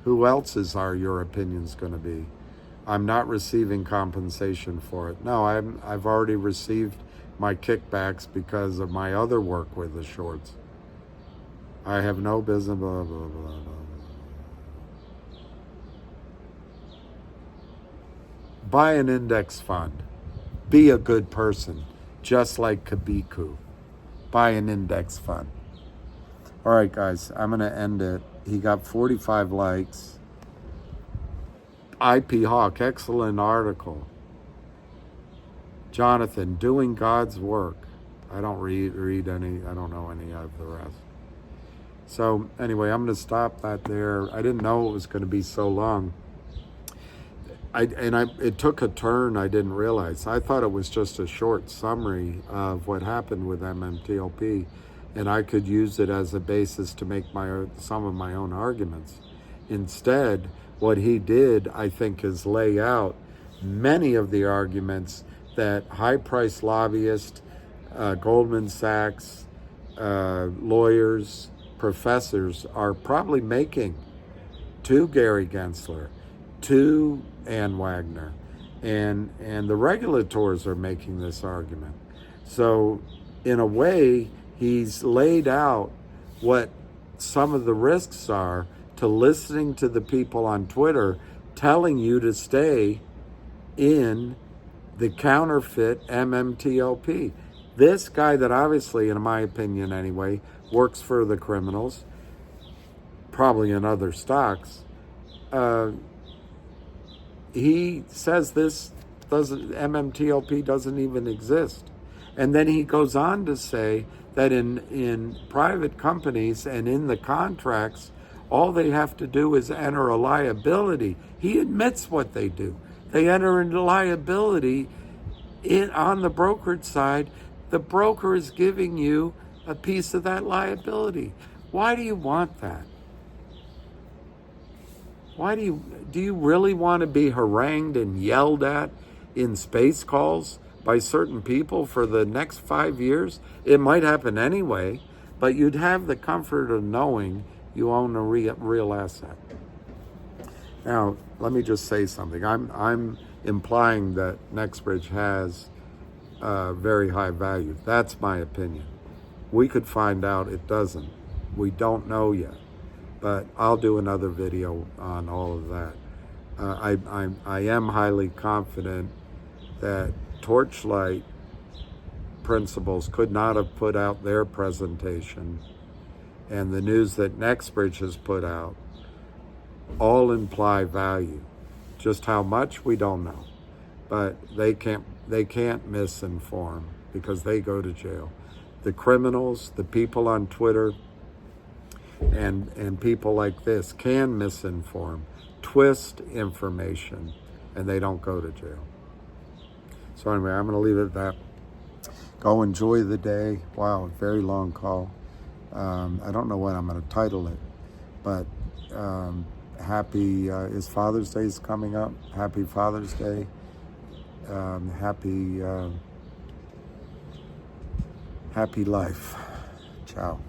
Speaker 1: Who else's are your opinions going to be? I'm not receiving compensation for it. No, I've already received my kickbacks because of my other work with the shorts. I have no business, blah, blah, blah, blah. Buy an index fund. Be a good person, just like Keuniko. Buy an index fund. All right, guys, I'm going to end it. He got 45 likes. IP Hawk, excellent article. Jonathan, doing God's work. I don't read any, I don't know any of the rest. So anyway, I'm going to stop that there. I didn't know it was going to be so long. It took a turn I didn't realize. I thought it was just a short summary of what happened with MMTLP, and I could use it as a basis to make some of my own arguments. Instead, what he did, I think, is lay out many of the arguments that high-priced lobbyists, Goldman Sachs, lawyers, professors are probably making to Gary Gensler, to Ann Wagner, and the regulators are making this argument. So in a way, he's laid out what some of the risks are to listening to the people on Twitter telling you to stay in the counterfeit MMTLP. This guy that obviously, in my opinion anyway, works for the criminals, probably in other stocks, he says MMTLP doesn't even exist. And then he goes on to say that in private companies and in the contracts, all they have to do is enter a liability. He admits what they do. They enter into liability on the brokerage side. The broker is giving you a piece of that liability. Why do you want that? Do you really want to be harangued and yelled at in space calls by certain people for the next 5 years? It might happen anyway, but you'd have the comfort of knowing you own a real asset. Now, let me just say something. I'm implying that Nextbridge has very high value. That's my opinion. We could find out it doesn't. We don't know yet. But I'll do another video on all of that. I am highly confident that Torchlight principals could not have put out their presentation, and the news that Nextbridge has put out all imply value. Just how much, we don't know. But they can't misinform because they go to jail. The criminals, the people on Twitter, And people like this can misinform, twist information, and they don't go to jail. So anyway, I'm going to leave it at that. Go enjoy the day. Wow, very long call. I don't know what I'm going to title it, but happy, is Father's Day is coming up. Happy Father's Day. Happy life. Ciao.